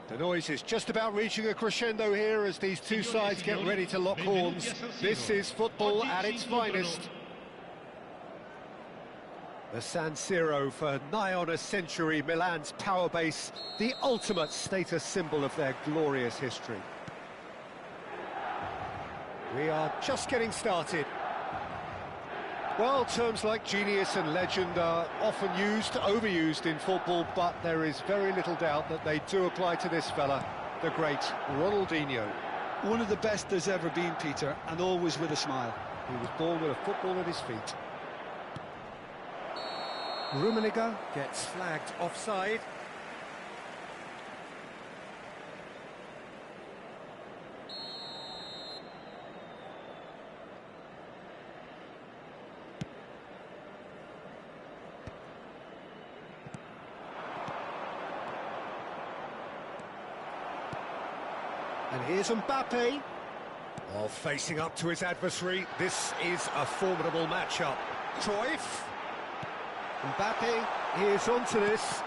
The noise is just about reaching a crescendo here as these two sides get ready to lock horns. This is football at its finest. The San Siro, for nigh on a century, Milan's power base, the ultimate status symbol of their glorious history. We are just getting started. Well, terms like genius and legend are often overused in football, but there is very little doubt that they do apply to this fella, the great Ronaldinho. One of the best there's ever been, Peter, and always with a smile. He was born with a football at his feet. Rummenigge gets flagged offside. And here's Mbappe. Oh, facing up to his adversary. This is a formidable matchup. Cruyff. Mbappe, he is onto this.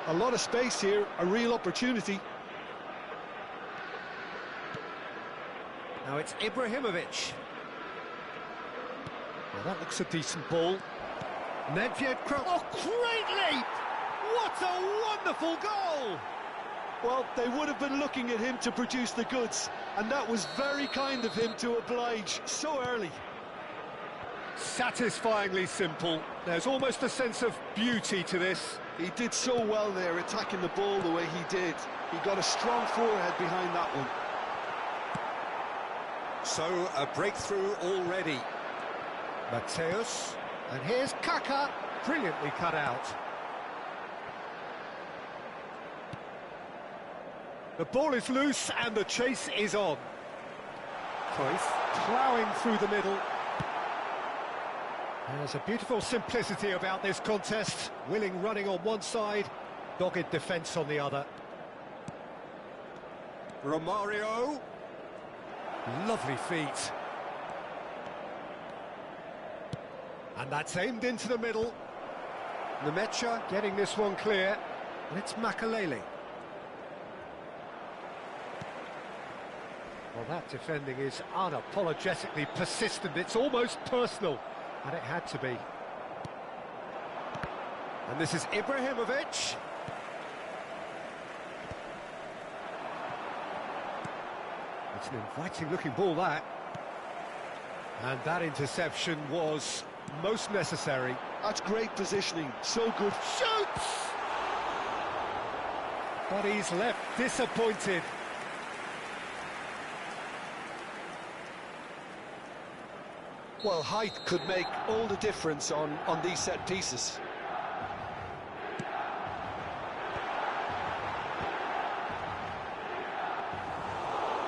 A lot of space here, a real opportunity. Now it's Ibrahimovic. Well, that looks a decent ball. Nedved Krul. Oh, great leap! What a wonderful goal! Well, they would have been looking at him to produce the goods, and that was very kind of him to oblige so early. Satisfyingly simple. There's almost a sense of beauty to this. He did so well there, attacking the ball the way he did. He got a strong forehead behind that one. So, a breakthrough already. Mateus. And here's Kaka, brilliantly cut out. The ball is loose and the chase is on. Cruyff ploughing through the middle. There's a beautiful simplicity about this contest. Willing running on one side, dogged defence on the other. Romario. Lovely feet. And that's aimed into the middle. Nemecha getting this one clear. And it's Makalele. Well, that defending is unapologetically persistent. It's almost personal. And it had to be. And this is Ibrahimovic. It's an inviting-looking ball, that. And that interception was most necessary. That's great positioning, so good. Shoots! But he's left disappointed. Well, height could make all the difference on these set pieces.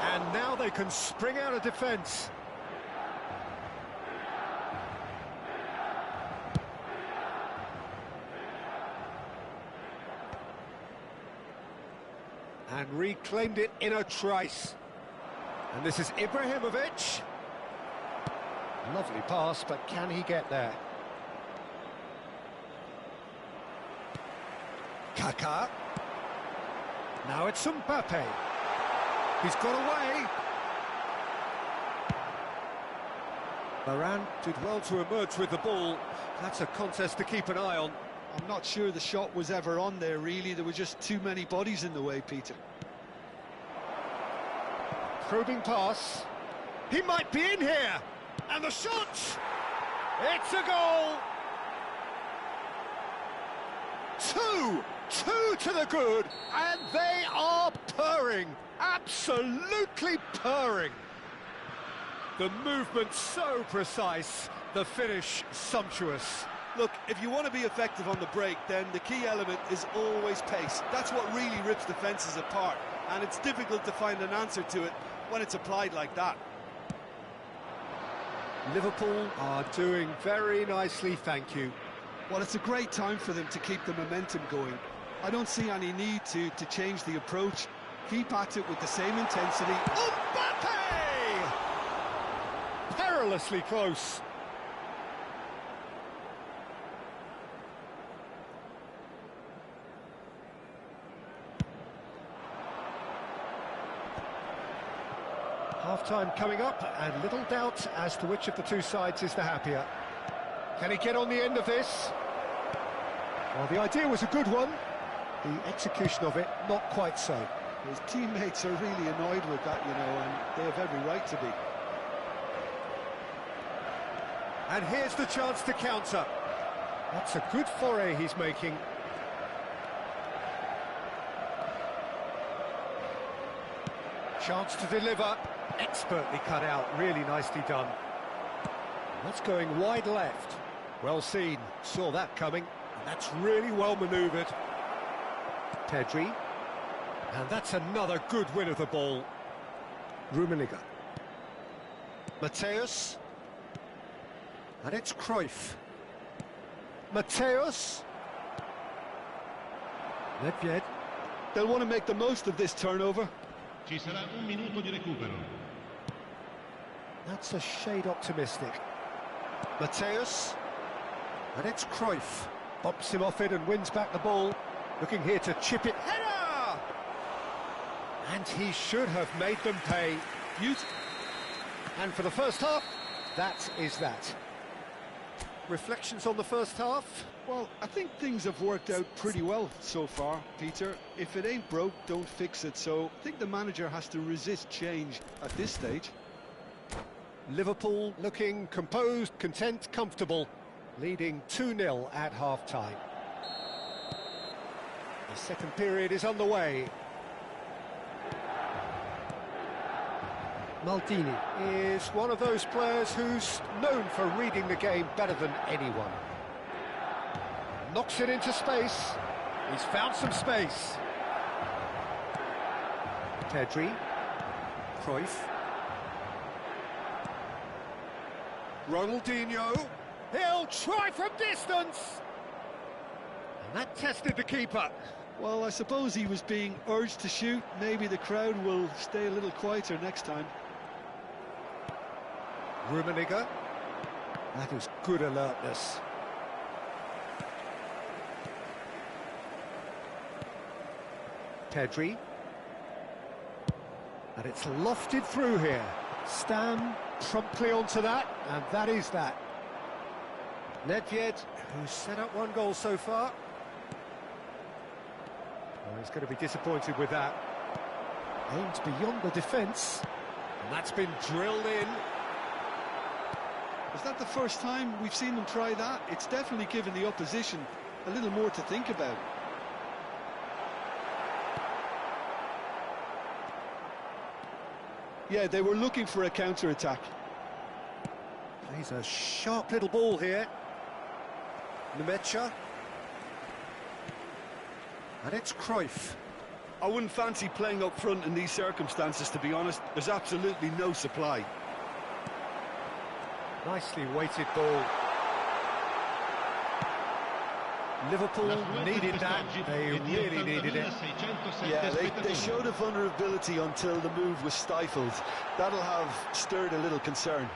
And now they can spring out of defence. And reclaimed it in a trice. And this is Ibrahimovic. Lovely pass, but can he get there? Kaká. Now it's Mbappe. He's got away. Varane did well to emerge with the ball. That's a contest to keep an eye on. I'm not sure the shot was ever on there, really. There were just too many bodies in the way, Peter. Probing pass. He might be in here. And the shot! It's a goal! Two to the good, and they are purring. Absolutely purring. The movement so precise, the finish sumptuous. Look, if you want to be effective on the break, then the key element is always pace. That's what really rips defences apart, and it's difficult to find an answer to it when it's applied like that. Liverpool are doing very nicely, thank you. Well, it's a great time for them to keep the momentum going. I don't see any need to change the approach. Keep at it with the same intensity. Mbappe! Perilously close. Half-time coming up, and little doubt as to which of the two sides is the happier. Can he get on the end of this? Well, the idea was a good one. The execution of it, not quite so. His teammates are really annoyed with that, you know, and they have every right to be. And here's the chance to counter. That's a good foray he's making. Chance to deliver. Expertly cut out, really nicely done. That's going wide left. Well seen, saw that coming, and that's really well manoeuvred. Pedri, and that's another good win of the ball. Rummenigge. Mateus, and it's Cruyff. Mateus. Nedved. They'll want to make the most of this turnover. Ci sarà un minuto di recupero. That's a shade optimistic. Mateus, and it's Cruyff. Bumps him off it and wins back the ball. Looking here to chip it. Header! And he should have made them pay. And for the first half, that is that. Reflections on the first half? Well, I think things have worked out pretty well so far, Peter. If it ain't broke, don't fix it. So I think the manager has to resist change at this stage. Liverpool looking composed, content, comfortable, leading 2-0 at half-time. The second period is underway. Maldini is one of those players who's known for reading the game better than anyone. Knocks it into space. He's found some space. Pedri. Cruyff. Ronaldinho. He'll try from distance. And that tested the keeper. Well, I suppose he was being urged to shoot. Maybe the crowd will stay a little quieter next time. Rummenigge. That is good alertness. Pedri. And it's lofted through here. Stam promptly onto that, and that is that. Nedved, who's set up one goal so far. Well, he's going to be disappointed with that. Aimed beyond the defence, and that's been drilled in. Is that the first time we've seen them try that? It's definitely given the opposition a little more to think about. Yeah, they were looking for a counter-attack. Plays a sharp little ball here. Nemecha. And it's Cruyff. I wouldn't fancy playing up front in these circumstances, to be honest. There's absolutely no supply. Nicely weighted ball. Liverpool needed that. They really needed it. Yeah, they showed a vulnerability until the move was stifled. That'll have stirred a little concern.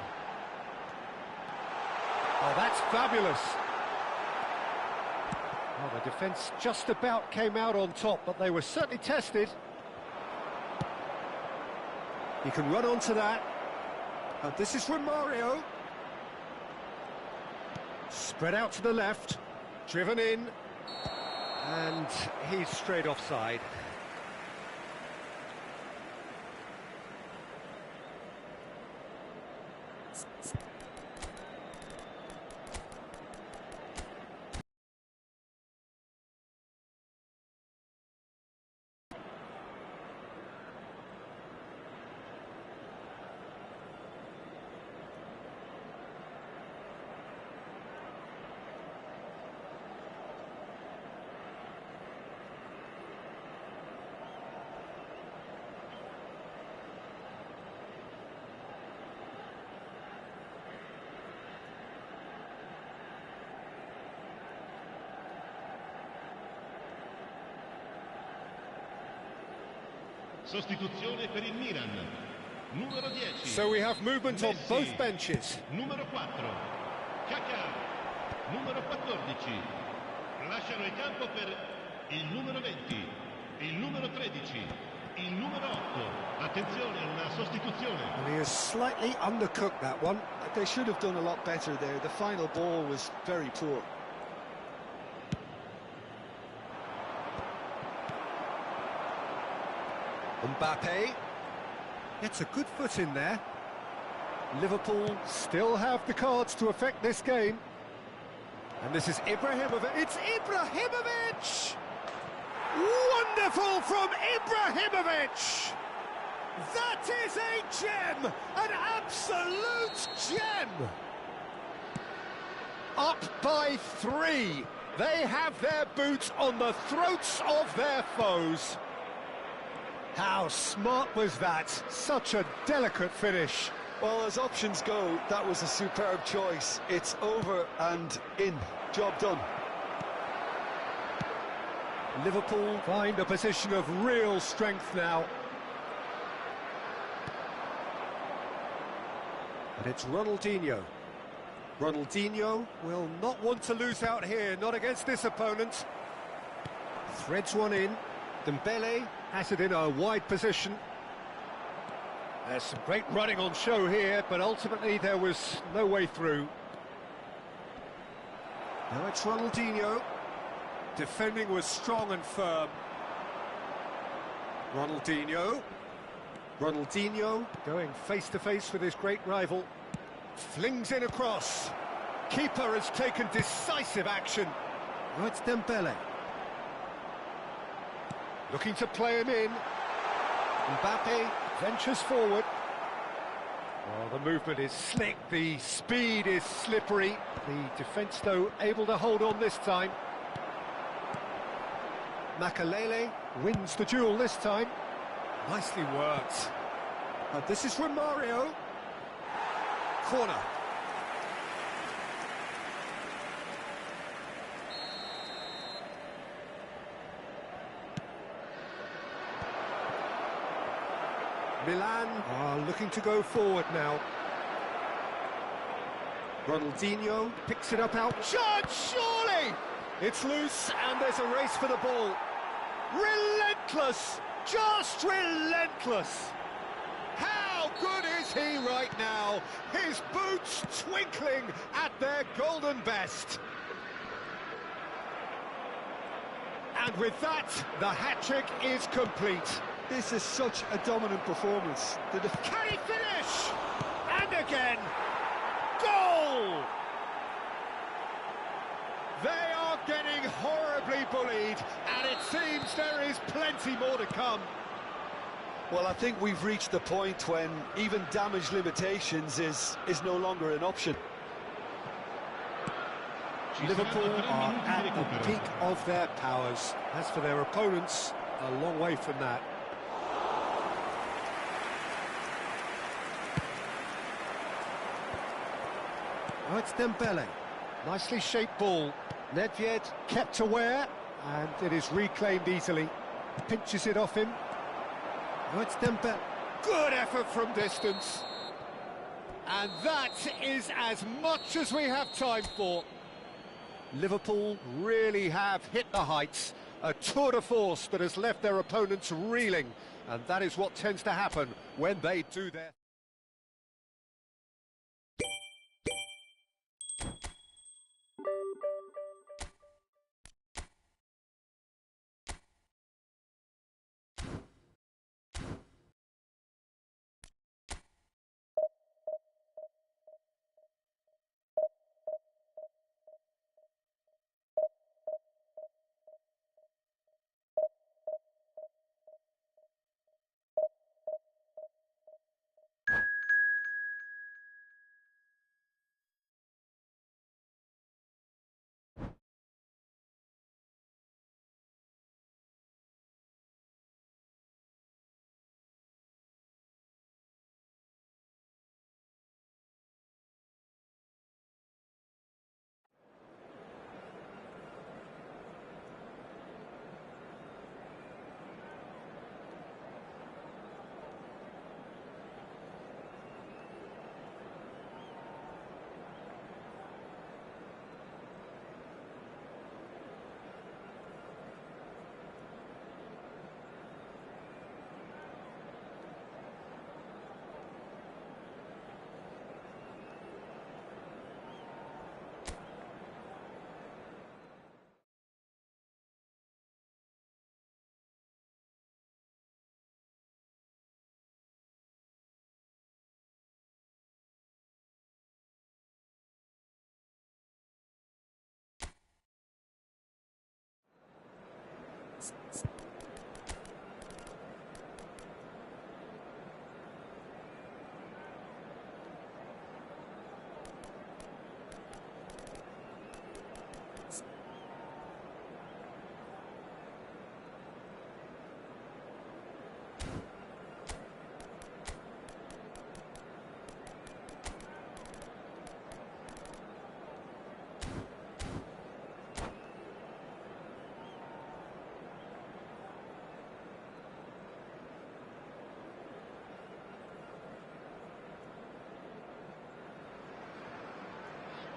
Oh, that's fabulous. Well, the defence just about came out on top, but they were certainly tested. He can run onto that. And this is from Mario. Spread out to the left, driven in, and he's straight offside. Sostituzione per il Milan. Numero 10. So we have movement on Messi. both benches. Numero 4. Kaká. Numero 14. Lasciano il campo per il numero 20, il numero 13, il numero 8. Attenzione, una sostituzione. And he has slightly undercooked that one. They should have done a lot better there. The final ball was very poor. Mbappe gets a good foot in there. Liverpool still have the cards to affect this game. And this is Ibrahimovic. It's Ibrahimovic! Wonderful from Ibrahimovic! That is a gem! An absolute gem! Up by 3. They have their boots on the throats of their foes. How smart was that? Such a delicate finish. Well, as options go, that was a superb choice. It's over and in. Job done. Liverpool find a position of real strength now. And it's Ronaldinho. Ronaldinho will not want to lose out here, not against this opponent. Threads one in. Dembele has it in a wide position. There's some great running on show here, but ultimately there was no way through. Now it's Ronaldinho. Defending was strong and firm. Ronaldinho. Ronaldinho going face-to-face with his great rival. Flings in across. Keeper has taken decisive action. Now it's Dembele. Looking to play him in. Mbappe ventures forward. Well, the movement is slick, the speed is slippery. The defence, though, able to hold on this time. Makalele wins the duel this time. Nicely worked. And this is from Mario. Corner. Milan are looking to go forward now. Ronaldinho picks it up out. Shot, surely! It's loose and there's a race for the ball. Relentless! Just relentless! How good is he right now? His boots twinkling at their golden best. And with that, the hat-trick is complete. This is such a dominant performance. Can he finish? And again, goal! They are getting horribly bullied, and it seems there is plenty more to come. Well, I think we've reached the point when even damage limitations is no longer an option. Liverpool are at the peak of their powers. As for their opponents, a long way from that. Oh, it's Dembele. Nicely shaped ball. Nedved kept aware, and it is reclaimed easily. Pinches it off him. Oh, it's Dembele. Good effort from distance. And that is as much as we have time for. Liverpool really have hit the heights, a tour de force that has left their opponents reeling, and that is what tends to happen when they do their...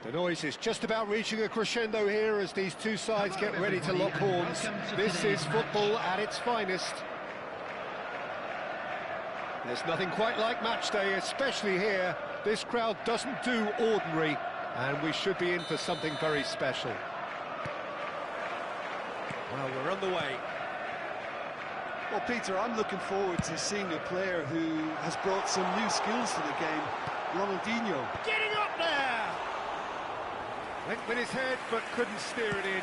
The noise is just about reaching a crescendo here as these two sides get ready to lock horns. This is football at its finest. There's nothing quite like match day, especially here. This crowd doesn't do ordinary, and we should be in for something very special. Well, we're on the way. Well, Peter, I'm looking forward to seeing a player who has brought some new skills to the game, Ronaldinho. Getting up there! Went with his head, but couldn't steer it in.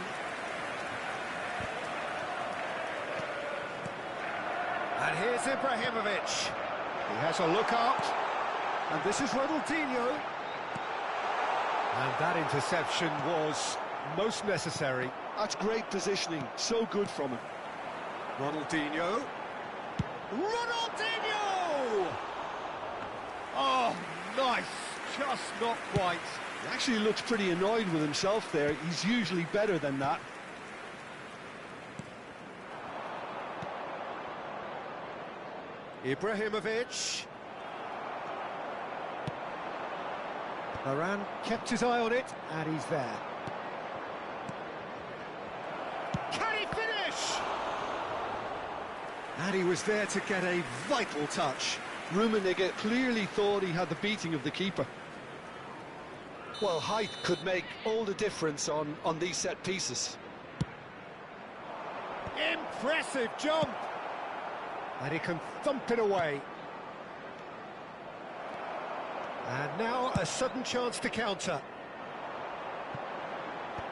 And here's Ibrahimovic. He has a look out. And this is Ronaldinho. And that interception was most necessary. That's great positioning, so good from him. Ronaldinho. Ronaldinho! Oh, nice. Just not quite. He actually looks pretty annoyed with himself there. He's usually better than that. Ibrahimovic. Varane kept his eye on it, and he's there. Can he finish? And he was there to get a vital touch. Rummenigge clearly thought he had the beating of the keeper. Well, height could make all the difference on these set pieces. Impressive jump! And he can thump it away. And now a sudden chance to counter.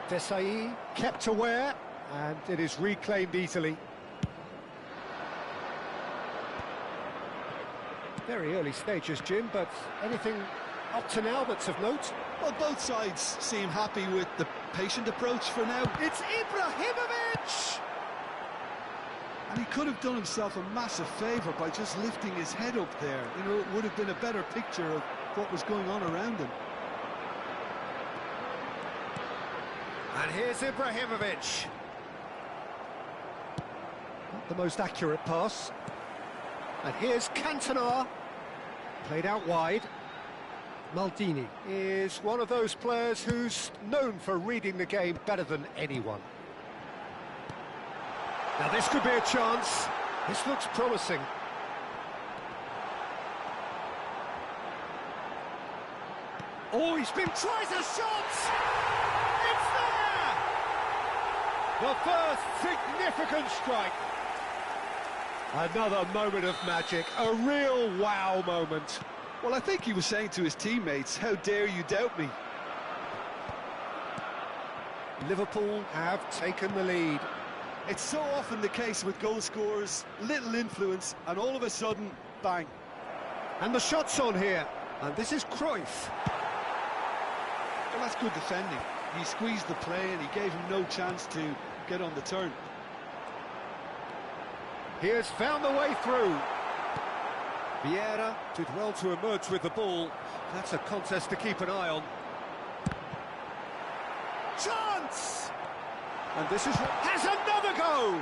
Desai kept aware, and it is reclaimed easily. Very early stages, Jim, but anything up to now that's of note? Well, both sides seem happy with the patient approach for now. It's Ibrahimovic! And he could have done himself a massive favour by just lifting his head up there. You know, it would have been a better picture of what was going on around him. And here's Ibrahimovic. Not the most accurate pass. And here's Cantona. Played out wide. Maldini is one of those players who's known for reading the game better than anyone. Now this could be a chance. This looks promising. Oh, tries a shot! It's there! The first significant strike. Another moment of magic, a real wow moment. Well, I think he was saying to his teammates, how dare you doubt me? Liverpool have taken the lead. It's so often the case with goal scorers, little influence, and all of a sudden, bang. And the shot's on here, and this is Cruyff. Well, that's good defending. He squeezed the play and he gave him no chance to get on the turn. He has found the way through. Vieira did well to emerge with the ball. That's a contest to keep an eye on. Chance! And this has another go!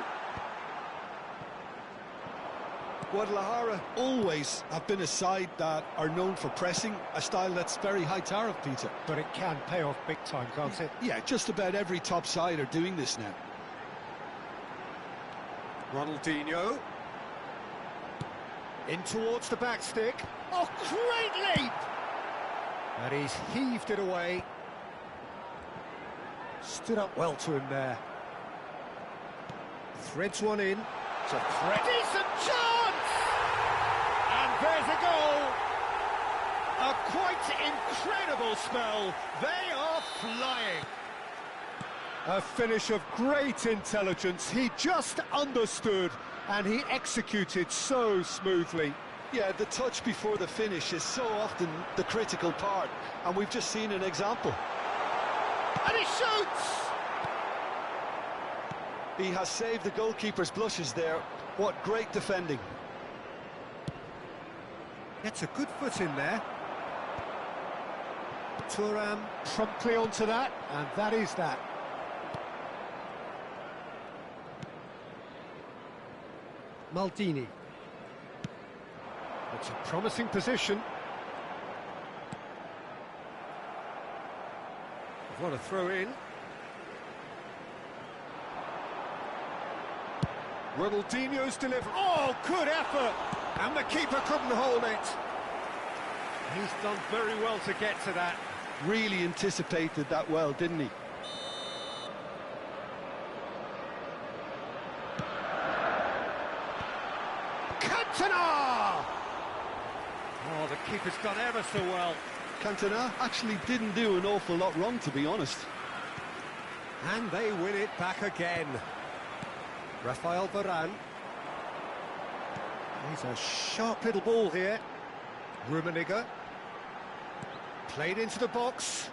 Guadalajara always have been a side that are known for pressing, a style that's very high tariff, Peter. But it can pay off big time, can't it? Yeah, just about every top side are doing this now. Ronaldinho. In towards the back stick. Oh, great leap! And he's heaved it away. Stood up well to him there. Threads one in. It's a threat. Decent chance! And there's a goal! A quite incredible spell. They are flying. A finish of great intelligence. He just understood and he executed so smoothly. Yeah, the touch before the finish is so often the critical part, and we've just seen an example. And he shoots! He has saved the goalkeeper's blushes there. What great defending. Gets a good foot in there. Thuram promptly onto that, and that is that. Maldini. It's a promising position. What a throw in. Ronaldinho's delivery. Oh, good effort! And the keeper couldn't hold it. He's done very well to get to that. Really anticipated that well, didn't he? Cantona! Oh, the keeper's done ever so well. Cantona actually didn't do an awful lot wrong, to be honest. And they win it back again. Rafael Varane. He's a sharp little ball here. Rummenigge. Played into the box.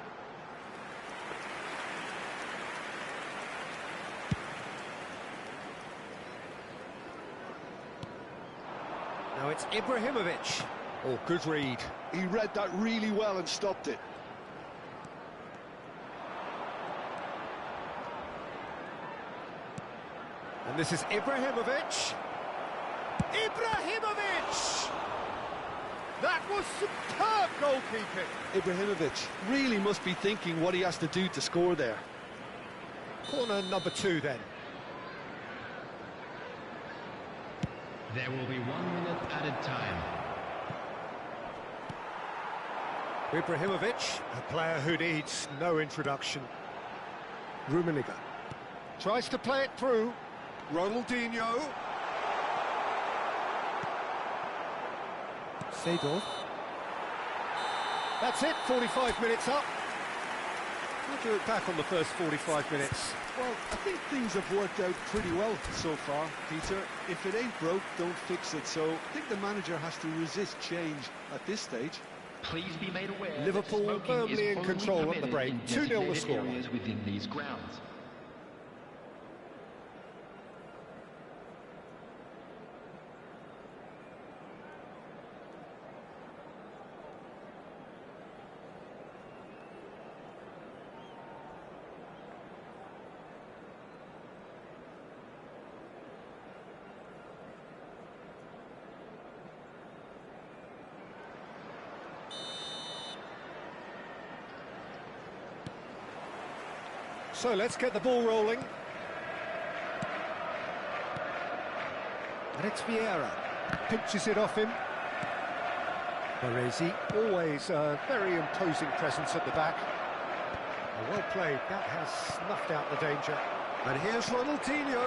Now it's Ibrahimovic. Oh, good read. He read that really well and stopped it. And this is Ibrahimovic. Ibrahimovic! That was superb goalkeeping. Ibrahimovic really must be thinking what he has to do to score there. Corner number 2 then. There will be 1 minute added time. Ibrahimovic, a player who needs no introduction. Rummenigge tries to play it through. Ronaldinho. Seedorf. That's it, 45 minutes up. What do you look back on the first 45 minutes? Well, I think things have worked out pretty well so far, Peter. If it ain't broke, don't fix it. So I think the manager has to resist change at this stage. Please be made aware Liverpool that firmly in is control only at the break. permitted in 2-0 the designated score. areas within these grounds. So let's get the ball rolling. And it's Vieira. Pinches it off him. Baresi, always a very imposing presence at the back. Well played, that has snuffed out the danger. And here's Ronaldinho.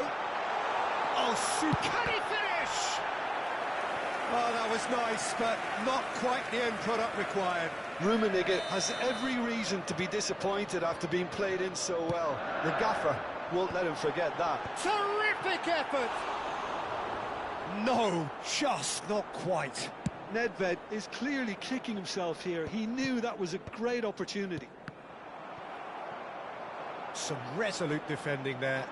Oh, can he finish? Oh, that was nice, but not quite the end product required. Rummenigge has every reason to be disappointed after being played in so well. The gaffer won't let him forget that. Terrific effort! No, just not quite. Nedved is clearly kicking himself here. He knew that was a great opportunity. Some resolute defending there.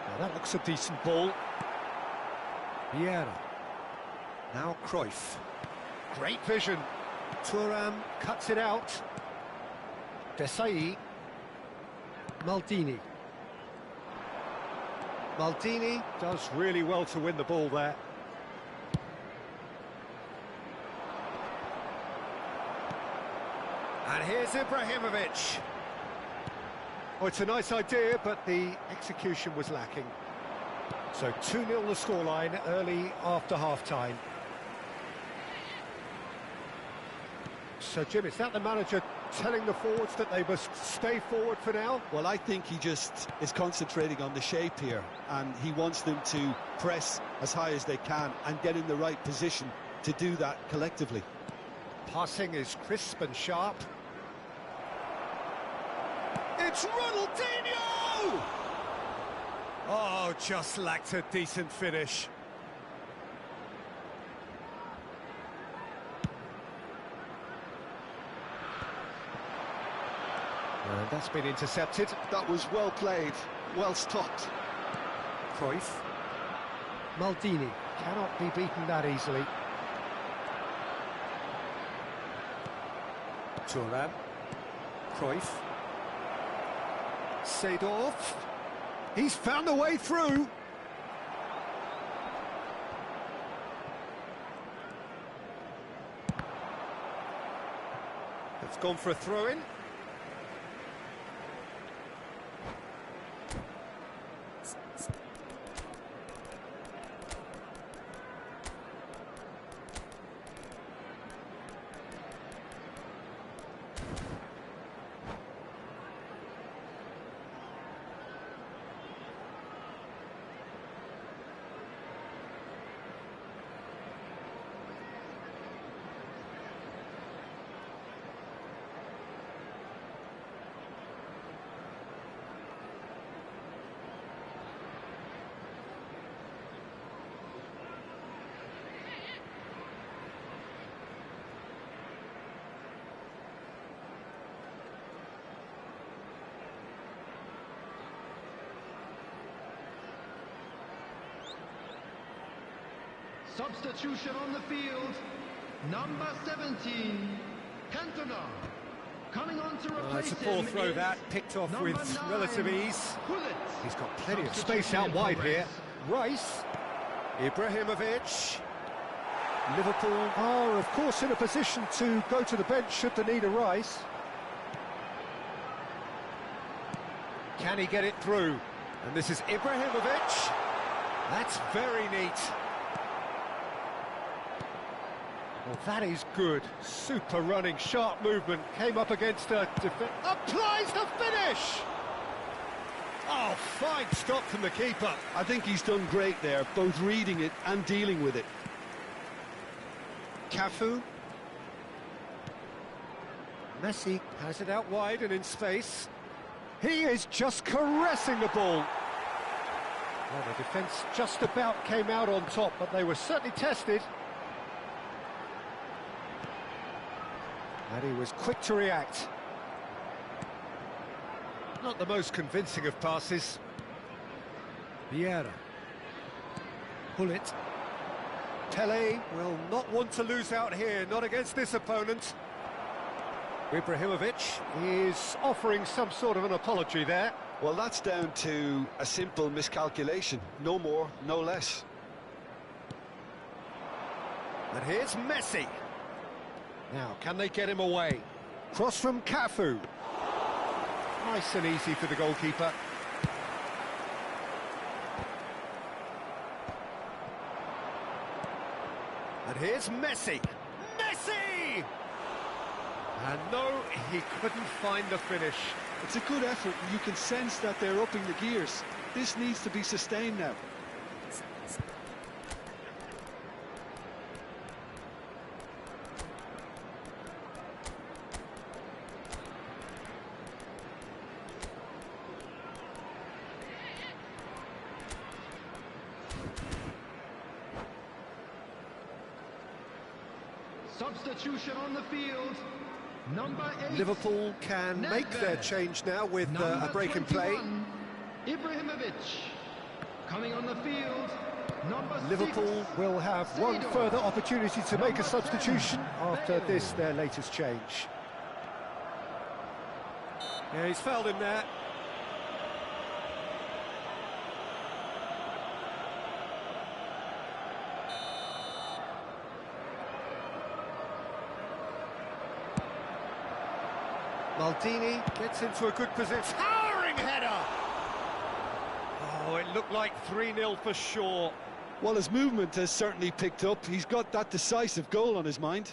Now that looks a decent ball. Vieira. Now Cruyff. Great vision. Thuram cuts it out. Desai. Maldini. Maldini does really well to win the ball there. And here's Ibrahimovic. Oh, it's a nice idea, but the execution was lacking. So 2-0 the scoreline early after half-time. So, Jim, is that the manager telling the forwards that they must stay forward for now? Well, I think he just is concentrating on the shape here, and he wants them to press as high as they can and get in the right position to do that collectively. Passing is crisp and sharp. It's Ronaldinho! Oh, just lacked a decent finish. And that's been intercepted. That was well played, well stopped. Cruyff. Maldini cannot be beaten that easily. Thuram. Cruyff. Seedorf. He's found a way through. It's gone for a throw-in. Substitution on the field, number 17, Cantona. Coming on to replace It's a poor throw him that, picked off with 9, relative ease. Gullit. He's got plenty of space out wide here. Rice. Ibrahimovic. Liverpool are, of course, in a position to go to the bench should they need a Rice. Can he get it through? And this is Ibrahimovic. That's very neat. Well, that is good. Super running, sharp movement. Came up against a defence. Applies the finish! Oh, fine stop from the keeper. I think he's done great there, both reading it and dealing with it. Cafu. Messi has it out wide and in space. He is just caressing the ball. Well, the defence just about came out on top, but they were certainly tested. And he was quick to react. Not the most convincing of passes. Vieira. Bullet. Pele will not want to lose out here, not against this opponent. Ibrahimovic is offering some sort of an apology there. Well, that's down to a simple miscalculation. No more, no less. And here's Messi. Now, can they get him away? Cross from Cafu. Nice and easy for the goalkeeper. And here's Messi. Messi! And no, he couldn't find the finish. It's a good effort, and you can sense that they're upping the gears. This needs to be sustained now. Substitution on the field. Number 8. Liverpool can make their change now with a break in play. Ibrahimovic. Coming on the field. Number Liverpool 6. will have one further opportunity to make a substitution after this, their latest change. Yeah, he's fouled him there. Maldini gets into a good position. Towering header! Oh, it looked like 3-0 for sure. Well, his movement has certainly picked up. He's got that decisive goal on his mind.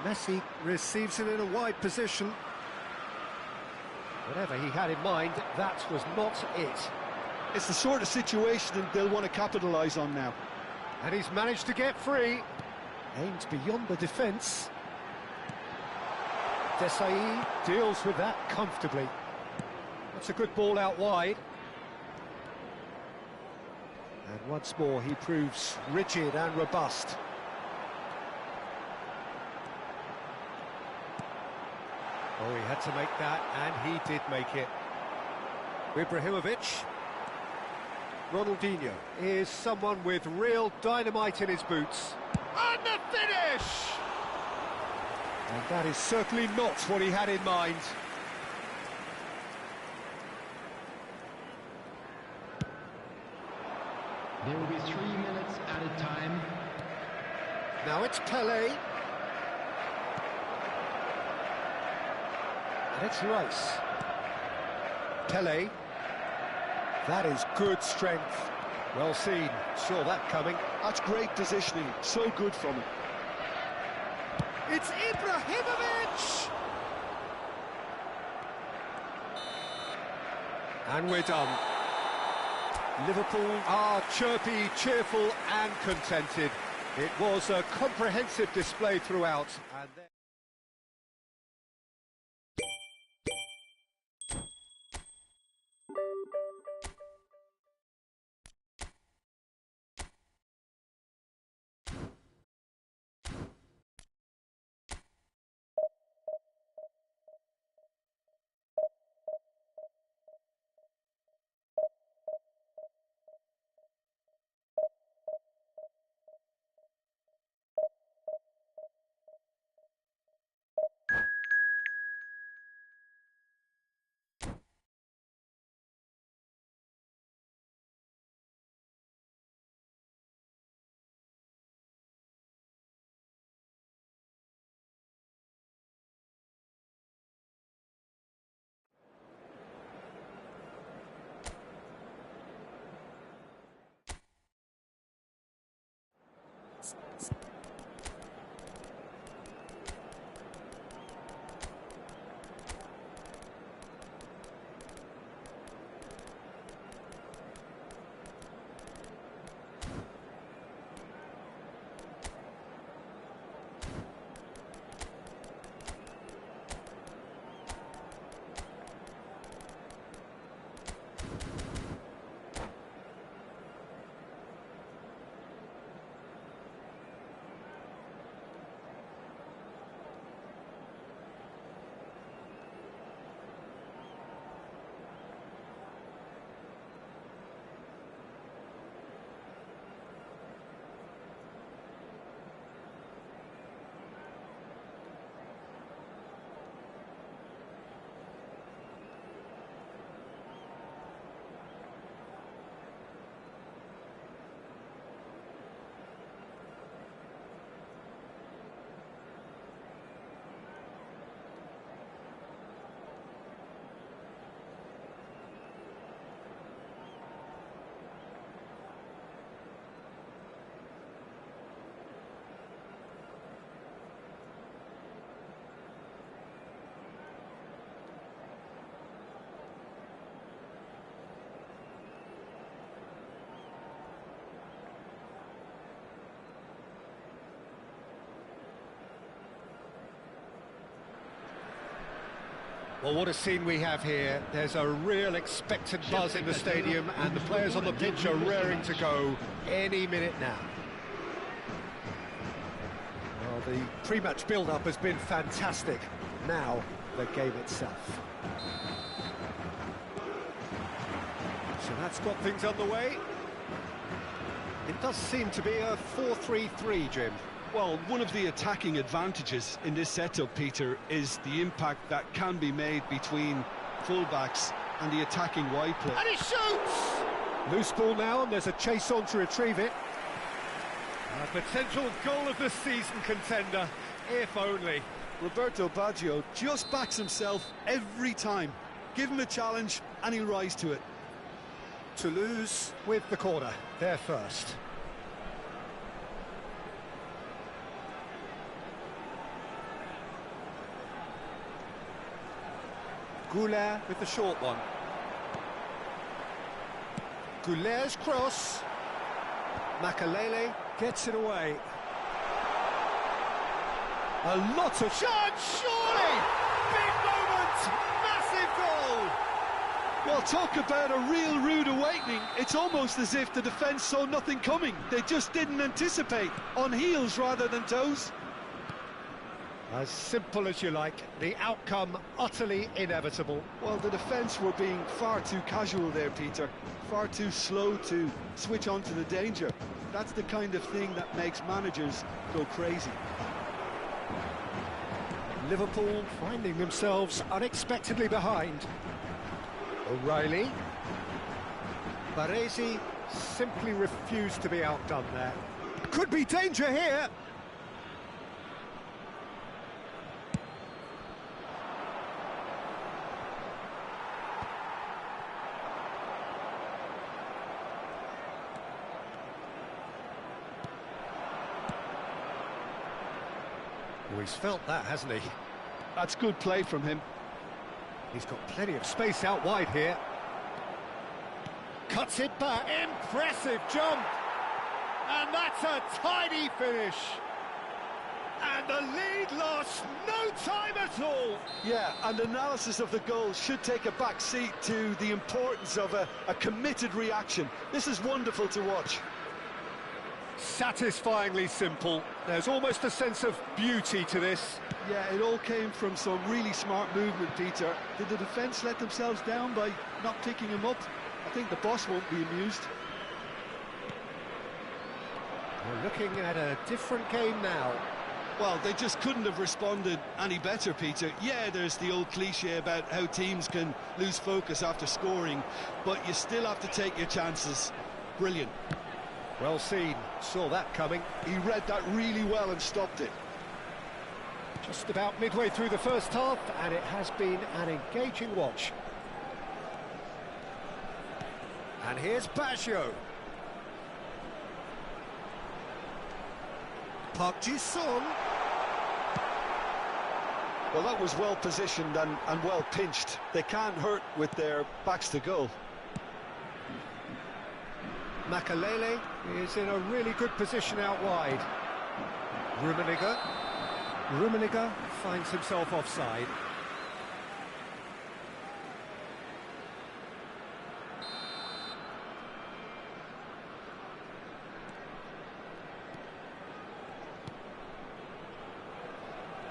Messi receives it in a wide position. Whatever he had in mind, that was not it. It's the sort of situation they'll want to capitalise on now. And he's managed to get free. Aimed beyond the defence. Desai deals with that comfortably. That's a good ball out wide. And once more he proves rigid and robust. Oh, he had to make that, and he did make it. Ibrahimovic. Ronaldinho is someone with real dynamite in his boots. And the finish! And that is certainly not what he had in mind. There will be 3 minutes added time. Now it's Pelé. And it's Rice. Pelé. That is good strength. Well seen. Saw that coming. That's great positioning. So good from him. It's Ibrahimovic! And we're done. Liverpool are chirpy, cheerful and contented. It was a comprehensive display throughout. And then Well, what a scene we have here. There's a real expectant buzz in the stadium, and the players on the pitch are raring to go any minute now. Well, the pre-match build-up has been fantastic. Now, the game itself. So that's got things underway. It does seem to be a 4-3-3, Jim. Well, one of the attacking advantages in this setup, Peter, is the impact that can be made between fullbacks and the attacking wide play. And he shoots! Loose ball now, and there's a chase on to retrieve it. A potential goal of the season contender, if only. Roberto Baggio just backs himself every time. Give him a challenge and he'll rise to it. Toulouse with the corner, they're first. Goulet with the short one. Goulet's cross. Makalele gets it away. A lot of shots, surely! Big moment! Massive goal! Well, talk about a real rude awakening. It's almost as if the defence saw nothing coming. They just didn't anticipate. On heels rather than toes. As simple as you like, the outcome utterly inevitable. Well, the defence were being far too casual there, Peter. Far too slow to switch on to the danger. That's the kind of thing that makes managers go crazy. Liverpool finding themselves unexpectedly behind. O'Reilly. Baresi simply refused to be outdone there. Could be danger here. Oh, he's felt that, hasn't he? That's good play from him. He's got plenty of space out wide here. Cuts it back. Impressive jump. And that's a tidy finish. And the lead lost no time at all. Yeah, and analysis of the goal should take a back seat to the importance of a committed reaction. This is wonderful to watch. Satisfyingly simple. There's almost a sense of beauty to this. Yeah, it all came from some really smart movement, Peter. Did the defence let themselves down by not picking him up? I think the boss won't be amused. We're looking at a different game now. Well, they just couldn't have responded any better, Peter. Yeah, there's the old cliche about how teams can lose focus after scoring, but you still have to take your chances. Brilliant. Well seen, saw that coming. He read that really well and stopped it. Just about midway through the first half, and it has been an engaging watch. And here's Baggio. Park Ji-sung. Well, that was well positioned and well pinched. They can't hurt with their backs to goal. Makalele is in a really good position out wide. Rummenigge finds himself offside.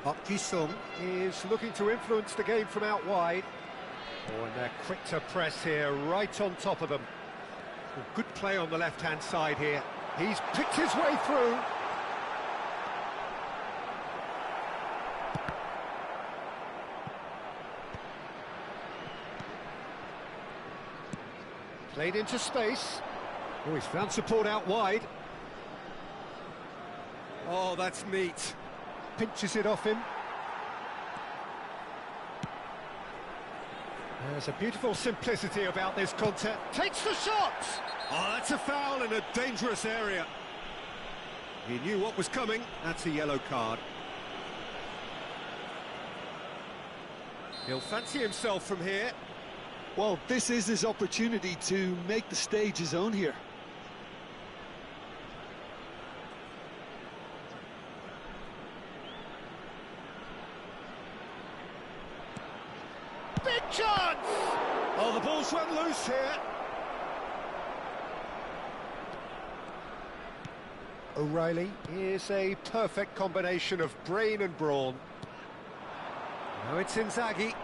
Park Ji-sung is looking to influence the game from out wide. Oh, and they're quick to press here, right on top of them. Well, good play on the left-hand side here. He's picked his way through. Played into space. Oh, he's found support out wide. Oh, that's neat. Pinches it off him. There's a beautiful simplicity about this content. Takes the shot! Oh, that's a foul in a dangerous area. He knew what was coming. That's a yellow card. He'll fancy himself from here. Well, this is his opportunity to make the stage his own here. chance! Oh, the ball's run loose here. O'Reilly is a perfect combination of brain and brawn. Now it's Inzaghi.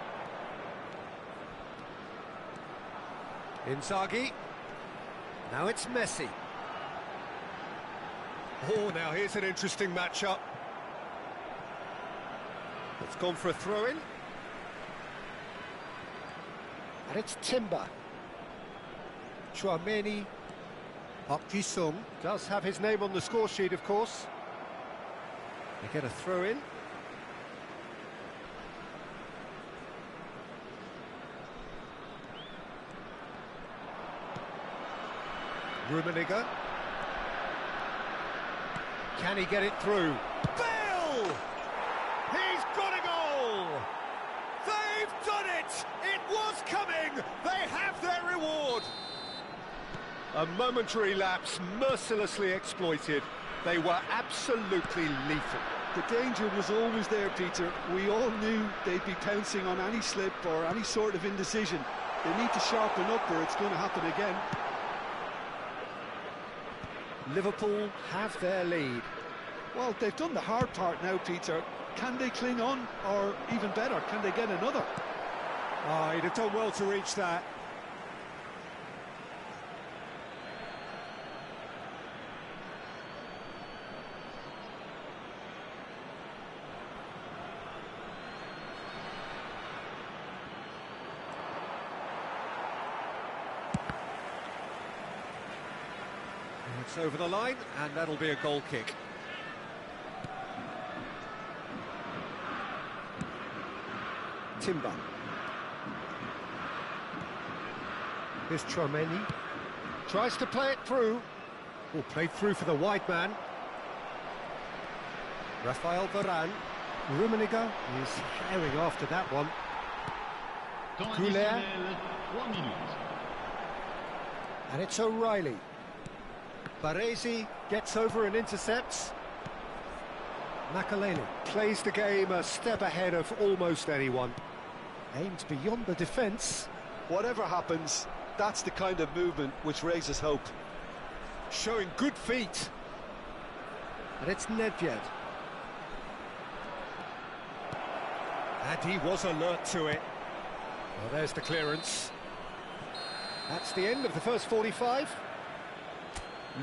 Inzaghi. Now it's Messi. Oh, now here's an interesting matchup. It's gone for a throw-in. And it's Timber. Chouameni. Park Ji-sung does have his name on the score sheet, of course. They get a throw-in. Rummenigge. Can he get it through? Bale! He's got a goal! They've done it! It was coming! They have their reward! A momentary lapse mercilessly exploited. They were absolutely lethal. The danger was always there, Peter. We all knew they'd be pouncing on any slip or any sort of indecision. They need to sharpen up or it's going to happen again. Liverpool have their lead. Well, they've done the hard part now, Peter. Can they cling on, or even better, can they get another? Oh, he'd have done well to reach that. It's over the line, and that'll be a goal kick. Timber. Here's Chouameni. Tries to play it through. Oh, played through for the wide man. Raphael Varane. Rummenigge is herring after that one. Goulet. And it's O'Reilly. Baresi gets over and intercepts. Makaleli plays the game a step ahead of almost anyone. Aimed beyond the defence. Whatever happens, that's the kind of movement which raises hope. Showing good feet. And it's Nedved. And he was alert to it. Well, there's the clearance. That's the end of the first 45.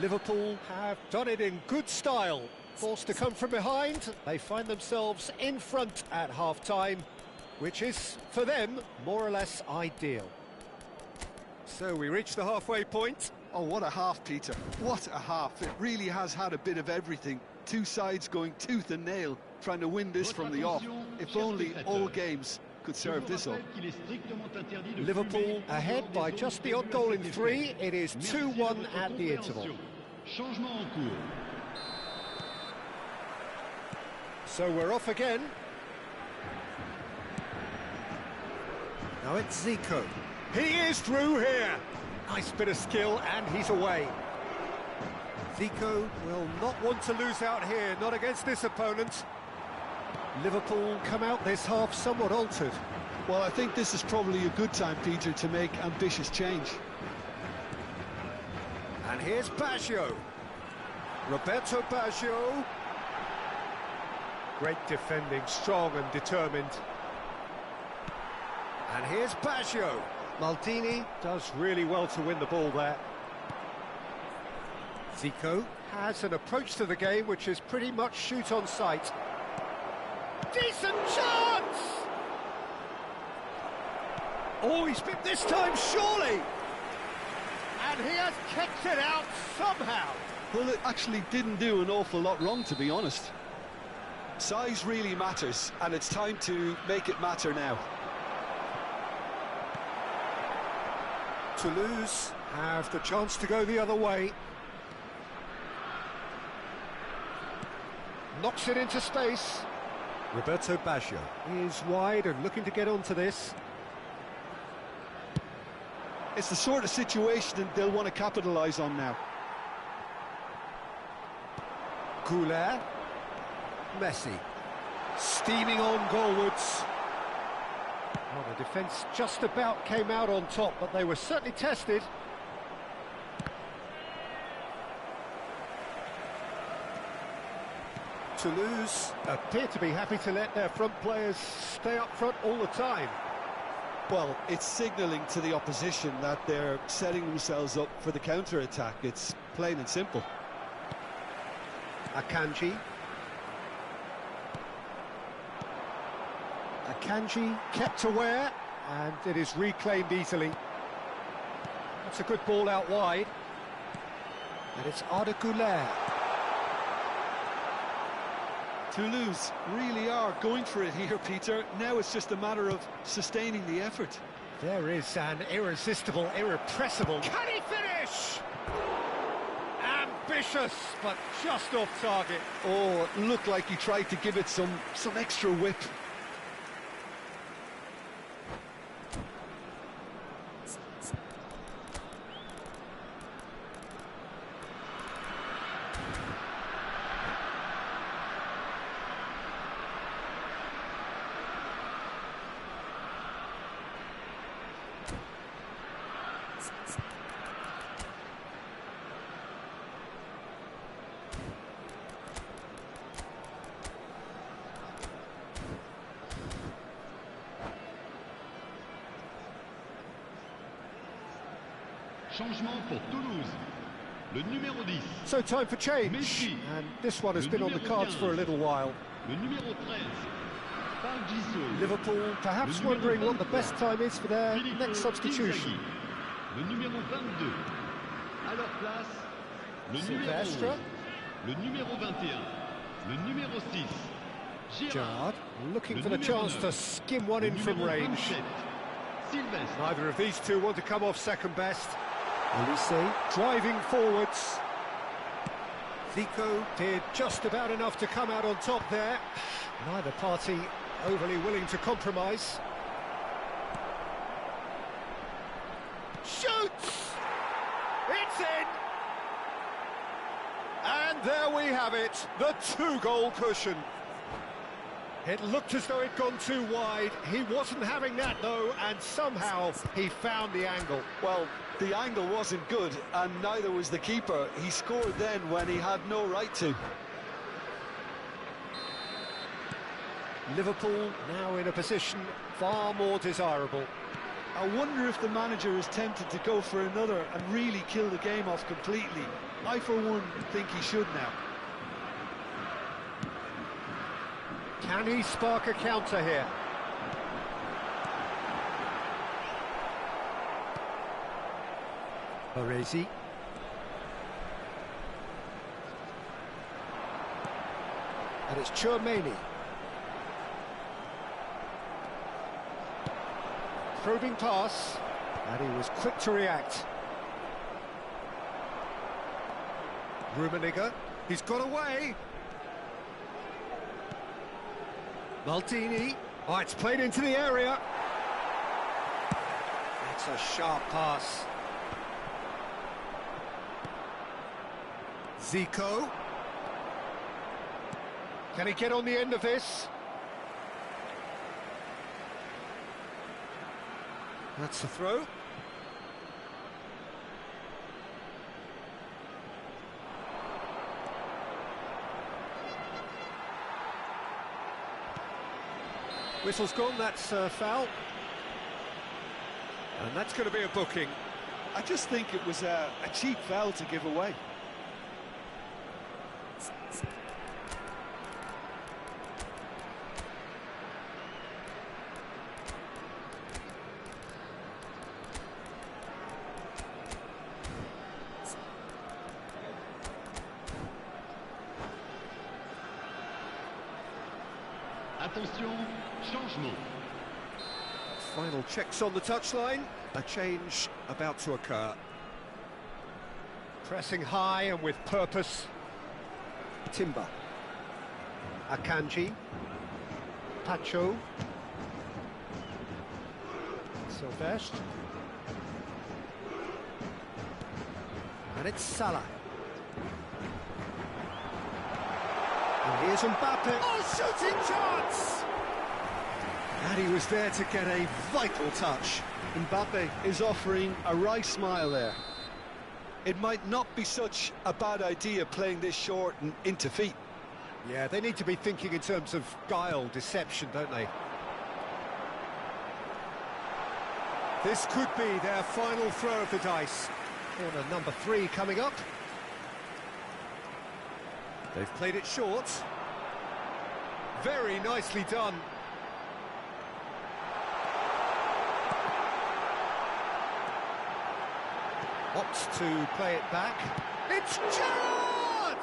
Liverpool have done it in good style. Forced to come from behind, they find themselves in front at half-time, which is, for them, more or less ideal. So we reach the halfway point. Oh, what a half, Peter. What a half. It really has had a bit of everything. Two sides going tooth and nail, trying to win this from the off. If only all games could serve this up. Liverpool ahead by just the odd goal in 3. It is 2-1 at the interval. So we're off again. Now it's Zico. He is through here. Nice bit of skill, and he's away. Zico will not want to lose out here, not against this opponent. Liverpool come out this half somewhat altered. Well, I think this is probably a good time, Peter, to make ambitious change. And here's Baggio. Roberto Baggio. Great defending, strong and determined. And here's Baggio. Maldini does really well to win the ball there. Zico has an approach to the game which is pretty much shoot on sight. Decent chance! Oh, he's been this time, surely! And he has kicked it out somehow. Well, it actually didn't do an awful lot wrong, to be honest. Size really matters, and it's time to make it matter now. Toulouse have the chance to go the other way. Knocks it into space. Roberto Baggio is wide and looking to get onto this. It's the sort of situation that they'll want to capitalise on now. Goulet. Messi. Steaming on goalwards. Well, the defence just about came out on top, but they were certainly tested. Toulouse appear to be happy to let their front players stay up front all the time. Well, it's signalling to the opposition that they're setting themselves up for the counter-attack. It's plain and simple. Akanji. Akanji kept aware, and it is reclaimed easily. That's a good ball out wide. And it's Arda Güler. Toulouse really are going for it here, Peter. Now it's just a matter of sustaining the effort. There is an irresistible, irrepressible... Can he finish? Ambitious, but just off target. Oh, it looked like he tried to give it some extra whip. Changement pour Toulouse. Le numéro 10. So time for change. Messi. And this one has been on the cards for a little while. Le numéro 13. Pardiso. Liverpool perhaps wondering what the best time is for their next substitution. Le numéro 22. À leur place, le numéro 11. Sylvestre. Le numéro 21. Le numéro 6. Gerrard looking Le for the numéro chance 9. to skim one Le in from numéro range. 27. Sylvestre. Neither of these two want to come off second best. Elise driving forwards. Zico did just about enough to come out on top there. Neither party overly willing to compromise. Shoots! It's in! And there we have it, the two-goal cushion. It looked as though it'd gone too wide. He wasn't having that, though, and somehow he found the angle. Well, the angle wasn't good, and neither was the keeper. He scored then when he had no right to. Liverpool now in a position far more desirable. I wonder if the manager is tempted to go for another and really kill the game off completely. I, for one, think he should now. Can he spark a counter here? Baresi. And it's Chouameni. Probing pass, and he was quick to react. Rummenigge, he's got away. Maldini, oh, it's played into the area. It's a sharp pass. Zico. Can he get on the end of this? That's the throw. Whistle's gone, that's foul. And that's going to be a booking. I just think it was a cheap foul to give away. Attention, changement. Final checks on the touchline. A change about to occur. Pressing high and with purpose. Timber. Akanji. Pacho. Sylvestre. And it's Salah. And here's Mbappe. Oh, shooting chance! And he was there to get a vital touch. Mbappe is offering a wry smile there. It might not be such a bad idea playing this short and into feet. Yeah, they need to be thinking in terms of guile, deception, don't they? This could be their final throw of the dice. Corner number 3 coming up. They've played it short. Very nicely done. Opts to play it back. It's Gerrard!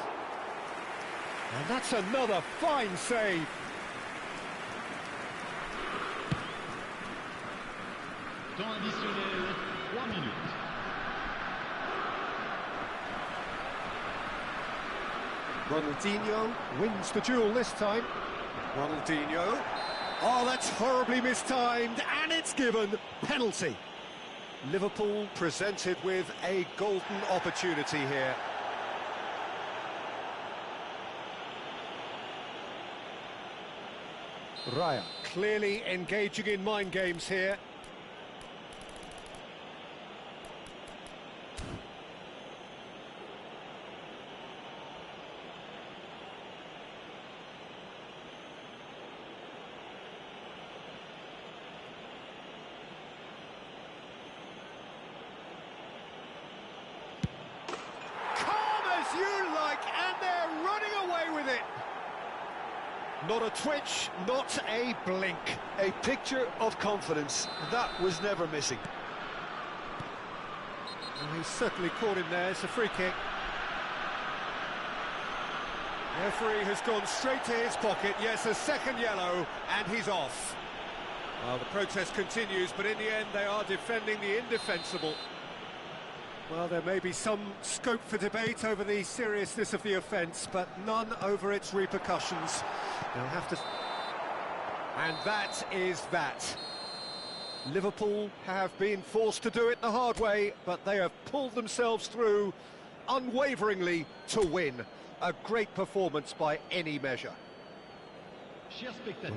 And that's another fine save. Temps additionnel, 3 minutes. Ronaldinho wins the duel this time. Ronaldinho. Oh, that's horribly mistimed, and it's given. Penalty. Liverpool presented with a golden opportunity here. Raya clearly engaging in mind games here. You like, and they're running away with it. Not a twitch, not a blink. A picture of confidence. That was never missing. And he's certainly caught him there. It's a free kick. Referee has gone straight to his pocket. Yes, a second yellow, and he's off. Well, the protest continues, but in the end they are defending the indefensible. Well, there may be some scope for debate over the seriousness of the offence, but none over its repercussions. They'll have to... And that is that. Liverpool have been forced to do it the hard way, but they have pulled themselves through unwaveringly to win. A great performance by any measure.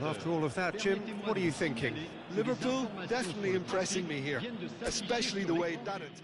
Well, after all of that, Jim, what are you thinking? Liverpool definitely impressing me here, especially the way that attack...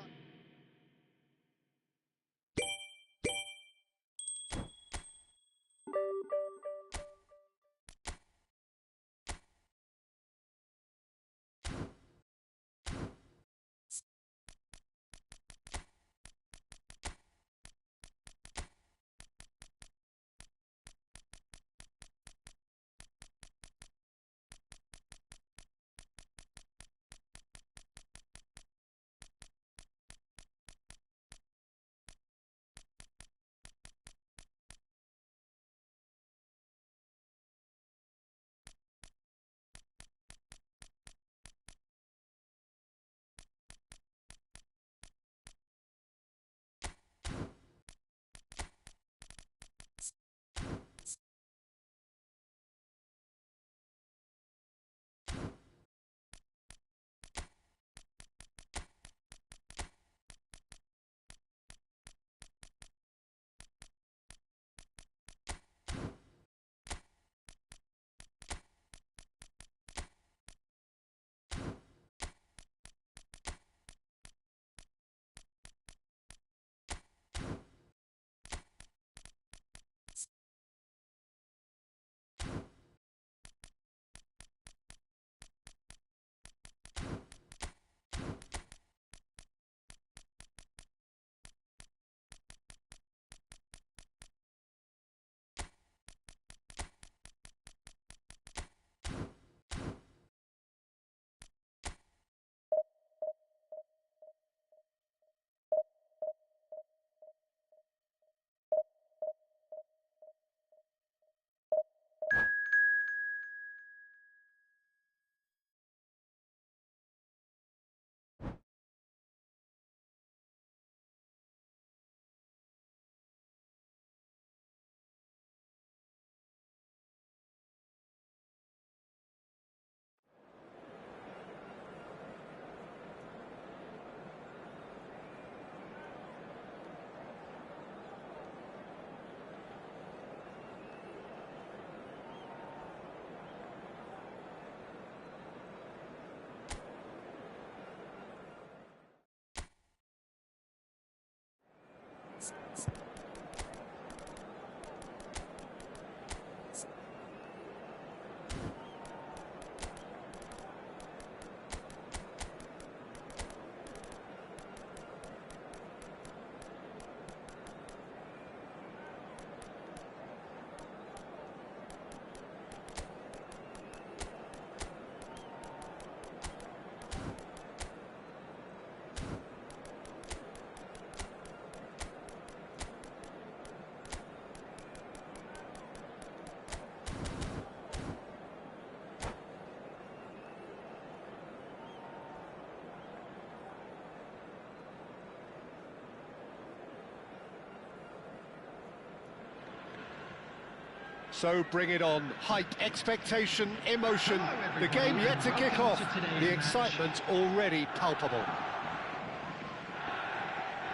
So bring it on. Hype, expectation, emotion. The game yet to kick off. The excitement already palpable.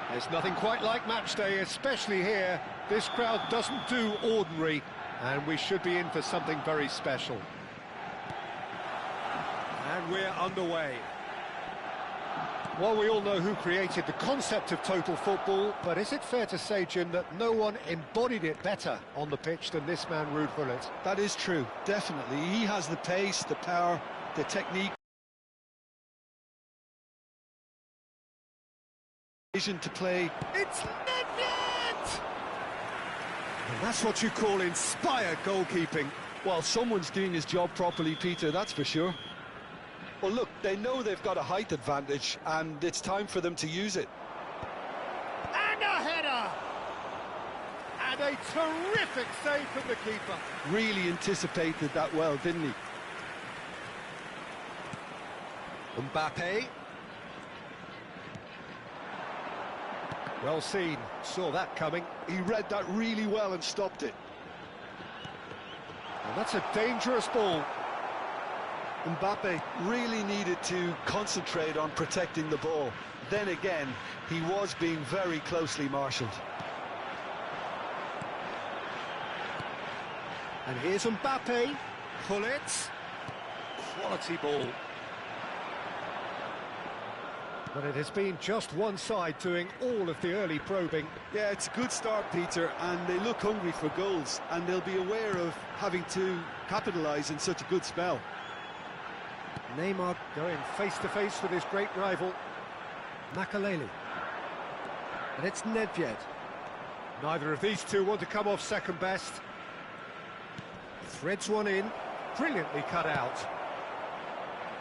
There's nothing quite like match day, especially here. This crowd doesn't do ordinary, and we should be in for something very special. And we're underway. Well, we all know who created the concept of total football, but is it fair to say, Jim, that no one embodied it better on the pitch than this man, Ruud Gullit? That is true, definitely. He has the pace, the power, the technique, vision to play. It's Nedved! And that's what you call inspired goalkeeping. Well, someone's doing his job properly, Peter, that's for sure. Well, look, they know they've got a height advantage, and it's time for them to use it. And a header! And a terrific save from the keeper. Really anticipated that well, didn't he? Mbappe. Well seen, saw that coming. He read that really well and stopped it. And that's a dangerous ball. Mbappe really needed to concentrate on protecting the ball. Then again, he was being very closely marshalled. And here's Mbappe. Gullit. Quality ball. But it has been just one side doing all of the early probing. Yeah, it's a good start, Peter, and they look hungry for goals, and they'll be aware of having to capitalise in such a good spell. Neymar going face-to-face with his great rival, Makaleli. And it's Nedved. Neither of these two want to come off second best. Threads one in, brilliantly cut out.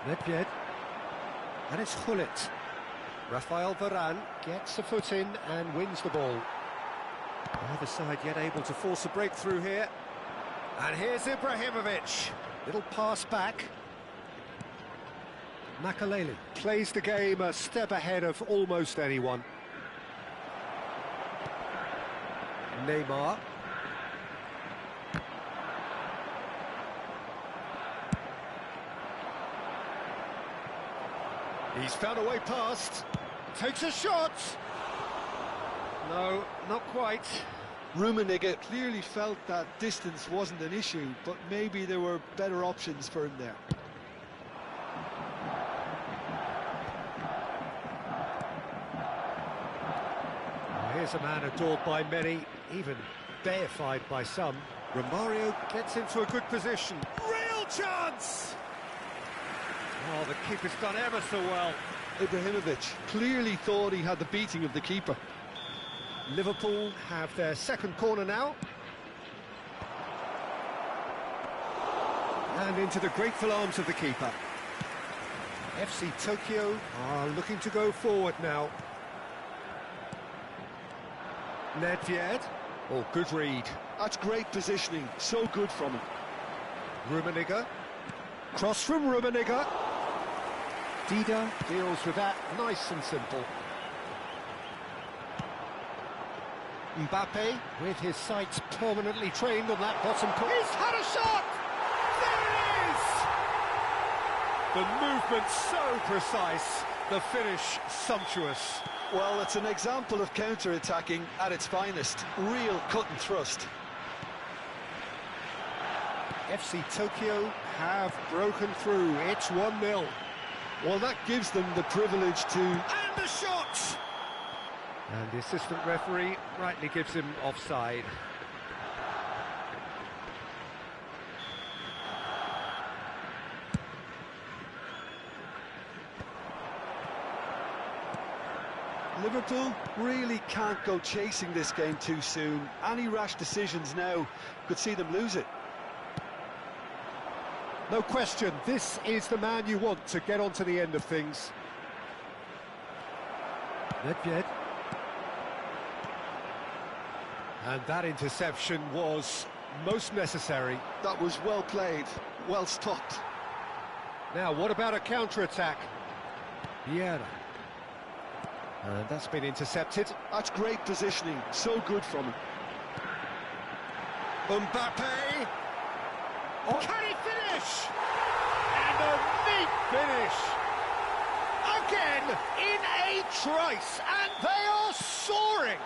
Nedved. And it's Gullit. Rafael Varane gets a foot in and wins the ball. Neither side yet able to force a breakthrough here. And here's Ibrahimovic. Little pass back. Makaleli plays the game a step ahead of almost anyone. Neymar. He's found a way past. Takes a shot. No, not quite. Rummenigge clearly felt that distance wasn't an issue, but maybe there were better options for him there. Here's a man adored by many, even deified by some. Romario gets into a good position. Real chance! Oh, the keeper's done ever so well. Ibrahimovic clearly thought he had the beating of the keeper. Liverpool have their second corner now. And into the grateful arms of the keeper. FC Tokyo are looking to go forward now. Nedved. Oh, good read. That's great positioning, so good from him. Rummenigge. Cross from Rummenigge. Dida deals with that nice and simple. Mbappe, with his sights permanently trained on that bottom corner. He's had a shot! There it is! The movement so precise, the finish sumptuous. Well, it's an example of counter-attacking at its finest. Real cut and thrust. FC Tokyo have broken through. It's 1-0. Well, that gives them the privilege to... And the shot! And the assistant referee rightly gives him offside. Liverpool really can't go chasing this game too soon. Any rash decisions now could see them lose it. No question, this is the man you want to get onto the end of things. Nedved. And that interception was most necessary. That was well played, well stopped. Now, what about a counter-attack? Vieira. And that's been intercepted. That's great positioning, so good from him. Mbappe! Oh. Can he finish? And a neat finish! Again, in a trice, and they are soaring!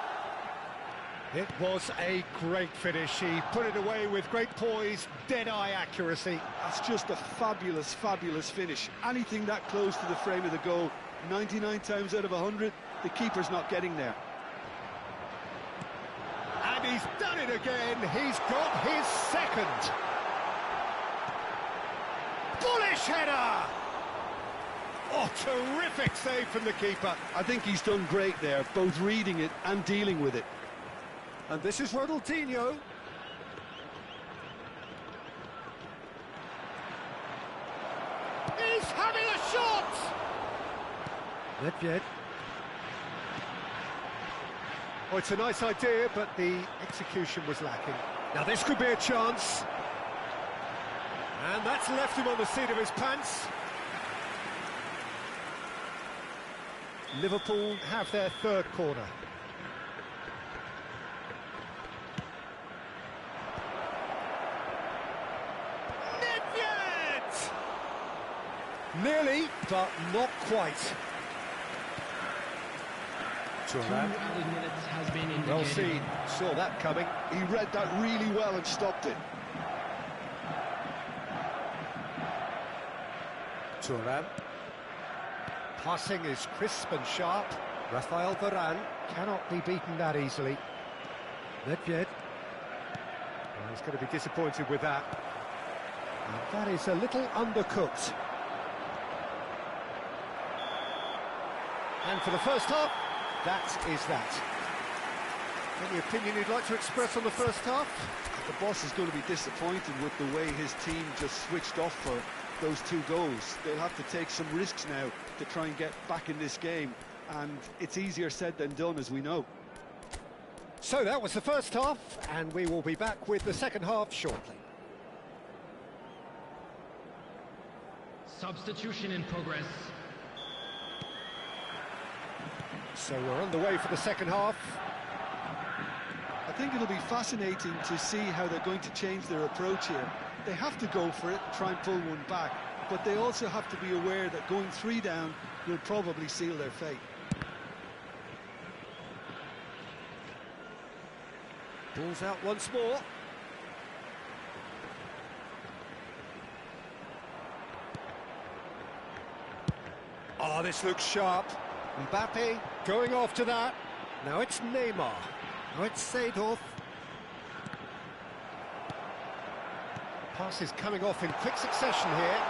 It was a great finish. He put it away with great poise, dead-eye accuracy. That's just a fabulous, fabulous finish. Anything that close to the frame of the goal, 99 times out of 100, the keeper's not getting there. And he's done it again. He's got his second. Bullish header! Oh, terrific save from the keeper. I think he's done great there, both reading it and dealing with it. And this is Ronaldinho. He's having a shot! Nedved. Oh, it's a nice idea, but the execution was lacking. Now this could be a chance. And that's left him on the seat of his pants. Liverpool have their third corner. Nedved! Nearly, but not quite. Well seen, saw that coming. He read that really well and stopped it. Thuram. Passing is crisp and sharp. Rafael Varane cannot be beaten that easily. Nedved. Well, he's going to be disappointed with that. And that is a little undercooked. And for the first half, that is that. Any opinion you'd like to express on the first half? The boss is going to be disappointed with the way his team just switched off for those two goals. They'll have to take some risks now to try and get back in this game, and it's easier said than done, as we know. So that was the first half, and we will be back with the second half shortly. Substitution in progress. So we're on the way for the second half. I think it'll be fascinating to see how they're going to change their approach here. They have to go for it, try and pull one back, but they also have to be aware that going 3 down will probably seal their fate. Ball's out once more. Oh, this looks sharp. Mbappe going after that. Now it's Neymar. Now it's Seedorf. Passes coming off in quick succession here.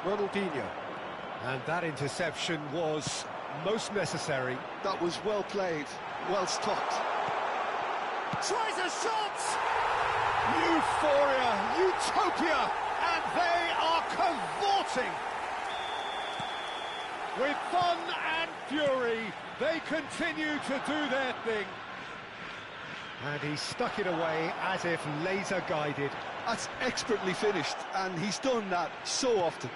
Ronaldinho. And that interception was most necessary. That was well played, well stopped. Tries a shot! Euphoria, utopia, and they are cavorting. With fun and fury, they continue to do their thing. And he stuck it away as if laser guided. That's expertly finished, and he's done that so often.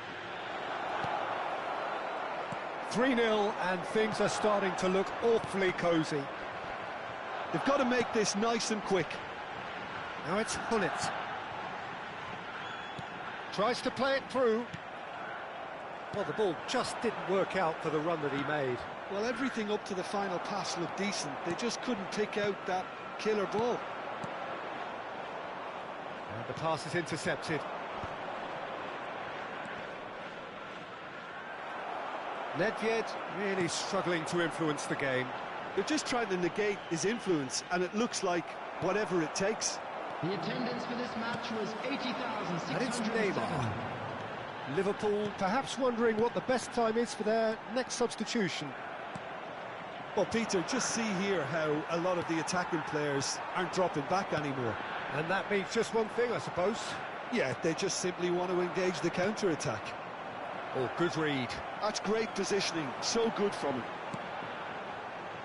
3-0, and things are starting to look awfully cosy. They've got to make this nice and quick. Now it's Hullet. Tries to play it through. Well, the ball just didn't work out for the run that he made. Well, everything up to the final pass looked decent. They just couldn't pick out that killer ball. And the pass is intercepted. Nedved really struggling to influence the game. They're just trying to negate his influence, and it looks like whatever it takes. The attendance for this match was And it's 80,607. Neymar. Liverpool perhaps wondering what the best time is for their next substitution. Well, Peter, just see here how a lot of the attacking players aren't dropping back anymore. And that means just one thing, I suppose. Yeah, they just simply want to engage the counter-attack. Oh, good read. That's great positioning, so good from him.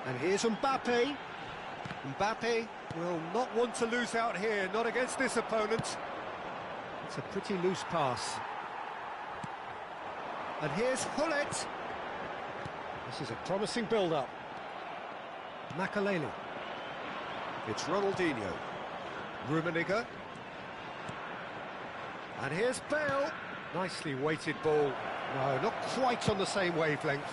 And here's Mbappe. Mbappe will not want to lose out here, not against this opponent. It's a pretty loose pass. And here's Hullet. This is a promising build-up. Makalele. It's Ronaldinho. Rummenigge. And here's Bale. Nicely weighted ball. No, not quite on the same wavelength.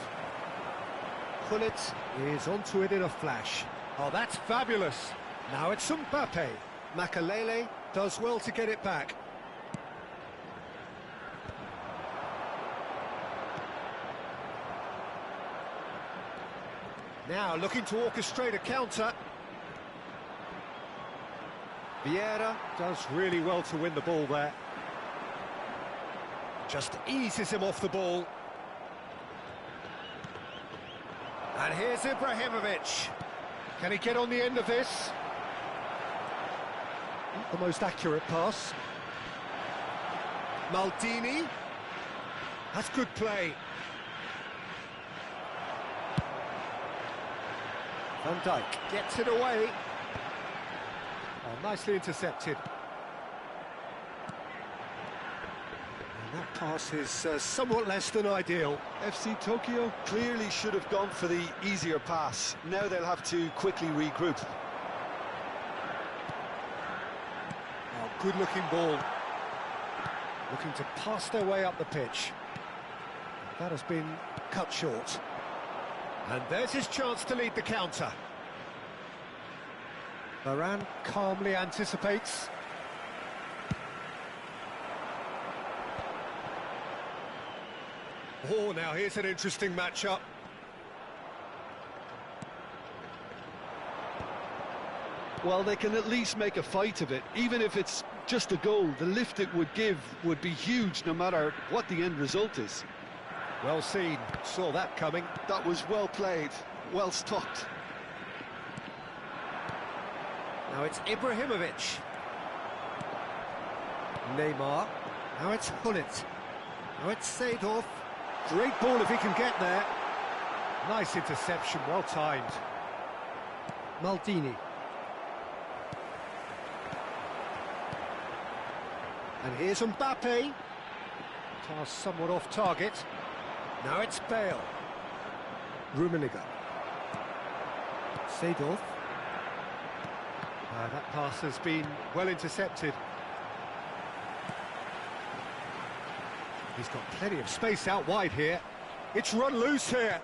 Hullet is onto it in a flash. Oh, that's fabulous. Now it's Mbappe. Makalele does well to get it back. Now looking to orchestrate a counter. Vieira does really well to win the ball there. Just eases him off the ball. And here's Ibrahimovic. Can he get on the end of this? Not the most accurate pass. Maldini. That's good play. Van Dijk gets it away. Oh, nicely intercepted. And that pass is somewhat less than ideal. FC Tokyo clearly should have gone for the easier pass. Now they'll have to quickly regroup. Oh, good-looking ball. Looking to pass their way up the pitch. That has been cut short. And there's his chance to lead the counter. Varane calmly anticipates. Oh, now here's an interesting matchup. Well, they can at least make a fight of it. Even if it's just a goal, the lift it would give would be huge no matter what the end result is. Well seen, saw that coming. That was well played, well stopped. Now it's Ibrahimovic. Neymar. Now it's Hullet. Now it's Seedorf. Great ball if he can get there. Nice interception, well timed. Maldini. And here's Mbappe. Pass somewhat off target. Now it's Bale. Rummenigge. Seedorf. That pass has been well intercepted. He's got plenty of space out wide here. It's run loose here.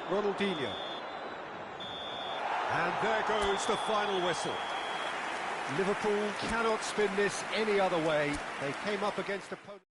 Ronaldinho. And there goes the final whistle. Liverpool cannot spin this any other way. They came up against opponents.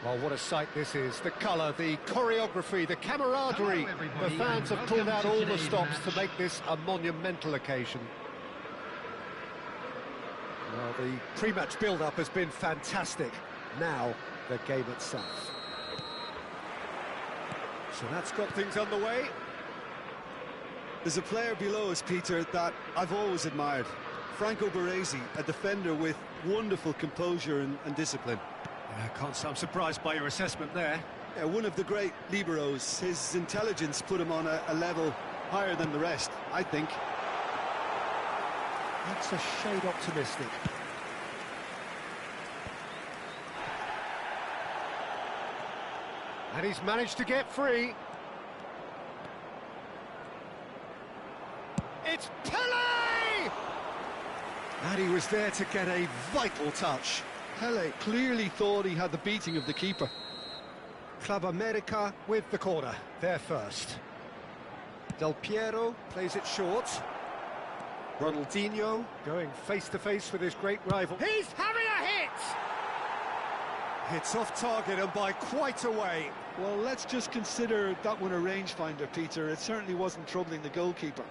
Well, what a sight this is. The colour, the choreography, the camaraderie. The fans have pulled out all the stops to make this a monumental occasion. Well, the pre-match build-up has been fantastic. Now, the game itself. So that's got things underway. There's a player below us, Peter, that I've always admired. Franco Baresi, a defender with wonderful composure and discipline. I'm surprised by your assessment there. Yeah, one of the great liberos. His intelligence put him on a level higher than the rest, I think. That's a shade optimistic. And he's managed to get free. It's Pele! And he was there to get a vital touch. Pele clearly thought he had the beating of the keeper. Club America with the corner, there first. Del Piero plays it short. Ronaldinho going face-to-face with his great rival. He's having a hit! It's off target and by quite a way. Well, let's just consider that one a rangefinder, Peter. It certainly wasn't troubling the goalkeeper.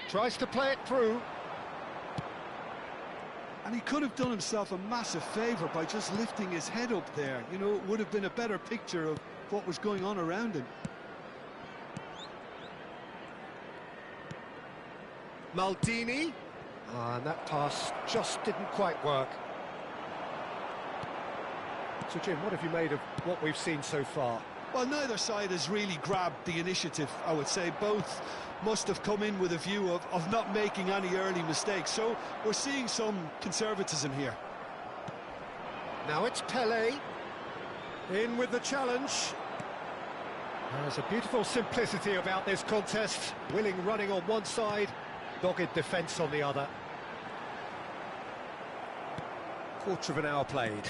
Tries to play it through. And he could have done himself a massive favour by just lifting his head up there. You know, it would have been a better picture of what was going on around him. Maldini. And that pass just didn't quite work. So, Jim, what have you made of what we've seen so far? Well, neither side has really grabbed the initiative, I would say. Both must have come in with a view of not making any early mistakes. So we're seeing some conservatism here. Now it's Pele. In with the challenge. There's a beautiful simplicity about this contest. Willing running on one side, dogged defence on the other. Quarter of an hour played.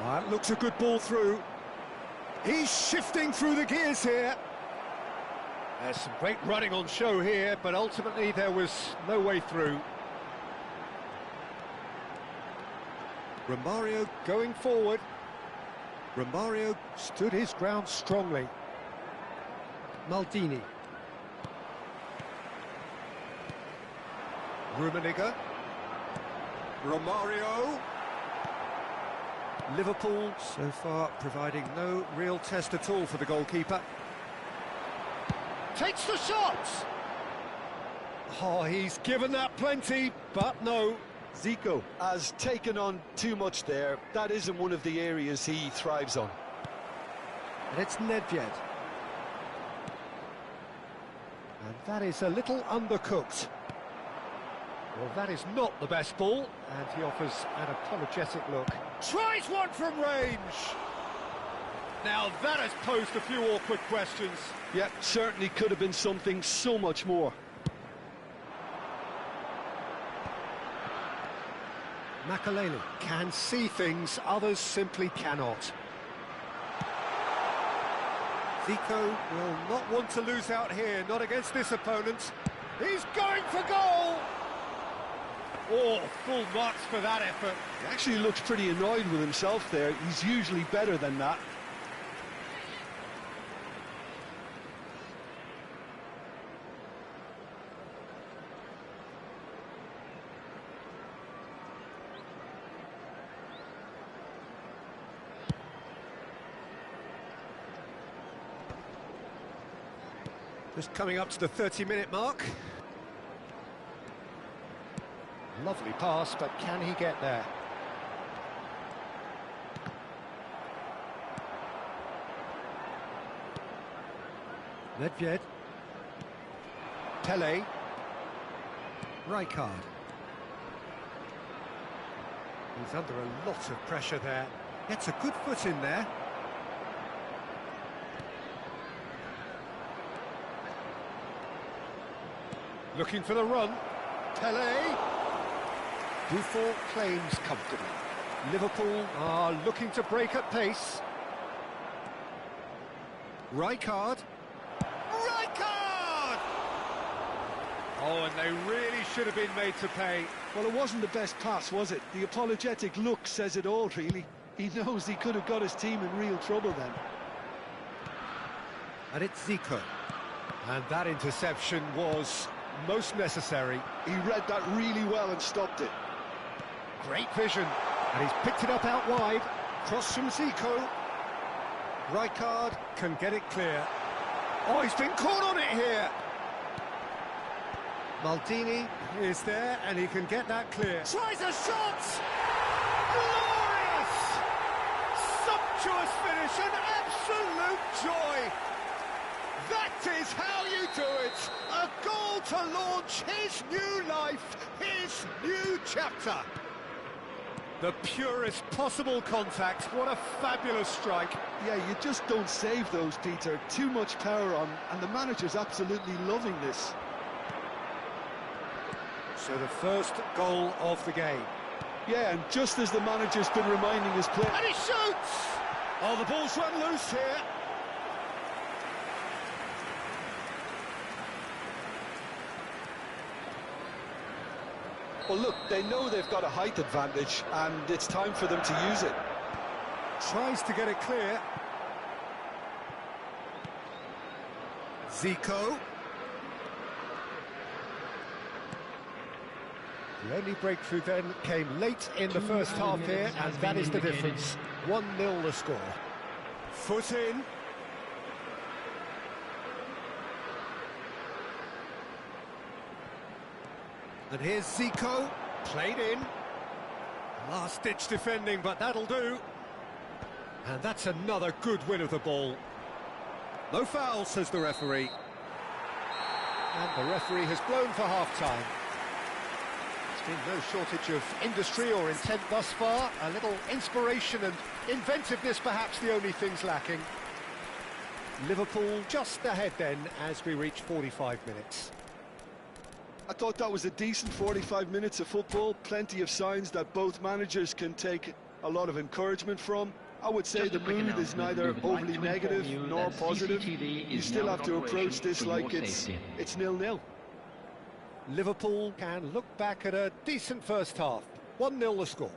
That looks a good ball through. He's shifting through the gears here. There's some great running on show here, but ultimately there was no way through. Romario going forward. Romario stood his ground strongly. Maldini. Rummenigge. Romario. Liverpool so far providing no real test at all for the goalkeeper. Takes the shot! Oh, he's given that plenty, but no. Zico has taken on too much there. That isn't one of the areas he thrives on. And it's Nedved. And that is a little undercooked. Well, that is not the best ball, and he offers an apologetic look. Tries one from range! Now that has posed a few awkward questions. Yep, certainly could have been something so much more. Makaleli can see things others simply cannot. Zico will not want to lose out here, not against this opponent. He's going for goal! Oh, full marks for that effort. He actually looks pretty annoyed with himself there. He's usually better than that. Just coming up to the 30-minute mark. Lovely pass, but can he get there? Nedved. Pele. Rijkaard. He's under a lot of pressure there. Gets a good foot in there. Looking for the run. Pele. Buffon claims comfortably. Liverpool are looking to break at pace. Rijkaard. Rijkaard! Oh, and they really should have been made to pay. Well, it wasn't the best pass, was it? The apologetic look says it all, really. He knows he could have got his team in real trouble then. And it's Zico. And that interception was most necessary. He read that really well and stopped it. Great vision. And he's picked it up out wide. Cross from Zico. Rijkaard can get it clear. Oh, he's been caught on it here. Maldini is there and he can get that clear. Tries a shot! Glorious! Sumptuous finish, an absolute joy! That is how you do it! A goal to launch his new life, his new chapter. The purest possible contact, what a fabulous strike. Yeah, you just don't save those, Peter. Too much power on, and the manager's absolutely loving this. So the first goal of the game. Yeah, and just as the manager's been reminding his players... And he shoots! Oh, the ball's run loose here. Well, look, they know they've got a height advantage, and it's time for them to use it. Tries to get it clear. Zico. The only breakthrough then came late in the first half here, and that is the difference. 1-0 the score. Foot in. And here's Zico, played in. Last-ditch defending, but that'll do. And that's another good win of the ball. No foul, says the referee. And the referee has blown for half-time. There's been no shortage of industry or intent thus far. A little inspiration and inventiveness, perhaps the only things lacking. Liverpool just ahead then as we reach 45 minutes. I thought that was a decent 45 minutes of football. Plenty of signs that both managers can take a lot of encouragement from. I would say the mood is neither overly negative nor positive. You still have to approach this like it's 0-0. Liverpool can look back at a decent first half. 1-0 the score.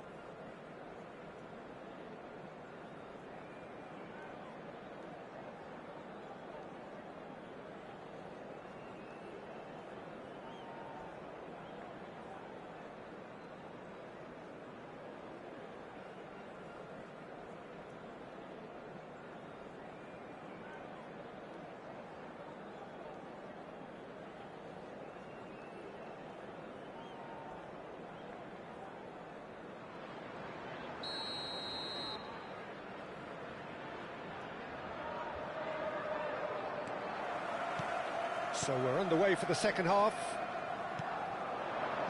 So we're underway for the second half.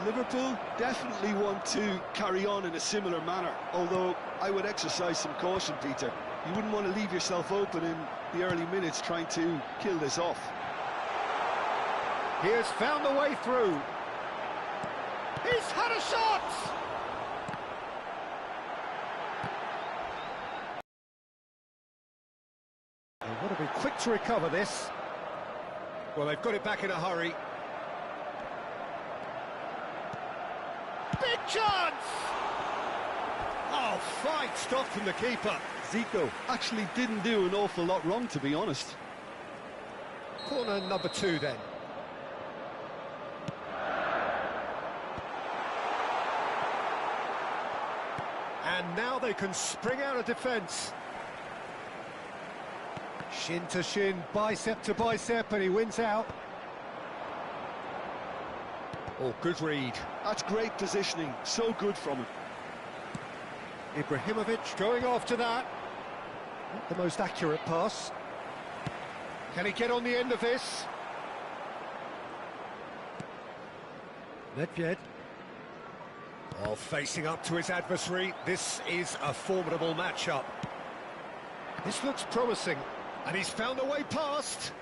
Liverpool definitely want to carry on in a similar manner, although I would exercise some caution, Peter. You wouldn't want to leave yourself open in the early minutes trying to kill this off. He has found the way through. He's had a shot! They want to be quick to recover this. Well, they've got it back in a hurry. Big chance! Oh, fine stop from the keeper. Zico actually didn't do an awful lot wrong, to be honest. Corner number 2 then. And now they can spring out of defence. Shin to shin, bicep to bicep, and he wins out. Oh, good read. That's great positioning, so good from him. Ibrahimovic going after that. Not the most accurate pass. Can he get on the end of this? Nedved. Oh, facing up to his adversary. This is a formidable matchup. This looks promising, and he's found a way past.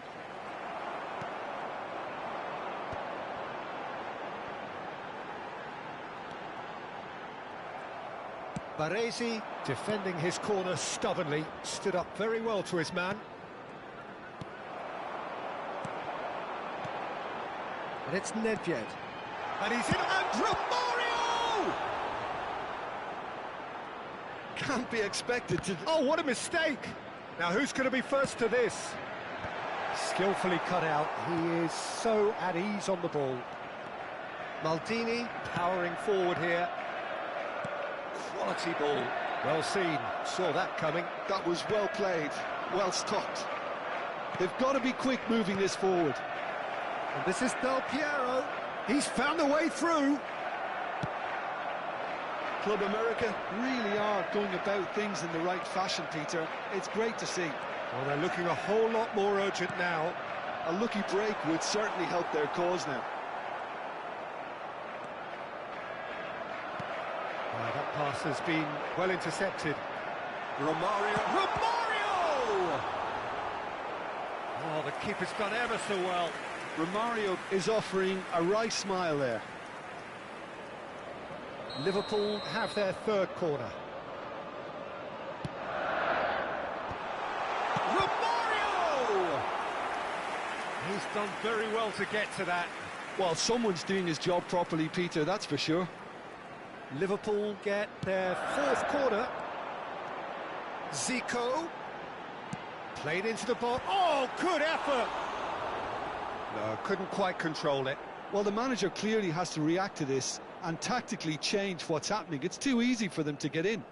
Baresi, defending his corner stubbornly, stood up very well to his man. And it's Nedved. And he's in, and Romario! Can't be expected to... Oh, what a mistake! Now, who's going to be first to this? Skillfully cut out. He is so at ease on the ball. Maldini powering forward here. Quality ball. Well seen. Saw that coming. That was well played, well stopped. They've got to be quick moving this forward. And this is Del Piero. He's found a way through. Club America really are going about things in the right fashion, Peter. It's great to see. Well, they're looking a whole lot more urgent now. A lucky break would certainly help their cause now. That pass has been well intercepted. Romario! Oh, the keeper's done ever so well. Romario is offering a right smile there. Liverpool have their third corner. Romario! He's done very well to get to that. Well, someone's doing his job properly, Peter, that's for sure. Liverpool get their fourth corner. Zico. Played into the box. Oh, good effort! No, couldn't quite control it. Well, the manager clearly has to react to this and tactically change what's happening. It's too easy for them to get in.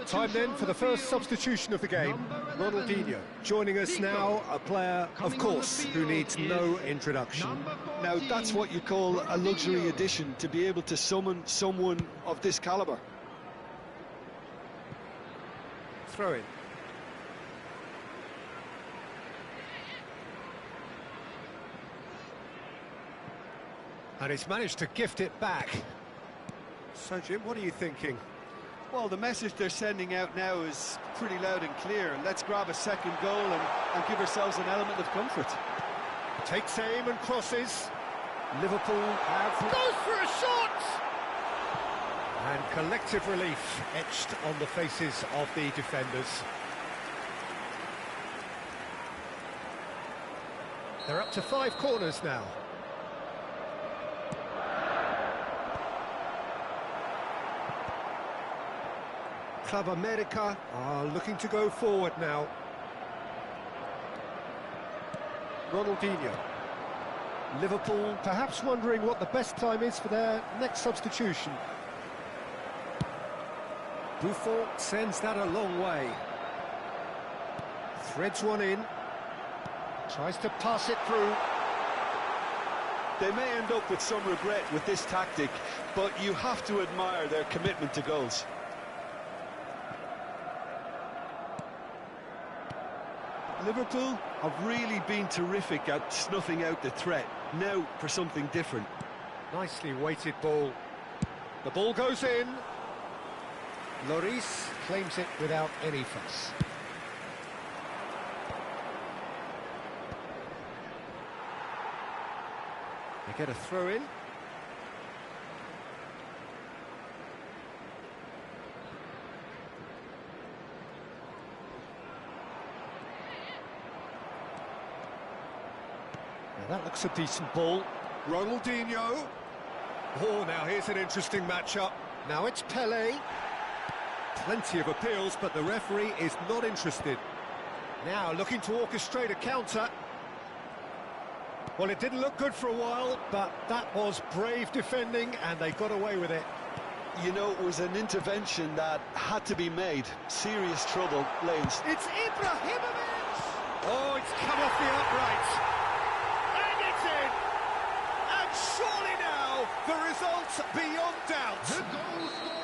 Time then for the first substitution of the game. Ronaldinho joining us now, a player, of course, who needs no introduction. Now, that's what you call a luxury addition, to be able to summon someone of this calibre. Throw in. And he's managed to gift it back. So, Jim, what are you thinking? Well, the message they're sending out now is pretty loud and clear. Let's grab a second goal and give ourselves an element of comfort. Takes aim and crosses. Liverpool have... Goes for a shot! And collective relief etched on the faces of the defenders. They're up to 5 corners now. Club America are looking to go forward now. Ronaldinho. Liverpool perhaps wondering what the best time is for their next substitution. Buffon sends that a long way. Threads one in. Tries to pass it through. They may end up with some regret with this tactic, but you have to admire their commitment to goals. Liverpool have really been terrific at snuffing out the threat. Now for something different. Nicely weighted ball. The ball goes in. Lloris claims it without any fuss. They get a throw in. Now that looks a decent ball. Ronaldinho. Oh, now here's an interesting matchup. Now it's Pelé. Plenty of appeals, but the referee is not interested. Now looking to orchestrate a counter. Well, it didn't look good for a while, but that was brave defending, and they got away with it. You know, it was an intervention that had to be made. Serious trouble, Lanes. It's Ibrahimovic! Oh, it's come off the upright. And it's in! And surely now, the result's beyond doubt. The goal scorer.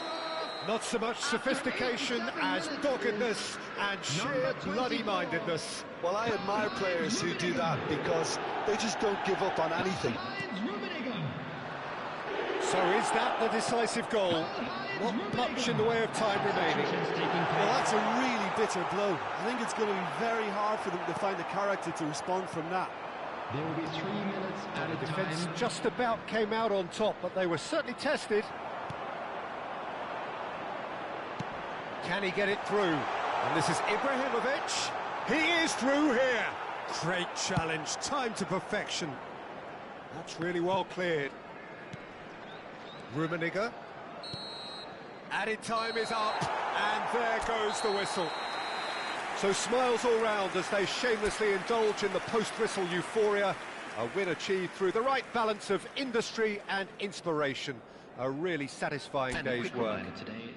Not so much sophistication as doggedness and sheer bloody-mindedness. Well, I admire players who do that because they just don't give up on anything. So is that the decisive goal? Not much in the way of time remaining. Well, that's a really bitter blow. I think it's going to be very hard for them to find the character to respond from that. There will be 3 minutes at a The defence time. just about came out on top, but they were certainly tested. Can he get it through? And this is Ibrahimovic. He is through here. Great challenge, time to perfection. That's really well cleared. Rummenigge. Added time is up, and there goes the whistle. So smiles all round as they shamelessly indulge in the post-whistle euphoria. A win achieved through the right balance of industry and inspiration. A really satisfying And a day's quick work. reminder today.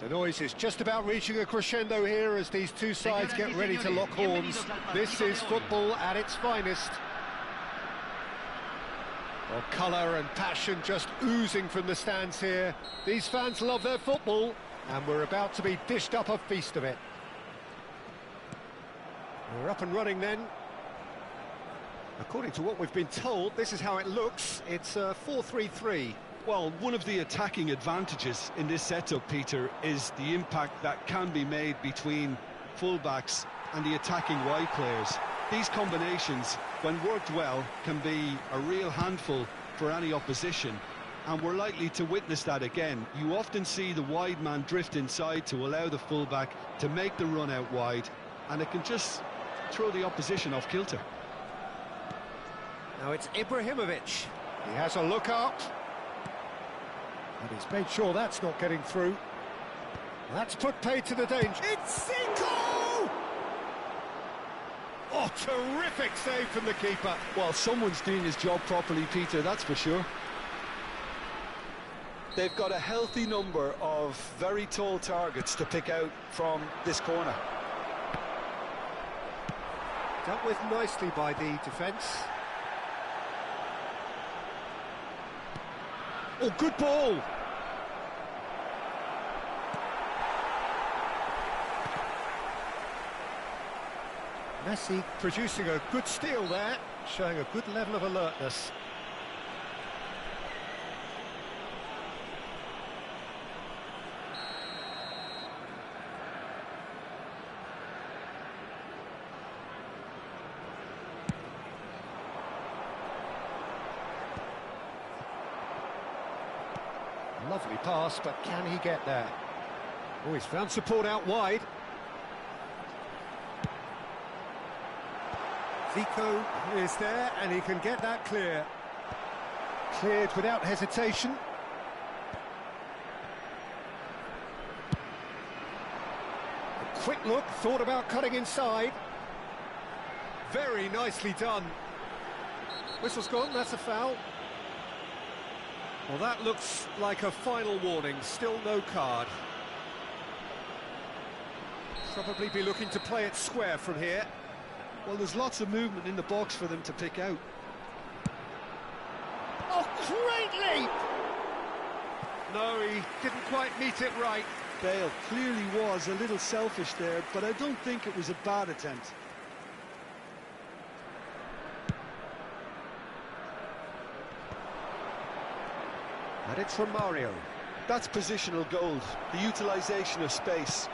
The noise is just about reaching a crescendo here as these two sides get ready to lock horns. This is football at its finest. Well, colour and passion just oozing from the stands here. These fans love their football, and we're about to be dished up a feast of it. We're up and running then. According to what we've been told, this is how it looks. It's 4-3-3. Well, one of the attacking advantages in this setup, Peter, is the impact that can be made between fullbacks and the attacking wide players. These combinations, when worked well, can be a real handful for any opposition, and we're likely to witness that again. You often see the wide man drift inside to allow the fullback to make the run out wide, and it can just throw the opposition off kilter. Now it's Ibrahimovic. He has a look up. And he's made sure that's not getting through. That's put paid to the danger. It's Zico! Oh, terrific save from the keeper. Well, someone's doing his job properly, Peter, that's for sure. They've got a healthy number of very tall targets to pick out from this corner. Dealt with nicely by the defence. Oh, good ball. Messi producing a good steal there, showing a good level of alertness. Lovely pass, but can he get there? Oh, he's found support out wide. Zico is there, and he can get that clear. Cleared without hesitation. A quick look, thought about cutting inside. Very nicely done. Whistle's gone, that's a foul. Well, that looks like a final warning, still no card. Probably be looking to play it square from here. Well, there's lots of movement in the box for them to pick out. Oh, great leap! No, he didn't quite meet it right. Bale clearly was a little selfish there, but I don't think it was a bad attempt. And it's from Mario. That's positional gold, the utilisation of space.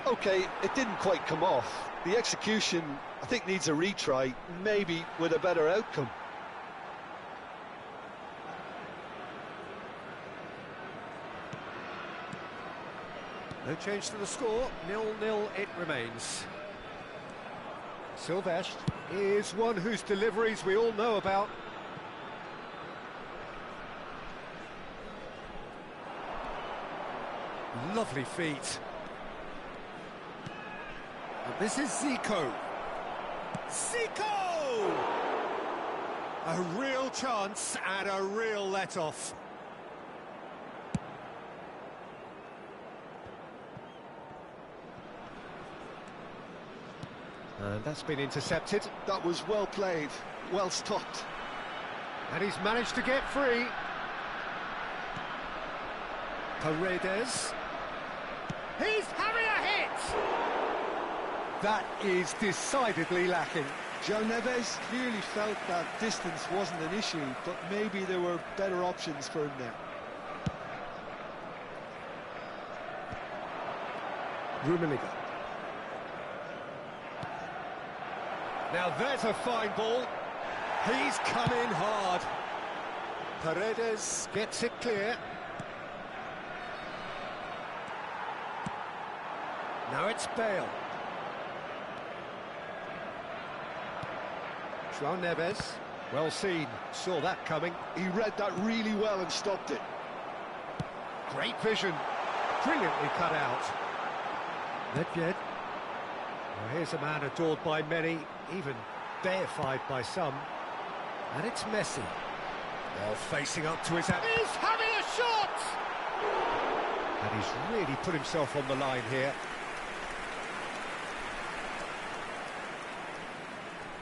OK, it didn't quite come off. The execution, I think, needs a retry, maybe with a better outcome. No change to the score, 0-0 it remains. Silvestre is one whose deliveries we all know about. Lovely feet. And this is Zico. Zico! A real chance and a real let-off. And that's been intercepted. That was well played, well stopped. And he's managed to get free. Paredes. He's having a hit! That is decidedly lacking. João Neves clearly felt that distance wasn't an issue, but maybe there were better options for him there. Rummenigge. Now there's a fine ball. He's come in hard. Paredes gets it clear. Now it's Bale. João Neves, well seen, saw that coming. He read that really well and stopped it. Great vision, brilliantly cut out. Nedved. Well, here's a man adored by many, even deified by some. And it's Messi. Well, facing up to his... He's having a shot! And he's really put himself on the line here.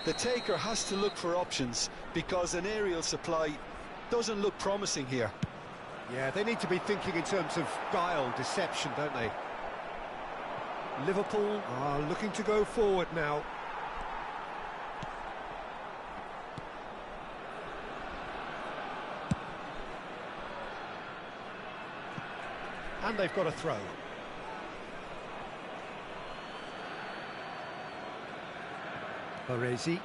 The taker has to look for options because an aerial supply doesn't look promising here. Yeah, they need to be thinking in terms of guile, deception, don't they? Liverpool are looking to go forward now. And they've got a throw. Baresi.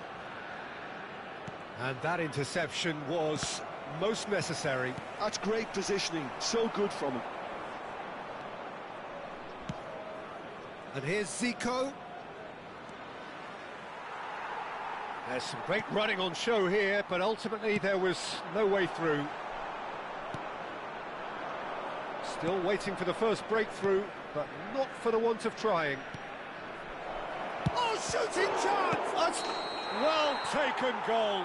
And that interception was most necessary. That's great positioning, so good from him. And here's Zico. There's some great running on show here, but ultimately there was no way through. Still waiting for the first breakthrough, but not for the want of trying. Oh, shooting chance! That's well taken goal.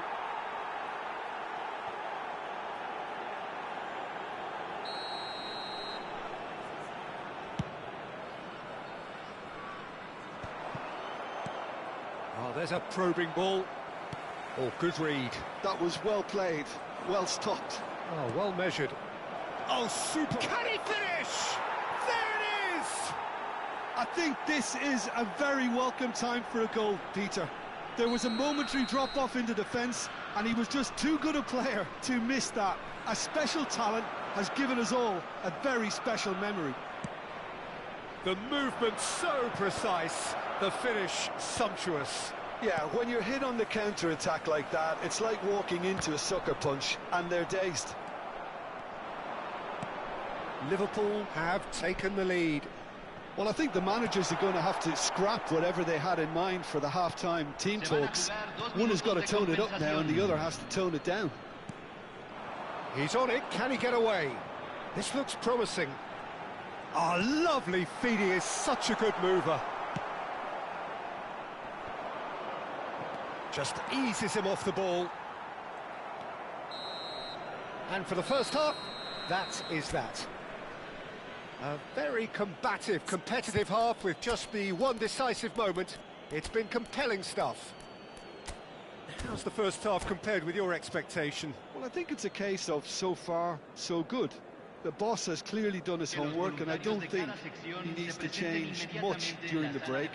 Oh, there's a probing ball. Oh, good read. That was well played, well stopped. Oh, well measured. Oh, super. Can he finish? There it is! I think this is a very welcome time for a goal, Peter. There was a momentary drop-off into defence, and he was just too good a player to miss that. A special talent has given us all a very special memory. The movement so precise, the finish sumptuous. Yeah, when you're hit on the counter-attack like that, it's like walking into a sucker punch, and they're dazed. Liverpool have taken the lead. Well, I think the managers are going to have to scrap whatever they had in mind for the half-time team talks. One has got to tone it up now, and the other has to tone it down. He's on it, can he get away? This looks promising. Oh, lovely feed, he is such a good mover. Just eases him off the ball. And for the first half, that is that. A very combative, competitive half with just the one decisive moment. It's been compelling stuff. How's the first half compared with your expectation? Well, I think it's a case of so far, so good. The boss has clearly done his homework, and I don't think he needs to change much during the break.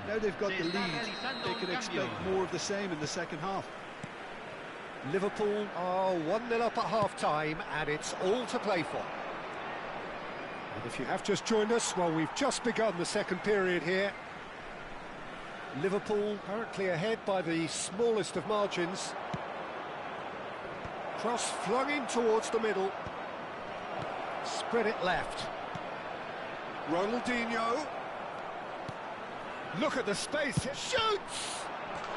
Now they've got the lead, they can expect more of the same in the second half. Liverpool are 1-0 up at half-time, and it's all to play for. And if you have just joined us, well, we've just begun the second period here. Liverpool currently ahead by the smallest of margins. Cross flung in towards the middle. Spread it left. Ronaldinho. Look at the space. Shoots!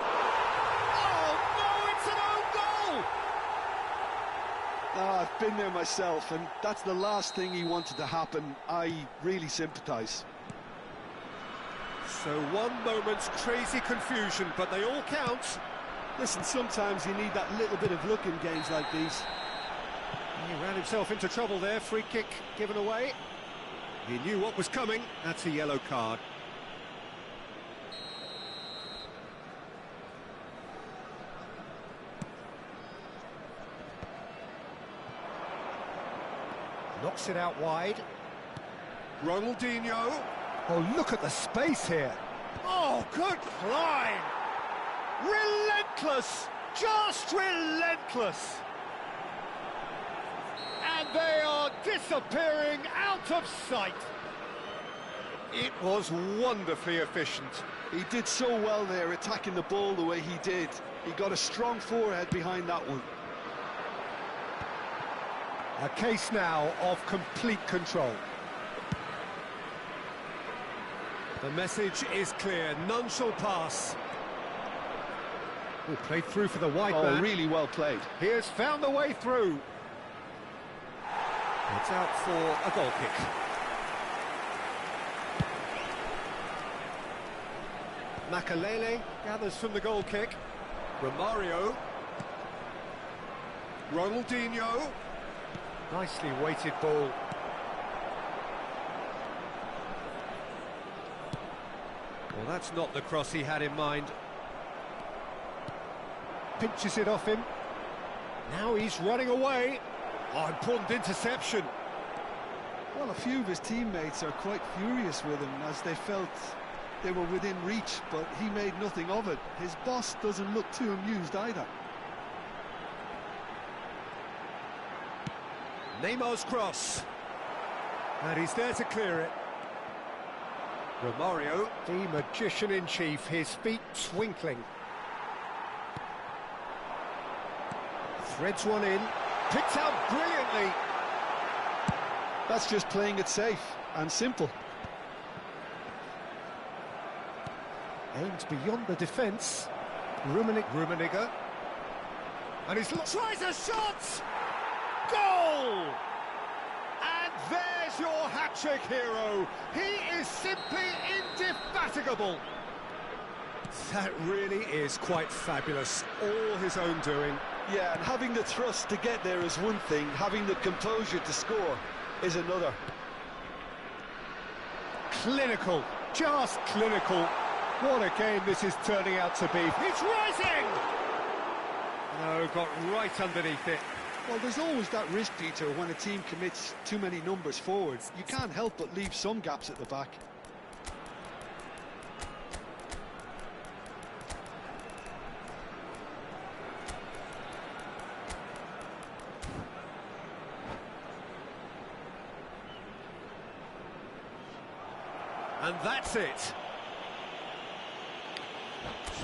Oh, no, it's an own goal! I've been there myself, and that's the last thing he wanted to happen. I really sympathise. So one moment's crazy confusion, but they all count. Listen, sometimes you need that little bit of luck in games like these. He ran himself into trouble there, free kick given away. He knew what was coming, that's a yellow card. Knocks it out wide. Ronaldinho. Oh, look at the space here. Oh, good climb. Relentless, just relentless. And they are disappearing out of sight. It was wonderfully efficient. He did so well there, attacking the ball the way he did. He got a strong forehead behind that one. A case now of complete control. The message is clear, none shall pass. Oh, played through for the wide man. Oh, really well played. He has found the way through. It's out for a goal kick. Makalele gathers from the goal kick. Romario. Ronaldinho. Nicely weighted ball. Well, that's not the cross he had in mind. Pinches it off him. Now he's running away. Oh, important interception. Well, a few of his teammates are quite furious with him as they felt they were within reach, but he made nothing of it. His boss doesn't look too amused either. Neymar's cross. And he's there to clear it. Romario, the magician-in-chief, his feet twinkling. Threads one in, picked out brilliantly. That's just playing it safe and simple. Aimed beyond the defence. Rummenigge. And he's tries a shot! Goal! And there's your hat-trick hero. He is simply indefatigable. That really is quite fabulous. All his own doing. Yeah, and having the thrust to get there is one thing, having the composure to score is another. Clinical, just clinical. What a game this is turning out to be. It's rising! No, got right underneath it. Well, there's always that risk, Peter, when a team commits too many numbers forward. You can't help but leave some gaps at the back. And that's it.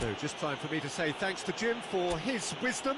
So just time for me to say thanks to Jim for his wisdom.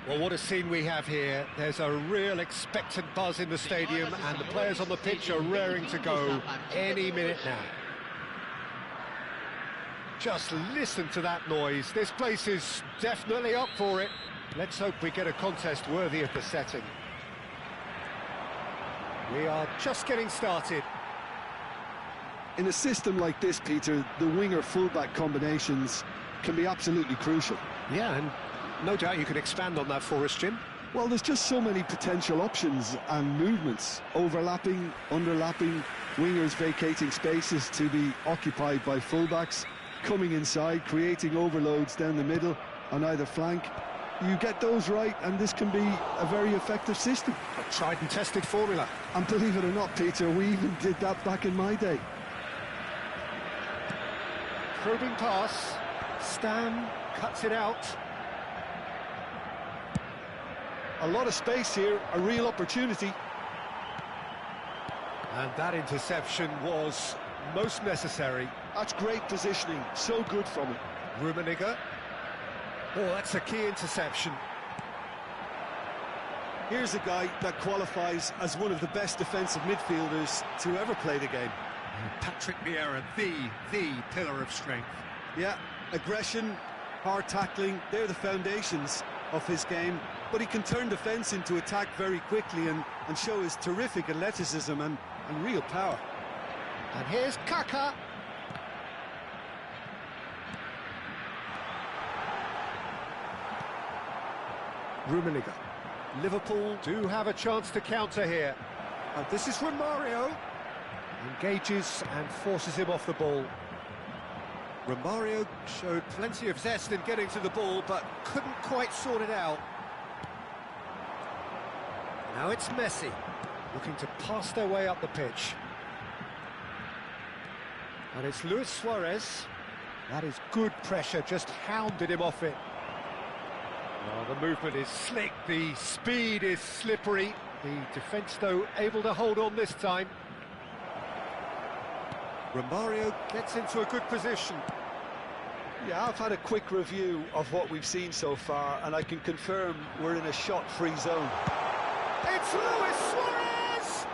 Well, what a scene we have here. There's a real expectant buzz in the stadium and the players on the pitch are raring to go any minute now. Just listen to that noise. This place is definitely up for it. Let's hope we get a contest worthy of the setting. We are just getting started. In a system like this, Peter, the winger-fullback combinations can be absolutely crucial. Yeah, and no doubt you can expand on that for us, Jim. Well, there's just so many potential options and movements. Overlapping, underlapping, wingers vacating spaces to be occupied by fullbacks, coming inside, creating overloads down the middle on either flank. You get those right, and this can be a very effective system. A tried and tested formula. And believe it or not, Peter, we even did that back in my day. Probing pass. Stam cuts it out. A lot of space here, a real opportunity. And that interception was most necessary. That's great positioning, so good from him. Rummenigge. Oh, that's a key interception. Here's a guy that qualifies as one of the best defensive midfielders to ever play the game. Patrick Vieira, the pillar of strength. Yeah, aggression, hard tackling, they're the foundations of his game. But he can turn defence into attack very quickly and show his terrific athleticism and real power. And here's Kaka. Rummenigge. Liverpool do have a chance to counter here. And this is Romario. Engages and forces him off the ball. Romario showed plenty of zest in getting to the ball, but couldn't quite sort it out. Now it's Messi, looking to pass their way up the pitch. And it's Luis Suarez. That is good pressure, just hounded him off it. Oh, the movement is slick, the speed is slippery. The defence, though, able to hold on this time. Romario gets into a good position. Yeah, I've had a quick review of what we've seen so far, and I can confirm we're in a shot-free zone. It's Luis Suarez!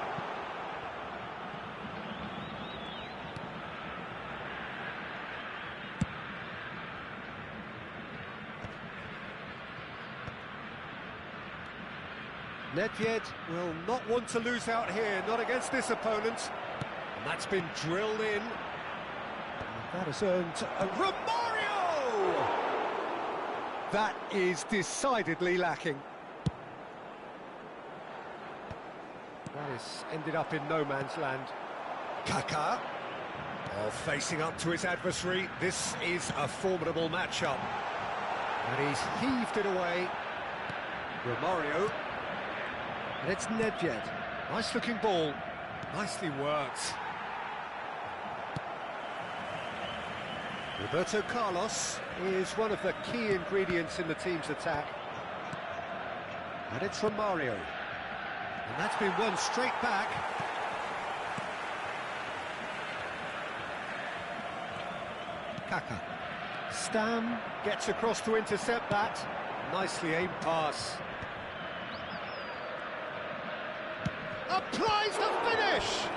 Nedved will not want to lose out here, not against this opponent. And that's been drilled in. And that has earned a Romario! That is decidedly lacking. That has ended up in no man's land. Kaka, facing up to his adversary. This is a formidable matchup. And he's heaved it away. Romario. And it's Nedved. Nice looking ball. Nicely worked. Roberto Carlos is one of the key ingredients in the team's attack. And it's Romario. And that's been won straight back. Kaka. Stam gets across to intercept that. Nicely aimed pass. Applies the finish!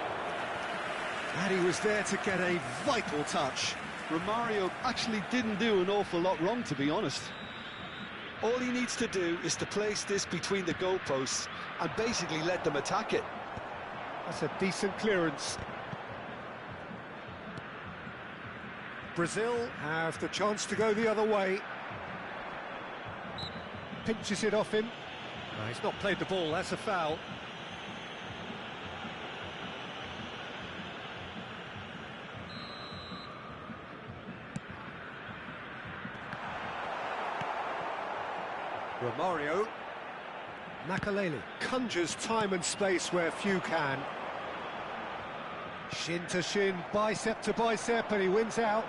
And he was there to get a vital touch. Romario actually didn't do an awful lot wrong, to be honest. All he needs to do is to place this between the goalposts and basically let them attack it. That's a decent clearance. Brazil have the chance to go the other way. Pinches it off him. No, he's not played the ball, that's a foul. Romario. Makaleli conjures time and space where few can. Shin to shin, bicep to bicep, and he wins out.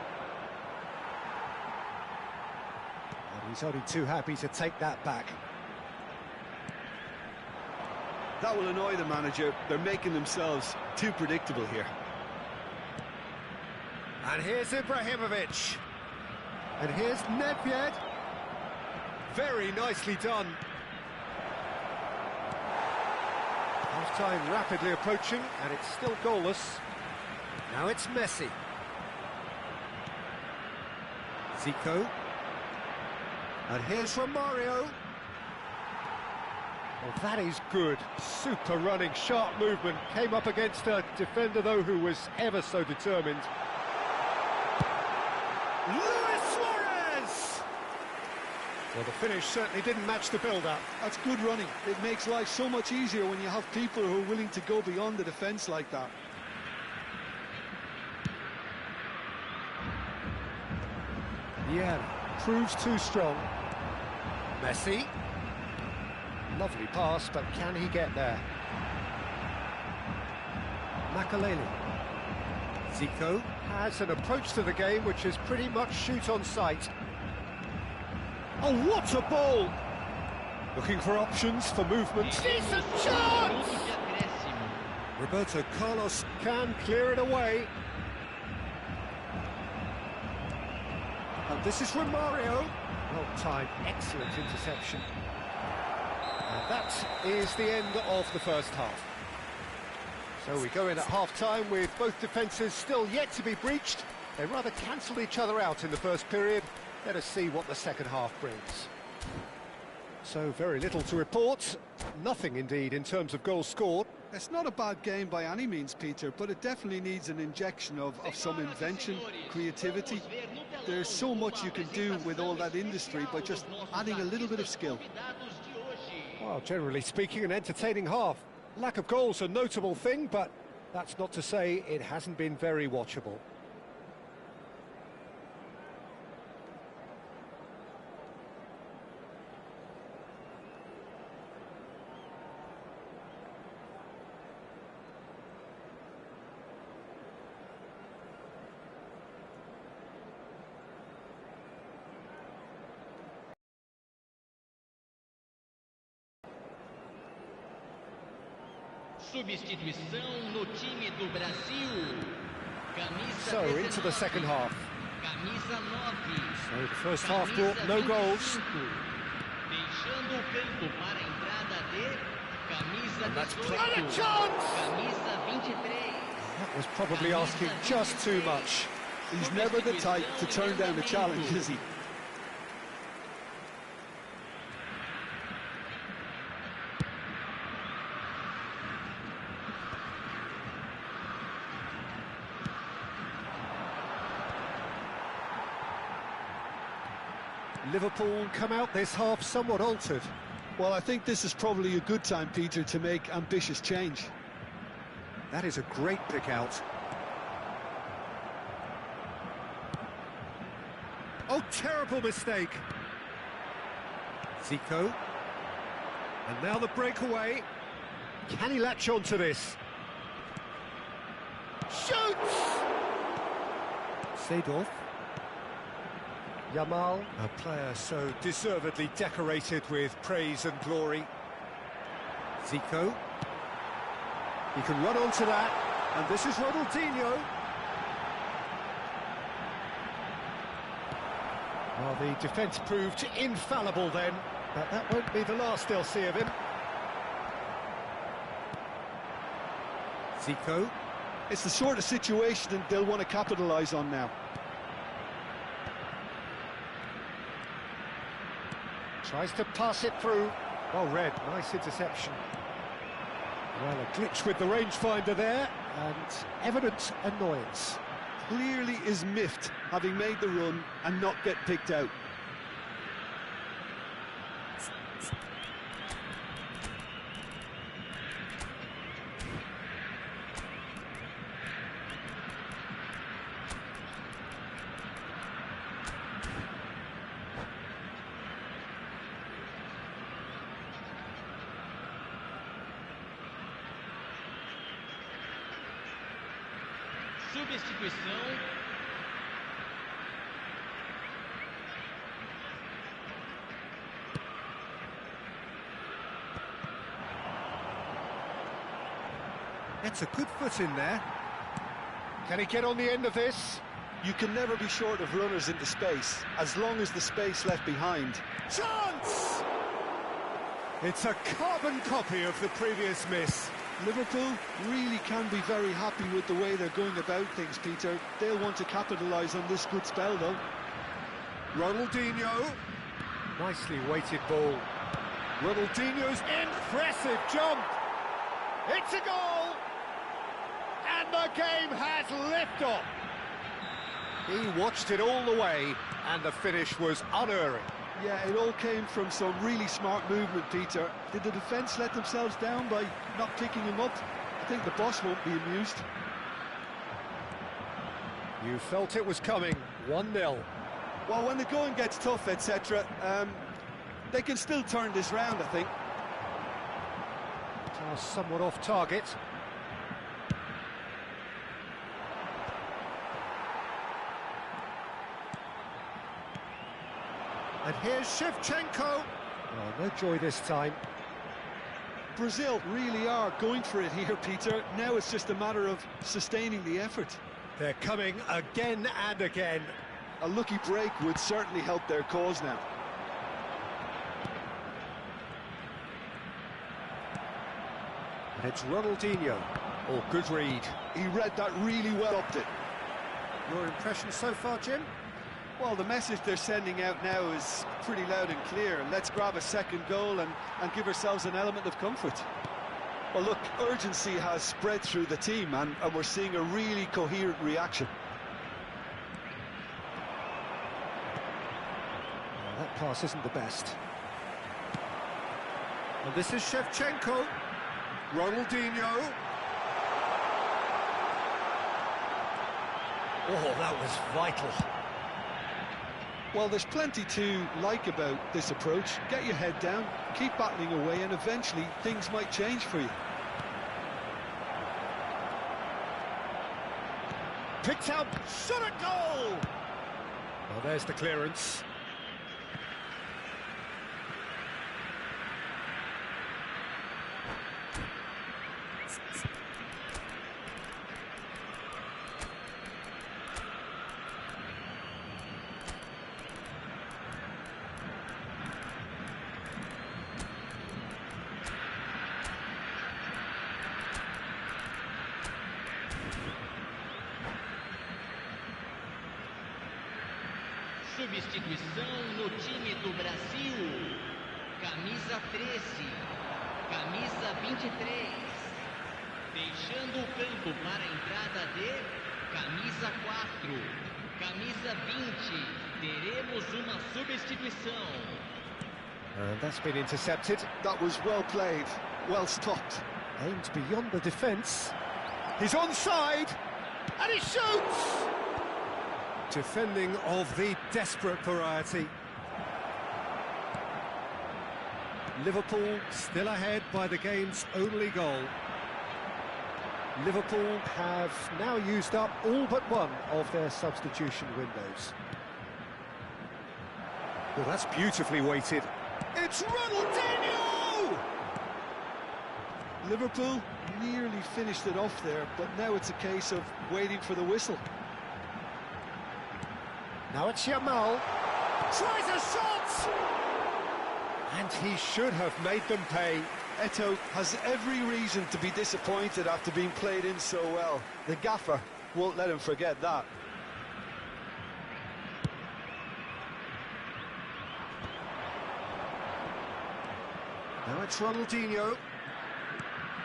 And he's only too happy to take that back. That will annoy the manager. They're making themselves too predictable here. And here's Ibrahimovic. And here's Nedved. Very nicely done. Half-time rapidly approaching, and it's still goalless. Now it's Messi. Zico. And here's Romario. Well, that is good. Super running, sharp movement. Came up against a defender, though, who was ever so determined. Luis Suarez! Well, the finish certainly didn't match the build-up. That's good running. It makes life so much easier when you have people who are willing to go beyond the defence like that. Yeah, proves too strong. Messi. Lovely pass, but can he get there? Makaleli. Zico has an approach to the game which is pretty much shoot on sight. Oh, what a ball! Looking for options for movement. Decent chance! Roberto Carlos can clear it away. And this is Romario. Well timed, excellent interception. And that is the end of the first half. So we go in at half-time with both defences still yet to be breached. They rather cancelled each other out in the first period. Let us see what the second half brings. So very little to report. Nothing indeed in terms of goals scored. It's not a bad game by any means, Peter, but it definitely needs an injection of some invention, creativity. There's so much you can do with all that industry by just adding a little bit of skill. Well, generally speaking, an entertaining half. Lack of goals a notable thing, but that's not to say it hasn't been very watchable. Substituição no time do Brasil. So into the second half. Camisa 9. So the first half brought no goals. Deixando o campo para a entrada de camisa And that's 18. a chance! Camisa 23. That was probably asking just too much. He's never the type to turn down a challenge, is he? Liverpool come out this half somewhat altered. Well, I think this is probably a good time, Peter, to make ambitious change. That is a great pick out. Oh, terrible mistake. Zico. And now the breakaway. Can he latch on to this? Shoots! Seedorf. Yamal, a player so deservedly decorated with praise and glory. Zico. He can run onto that, and this is Ronaldinho. Well, the defence proved infallible then, but that won't be the last they'll see of him. Zico. It's the sort of situation that they'll want to capitalise on now. Tries to pass it through. Well read, nice interception. Well, a glitch with the rangefinder there, and evident annoyance. Clearly is miffed, having made the run and not get picked out. Substituição. Gets a good foot in there. Can he get on the end of this? You can never be short of runners into space, as long as the space left behind. Chance! It's a carbon copy of the previous miss. Liverpool really can be very happy with the way they're going about things, Peter. They'll want to capitalise on this good spell, though. Ronaldinho. Nicely weighted ball. Ronaldinho's impressive jump. It's a goal! And the game has liftoff. He watched it all the way, and the finish was unerring. Yeah, it all came from some really smart movement, Peter. Did the defence let themselves down by not picking him up? I think the boss won't be amused. You felt it was coming, 1-0. Well, when the going gets tough, etc., they can still turn this round, I think. Somewhat off target. And here's Shevchenko. Oh, no joy this time. Brazil really are going for it here, Peter. Now it's just a matter of sustaining the effort. They're coming again and again. A lucky break would certainly help their cause now. And it's Ronaldinho. Oh, good read. He read that really well, upped it. Your impression so far, Jim? Well, the message they're sending out now is pretty loud and clear. Let's grab a second goal and give ourselves an element of comfort. Well, look, urgency has spread through the team, and we're seeing a really coherent reaction. Well, that pass isn't the best. And this is Shevchenko. Ronaldinho. Oh, that was vital. Well, there's plenty to like about this approach. Get your head down, keep battling away, and eventually things might change for you. Picked out, shot at goal! Well, there's the clearance. Substituição no time do Brasil. Camisa 13, camisa 23. Deixando o campo para a entrada de camisa 4, camisa 20. Teremos uma substituição. And that's been intercepted. That was well played, well stopped. Aimed beyond the defence. He's onside, and he shoots! Defending of the desperate variety. Liverpool still ahead by the game's only goal. Liverpool have now used up all but one of their substitution windows. Well, that's beautifully weighted. It's Ronaldinho! Liverpool nearly finished it off there, but now it's a case of waiting for the whistle. Now it's Yamal. Tries a shot! And he should have made them pay. Eto'o has every reason to be disappointed after being played in so well. The gaffer won't let him forget that. Now it's Ronaldinho.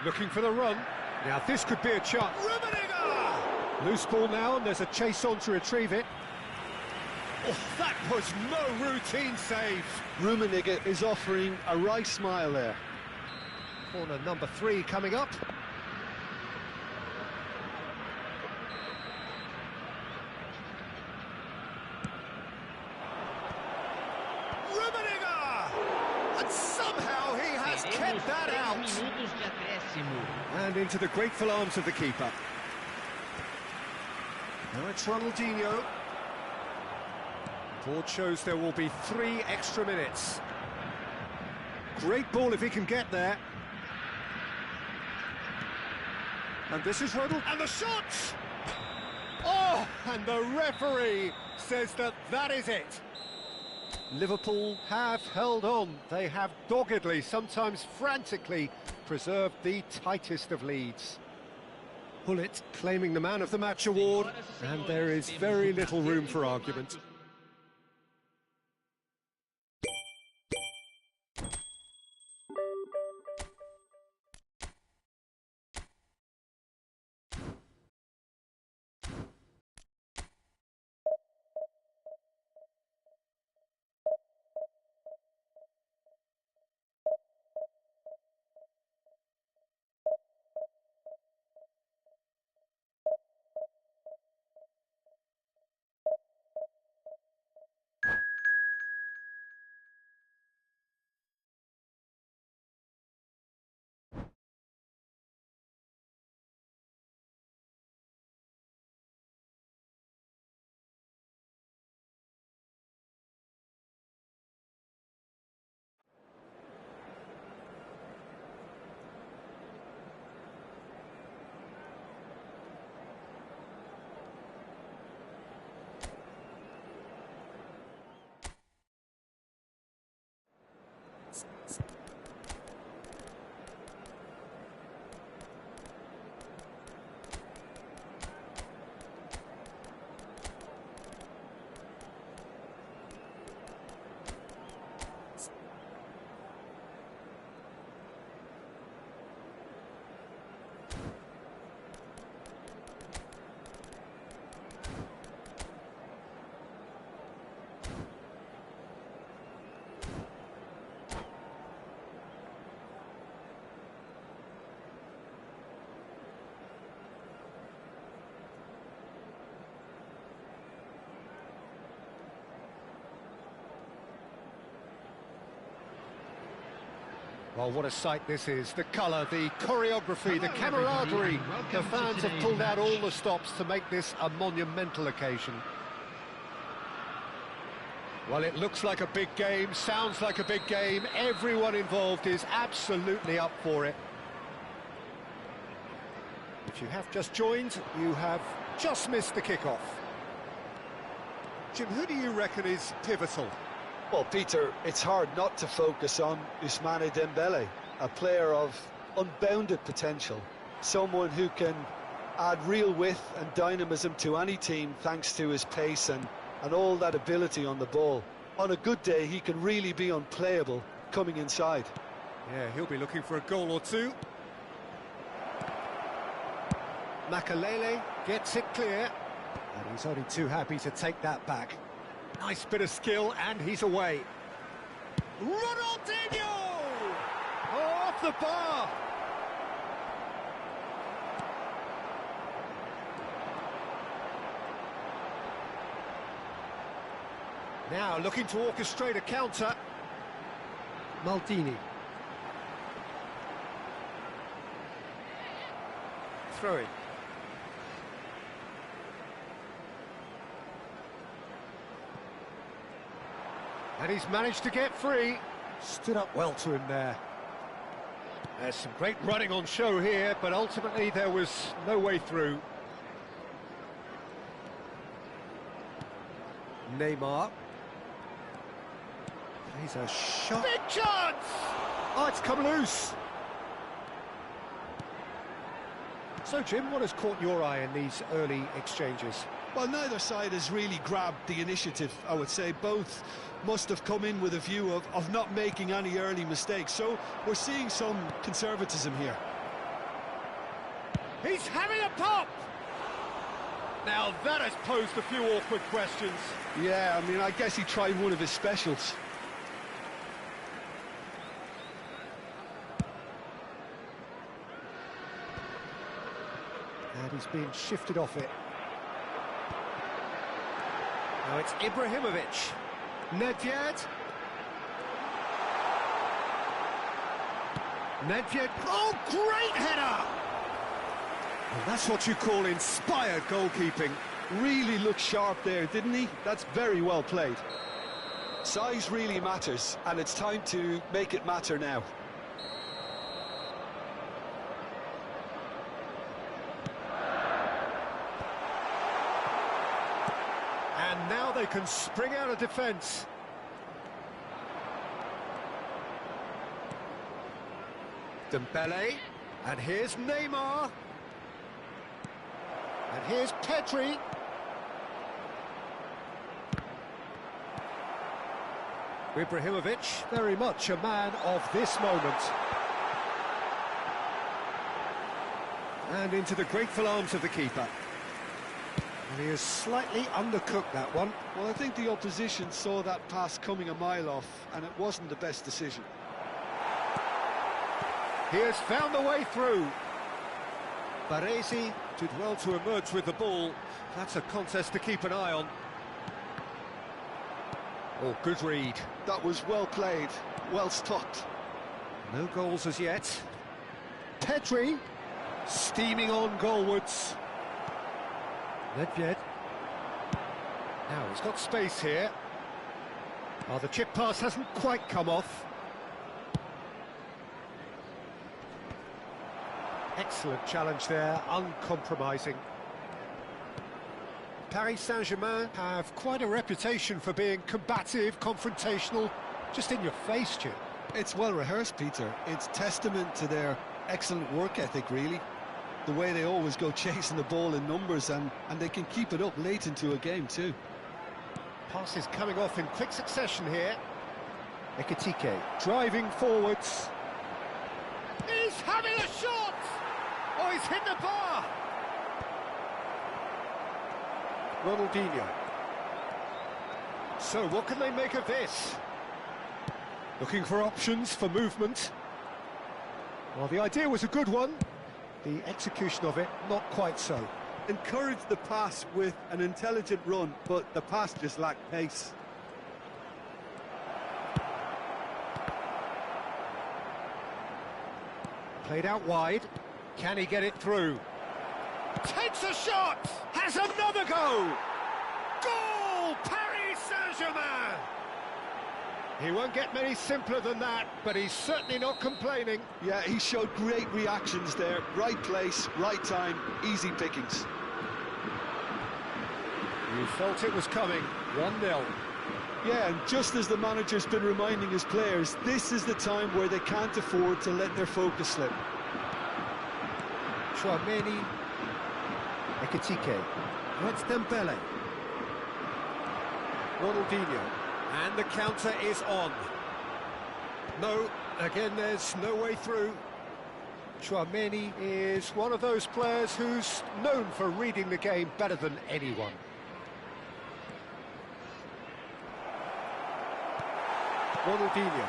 Looking for the run. Now this could be a chance. Rummenigge! Loose ball now, and there's a chase on to retrieve it. Oh, that was no routine save. Rummenigge is offering a wry smile there. Corner number 3 coming up. Rummenigge! And somehow he has kept that out. And into the grateful arms of the keeper. Now it's Ronaldinho. Board shows there will be 3 extra minutes. Great ball if he can get there. And this is Ronald, and the shot! Oh, and the referee says that that is it. Liverpool have held on. They have doggedly, sometimes frantically, preserved the tightest of leads. Pullet claiming the Man of the Match award, and there is very little room for argument. Well, what a sight this is. The colour, the choreography, the camaraderie. The fans have pulled out all the stops to make this a monumental occasion. Well, it looks like a big game, sounds like a big game. Everyone involved is absolutely up for it. If you have just joined, you have just missed the kickoff. Jim, who do you reckon is pivotal? Well, Peter, it's hard not to focus on Ousmane Dembele, a player of unbounded potential, someone who can add real width and dynamism to any team thanks to his pace and all that ability on the ball. On a good day, he can really be unplayable coming inside. Yeah, he'll be looking for a goal or two. Makalele gets it clear, and he's only too happy to take that back. Nice bit of skill, and he's away. Ronaldinho! Off the bar! Now looking to orchestrate a counter. Maldini. Throw it. And he's managed to get free. Stood up well to him there. There's some great running on show here, but ultimately there was no way through. Neymar. He's a shot. Big chance! Oh, it's come loose. So, Jim, what has caught your eye in these early exchanges? Well, neither side has really grabbed the initiative, I would say. Both must have come in with a view of not making any early mistakes. So we're seeing some conservatism here. He's having a pop! Now that has posed a few awkward questions. Yeah, I mean, I guess he tried one of his specials. And he's being shifted off it. Now it's Ibrahimovic. Nedved. Nedved. Oh, great header! And that's what you call inspired goalkeeping. Really looked sharp there, didn't he? That's very well played. Size really matters, and it's time to make it matter now. And now they can spring out of defence. Dembele, and here's Neymar. And here's Pedri. Ibrahimovic, very much a man of this moment. And into the grateful arms of the keeper. And he has slightly undercooked that one. Well, I think the opposition saw that pass coming a mile off, and it wasn't the best decision. He has found a way through. Baresi did well to emerge with the ball. That's a contest to keep an eye on. Oh, good read. That was well played, well stopped. No goals as yet. Pedri, steaming on goalwards. Nedved. Now he's got space here. Oh, the chip pass hasn't quite come off. Excellent challenge there, uncompromising. Paris Saint-Germain have quite a reputation for being combative, confrontational, just in your face, Jim. It's well rehearsed, Peter. It's testament to their excellent work ethic, really. The way they always go chasing the ball in numbers, and they can keep it up late into a game too. Passes coming off in quick succession here. Ekitike driving forwards. He's having a shot! Oh, he's hit the bar! Ronaldinho. So, what can they make of this? Looking for options for movement. Well, the idea was a good one. The execution of it, not quite so. Encouraged the pass with an intelligent run, but the pass just lacked pace. Played out wide. Can he get it through? Takes a shot! Has another go! Goal! Paris Saint-Germain! He won't get many simpler than that, but he's certainly not complaining. Yeah, he showed great reactions there. Right place, right time, easy pickings. You felt it was coming. 1-0. Yeah, and just as the manager's been reminding his players, this is the time where they can't afford to let their focus slip. Chouameni. Ekitike. That's Dembele. Ronaldinho. And the counter is on. No, again there's no way through. Chouameni is one of those players who's known for reading the game better than anyone. Ronaldinho.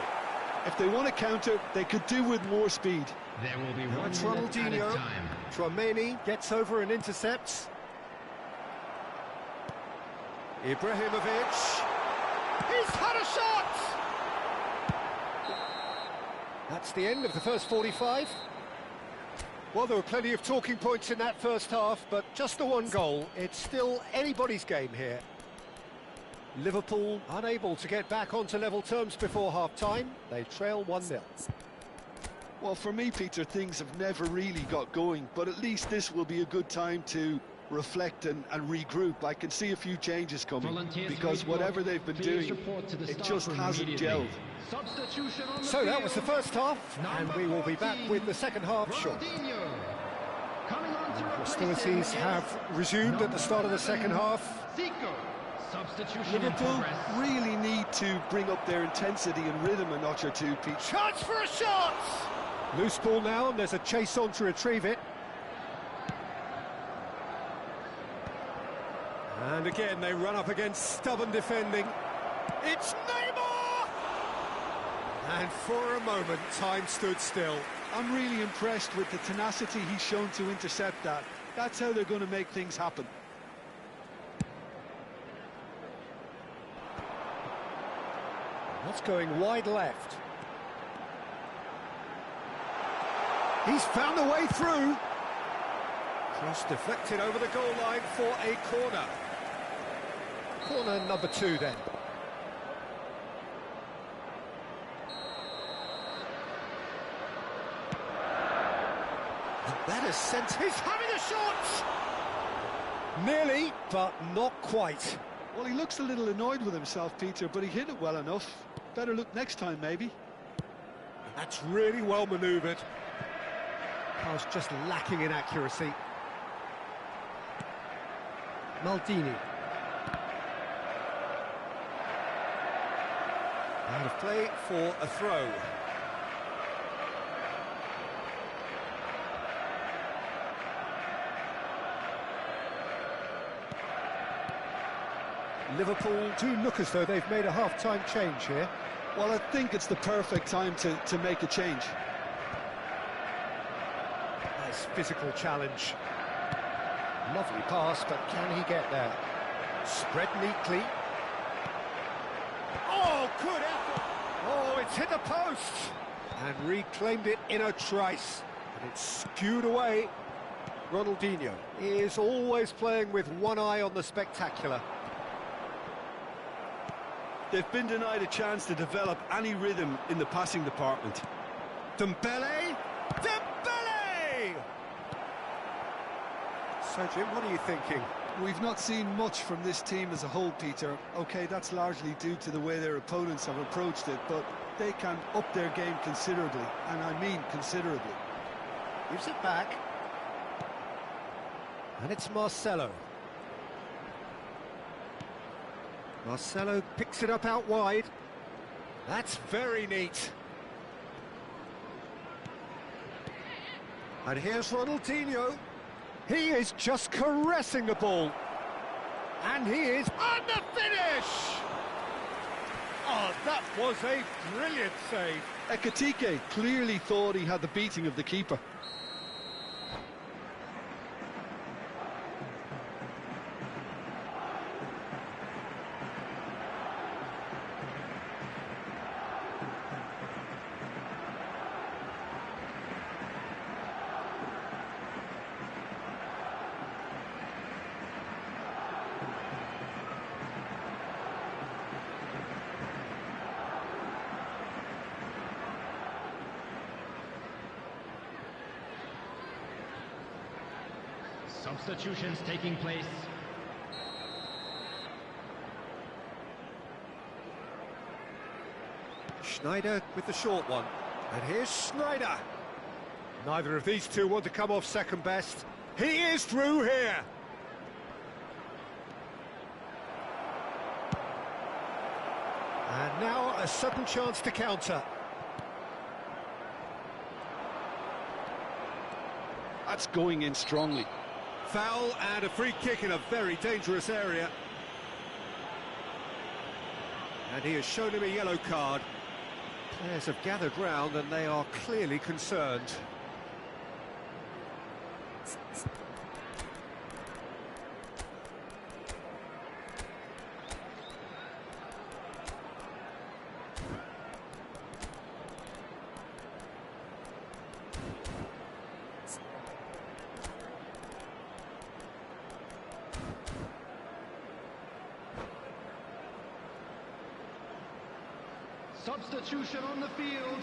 If they want to counter, they could do with more speed. There will be one That's minute at a Ronaldinho. time. Chouameni gets over and intercepts. Ibrahimovic. He's had a shot! That's the end of the first 45. Well, there were plenty of talking points in that first half, but just the one goal. It's still anybody's game here. Liverpool unable to get back onto level terms before half-time. They trail 1-0. Well, for me, Peter, things have never really got going, but at least this will be a good time to reflect and regroup. I can see a few changes coming, because whatever they've been doing, it just hasn't gelled. So that was the first half, and we will be back with the second half shortly. Hostilities have resumed at the start of the second half. Liverpool really need to bring up their intensity and rhythm a notch or two, Pete. Chance for a shot! Loose ball now, and there's a chase on to retrieve it. And again, they run up against stubborn defending. It's Neymar! And for a moment, time stood still. I'm really impressed with the tenacity he's shown to intercept that. That's how they're going to make things happen. That's going wide left. He's found a way through. Cross deflected over the goal line for a corner. Corner number 2 then. And that is sent. He's having a shot! Nearly, but not quite. Well, he looks a little annoyed with himself, Peter, but he hit it well enough. Better look next time, maybe. And that's really well manoeuvred. Car's just lacking in accuracy. Maldini. Out of play for a throw. Liverpool do look as though they've made a half-time change here. Well, I think it's the perfect time to make a change. Nice physical challenge. Lovely pass, but can he get there? Spread neatly. Oh, good effort! Oh, it's hit the post! And reclaimed it in a trice. And it's skewed away. Ronaldinho is always playing with one eye on the spectacular. They've been denied a chance to develop any rhythm in the passing department. Dembele! Dembele! So, Jim, what are you thinking? We've not seen much from this team as a whole, Peter. OK, that's largely due to the way their opponents have approached it, but they can up their game considerably, and I mean considerably. Gives it back. And it's Marcelo. Marcelo picks it up out wide. That's very neat. And here's Ronaldinho. He is just caressing the ball. And he is on the finish! Oh, that was a brilliant save. Ekitike clearly thought he had the beating of the keeper. Substitutions taking place. Schneider with the short one. And here's Schneider. Neither of these two want to come off second best. He is through here. And now a sudden chance to counter. That's going in strongly. Foul and a free kick in a very dangerous area. And he has shown him a yellow card. Players have gathered round and they are clearly concerned. Substitution on the field.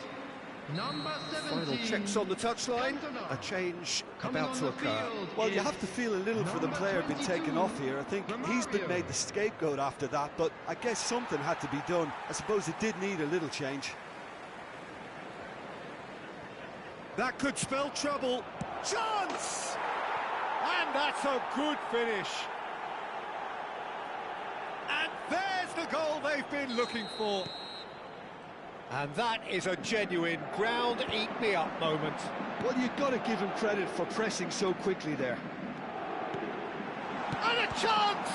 Number 17. Final checks on the touchline. A change about to occur. Well, you have to feel a little for the player being taken off here. I think he's been made the scapegoat after that, but I guess something had to be done. I suppose it did need a little change. That could spell trouble. Chance! And that's a good finish. And there's the goal they've been looking for. And that is a genuine ground-eat-me-up moment. Well, you've got to give him credit for pressing so quickly there. And a chance!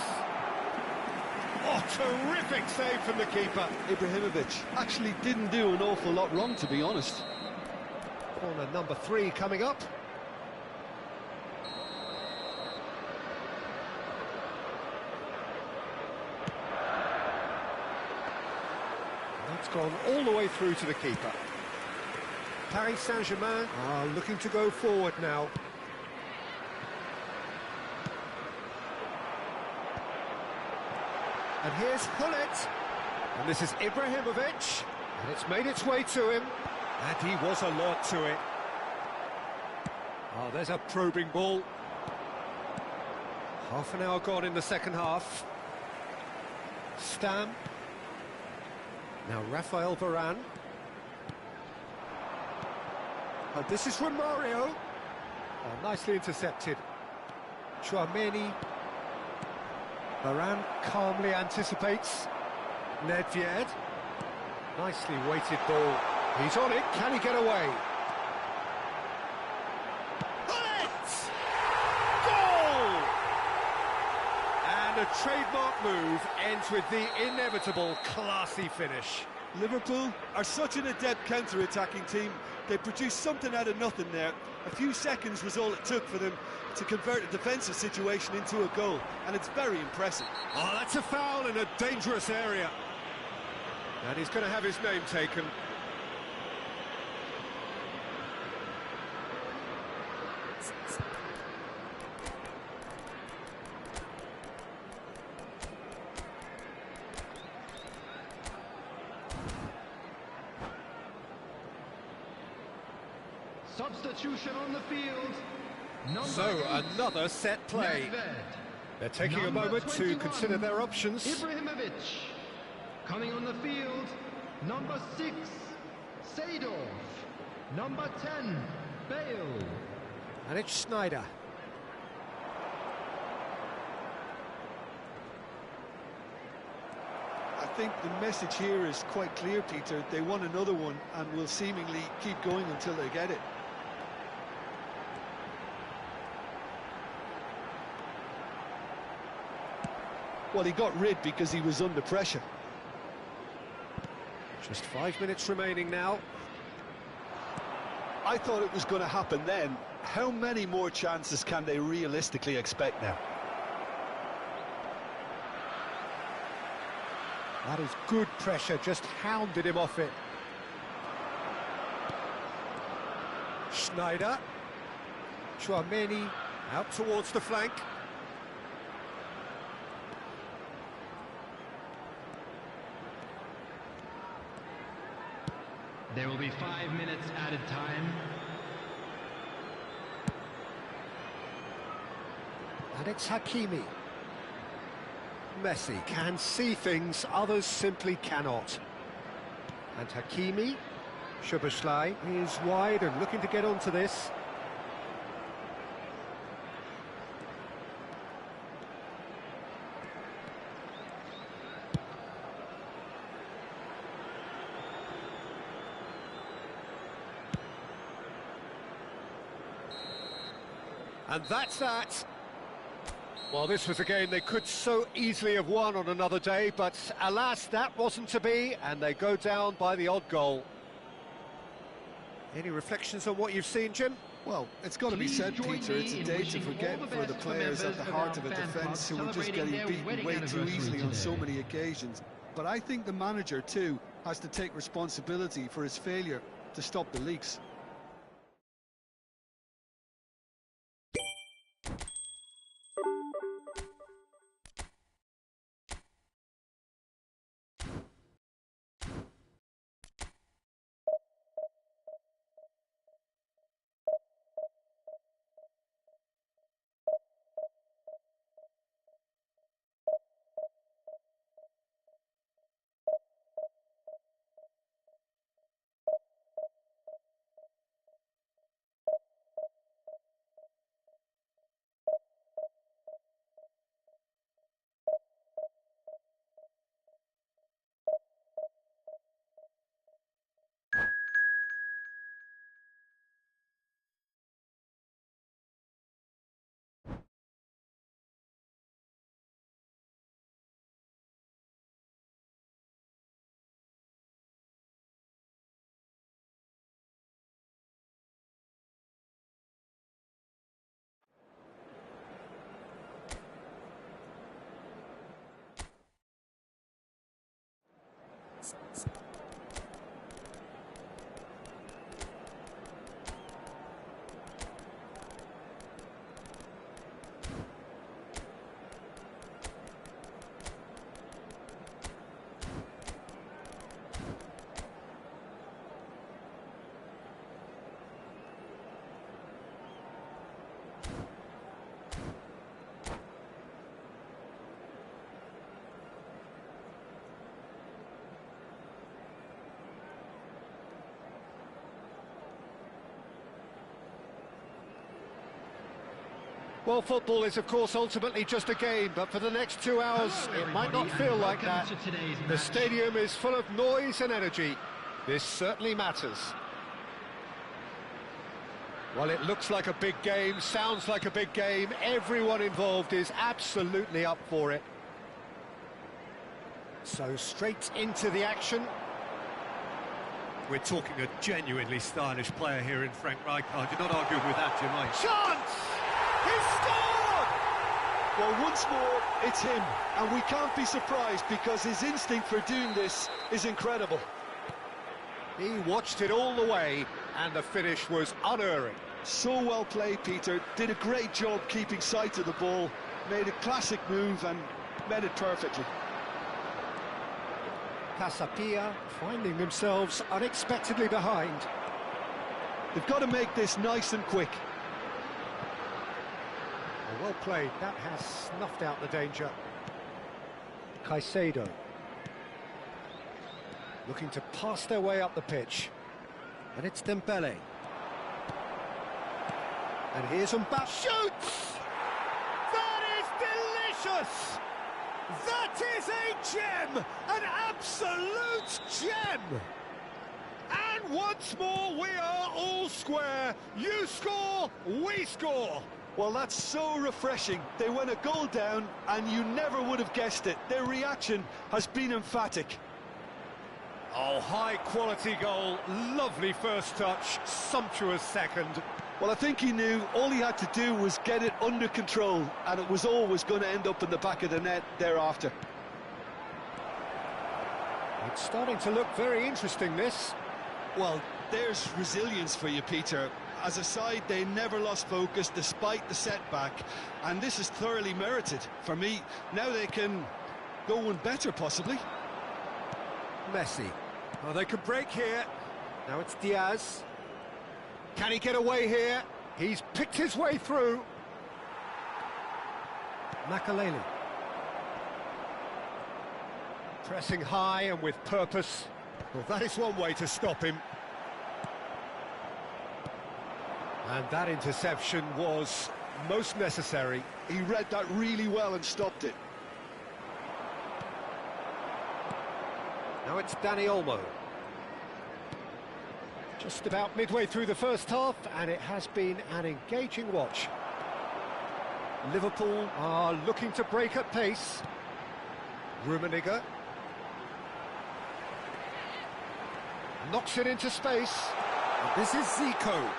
Oh, terrific save from the keeper. Ibrahimovic actually didn't do an awful lot wrong, to be honest. Corner number 3 coming up. That's gone all the way through to the keeper. Paris Saint-Germain are looking to go forward now. And here's Hullet. And this is Ibrahimovic. And it's made its way to him. And he was alert to it. Oh, there's a probing ball. Half an hour gone in the second half. Stam. Now Rafael Varane. Oh, this is Romario. Oh, nicely intercepted. Chouameni. Varane calmly anticipates. Nedved. Nicely weighted ball. He's on it. Can he get away? Hullet! Goal! And a trademark move ends with the inevitable classy finish. Liverpool are such an adept counter-attacking team. They produced something out of nothing there. A few seconds was all it took for them to convert a defensive situation into a goal, and it's very impressive. Oh, that's a foul in a dangerous area. And he's going to have his name taken. Substitution on the field. So, another set play. They're taking a moment to consider their options. Ibrahimovic. Coming on the field, number 6, Seedorf. Number 10, Bale. And it's Sneijder. I think the message here is quite clear, Peter. They want another one and will seemingly keep going until they get it. Well, he got rid because he was under pressure. Just 5 minutes remaining now. I thought it was going to happen then. How many more chances can they realistically expect now? That is good pressure, just hounded him off it. Sneijder. Chouameni out towards the flank. There will be 5 minutes added time. And it's Hakimi. Messi can see things others simply cannot. And Hakimi, Szoboszlai is wide and looking to get onto this. And that's that. Well, this was a game they could so easily have won on another day, but alas, that wasn't to be, and they go down by the odd goal. Any reflections on what you've seen, Jim? Well, it's got to be said, Peter, it's a day to forget for the players at the heart of a defence who were just getting beaten way too easily on so many occasions. But I think the manager, too, has to take responsibility for his failure to stop the leaks. Well, football is, of course, ultimately just a game, but for the next 2 hours, it might not feel like that. The stadium is full of noise and energy. This certainly matters. Well, it looks like a big game, sounds like a big game. Everyone involved is absolutely up for it. So straight into the action. We're talking a genuinely stylish player here in Frank Rijkaard. You're not arguing with that, you might. Chance! He scored! Well, once more, it's him. And we can't be surprised because his instinct for doing this is incredible. He watched it all the way, and the finish was unerring. So well played, Peter. Did a great job keeping sight of the ball. Made a classic move and met it perfectly. Casapia finding themselves unexpectedly behind. They've got to make this nice and quick. Well played. That has snuffed out the danger. Caicedo. Looking to pass their way up the pitch. And it's Dembele. And here's Mbappe. Shoots! That is delicious! That is a gem! An absolute gem! And once more, we are all square. You score, we score. Well, that's so refreshing. They went a goal down, and you never would have guessed it. Their reaction has been emphatic. Oh, high-quality goal. Lovely first touch. Sumptuous second. Well, I think he knew all he had to do was get it under control, and it was always going to end up in the back of the net thereafter. It's starting to look very interesting, this. Well, there's resilience for you, Peter. As a side, they never lost focus despite the setback, and this is thoroughly merited. For me, now they can go one better, possibly. Messi. Oh, they could break here. Now it's Diaz. Can he get away here? He's picked his way through. Makaleli. Pressing high and with purpose. Well, that is one way to stop him. And that interception was most necessary. He read that really well and stopped it. Now it's Dani Olmo. Just about midway through the first half, and it has been an engaging watch. Liverpool are looking to break at pace. Rummenigge. Knocks it into space. And this is Zico.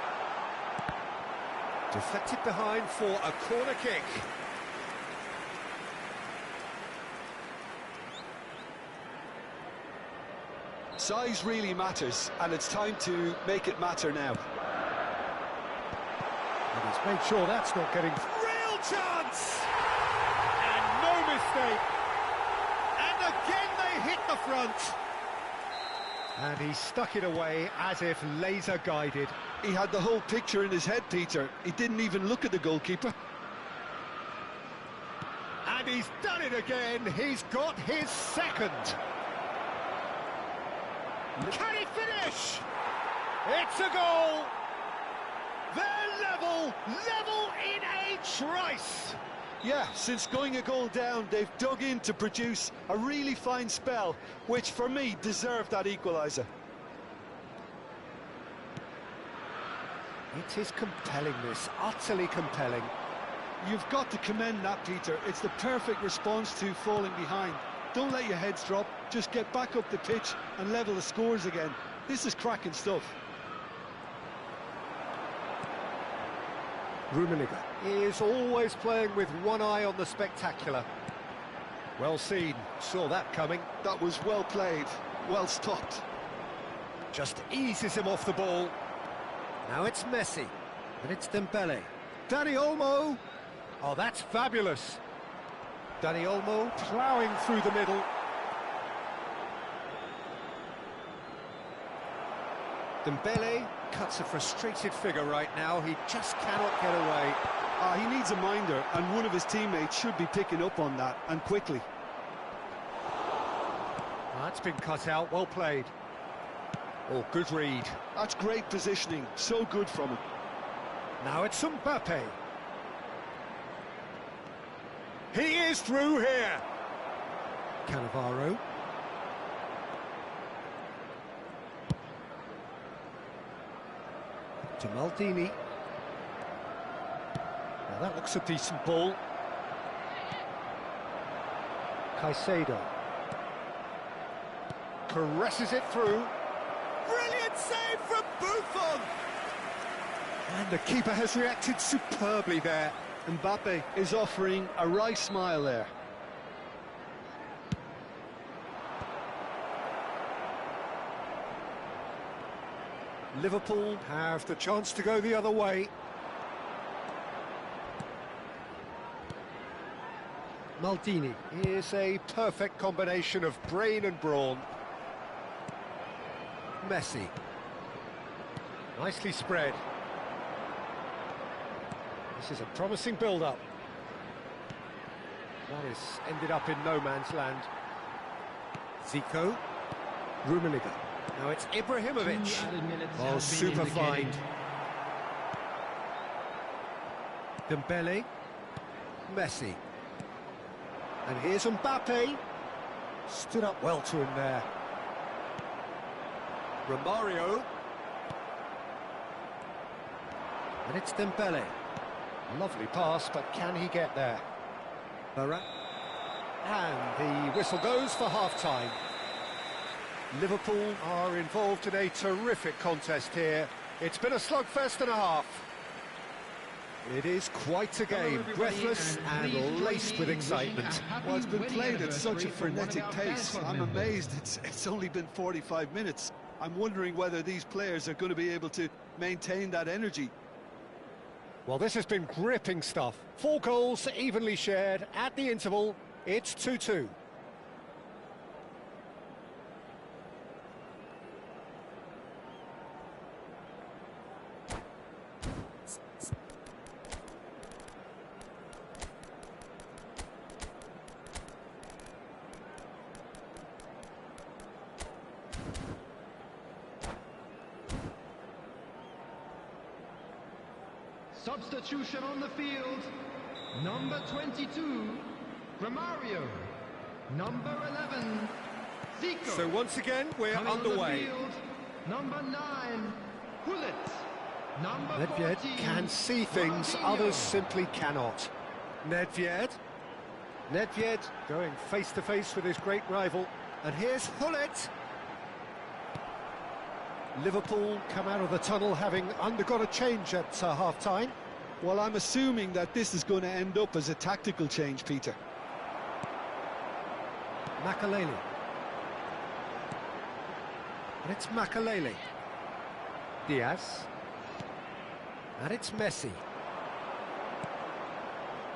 Deflected behind for a corner kick. Size really matters, and it's time to make it matter now. And he's made sure that's not getting... Real chance! And no mistake. And again they hit the front. And he stuck it away as if laser-guided. He had the whole picture in his head, Peter. He didn't even look at the goalkeeper. And he's done it again. He's got his second. Can he finish? It's a goal. They're level in a trice. Yeah, since going a goal down, they've dug in to produce a really fine spell, which for me deserved that equaliser. It is compelling, this, utterly compelling. You've got to commend that, Peter. It's the perfect response to falling behind. Don't let your heads drop, just get back up the pitch and level the scores again. This is cracking stuff. Rummenigge is always playing with one eye on the spectacular. Well seen, saw that coming. That was well played, well stopped. Just eases him off the ball. Now it's Messi, and it's Dembele. Dani Olmo. Oh, that's fabulous. Dani Olmo ploughing through the middle. Dembele cuts a frustrated figure right now. He just cannot get away. He needs a minder, and one of his teammates should be picking up on that, and quickly. That's been cut out, well played. Oh, good read. That's great positioning, so good from him. Now it's Mbappe. He is through here. Cannavaro. To Maldini. Now that looks a decent ball. Caicedo. Caresses it through. Brilliant save from Buffon! And the keeper has reacted superbly there. Mbappe is offering a wry smile there. Liverpool have the chance to go the other way. Maldini is a perfect combination of brain and brawn. Messi. Nicely spread. This is a promising build-up. That is ended up in no man's land. Zico. Rummenigge. Now it's Ibrahimovic. Oh, super find. Dembele. Messi. And here's Mbappe. Stood up well to him there. Romario. And it's Dembele. Lovely pass, but can he get there? And the whistle goes for half-time. Liverpool are involved in a terrific contest here. It's been a slugfest and a half. It is quite a game, breathless and laced with excitement. Well, it's been played at such a frenetic pace. I'm amazed it's only been 45 minutes. I'm wondering whether these players are going to be able to maintain that energy. Well, this has been gripping stuff. 4 goals evenly shared at the interval. It's 2-2. Substitution on the field. Number 22, Romario. Number 11, Zico. So once again, we're Coming underway. On the field, number 9, Hullet. Number Nedved 14, can see things Ronaldinho. others simply cannot. Nedved going face to face with his great rival. And here's Hullet. Liverpool come out of the tunnel having undergone a change at half-time. Well, I'm assuming that this is going to end up as a tactical change, Peter. Makalele. And it's Makalele. Diaz. And it's Messi.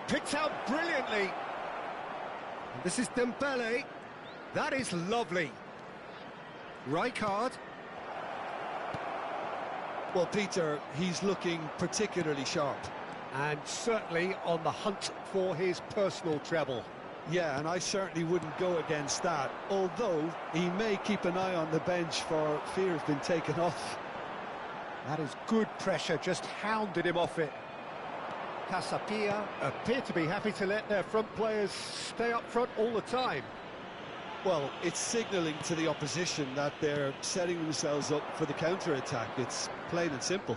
Picked out brilliantly. And this is Dembele. That is lovely. Rijkaard. Well, Peter, he's looking particularly sharp. And certainly on the hunt for his personal treble. Yeah, and I certainly wouldn't go against that, although he may keep an eye on the bench for fear of being taken off. That is good pressure, just hounded him off it. Casapia appear to be happy to let their front players stay up front all the time. Well, it's signalling to the opposition that they're setting themselves up for the counter-attack. It's plain and simple.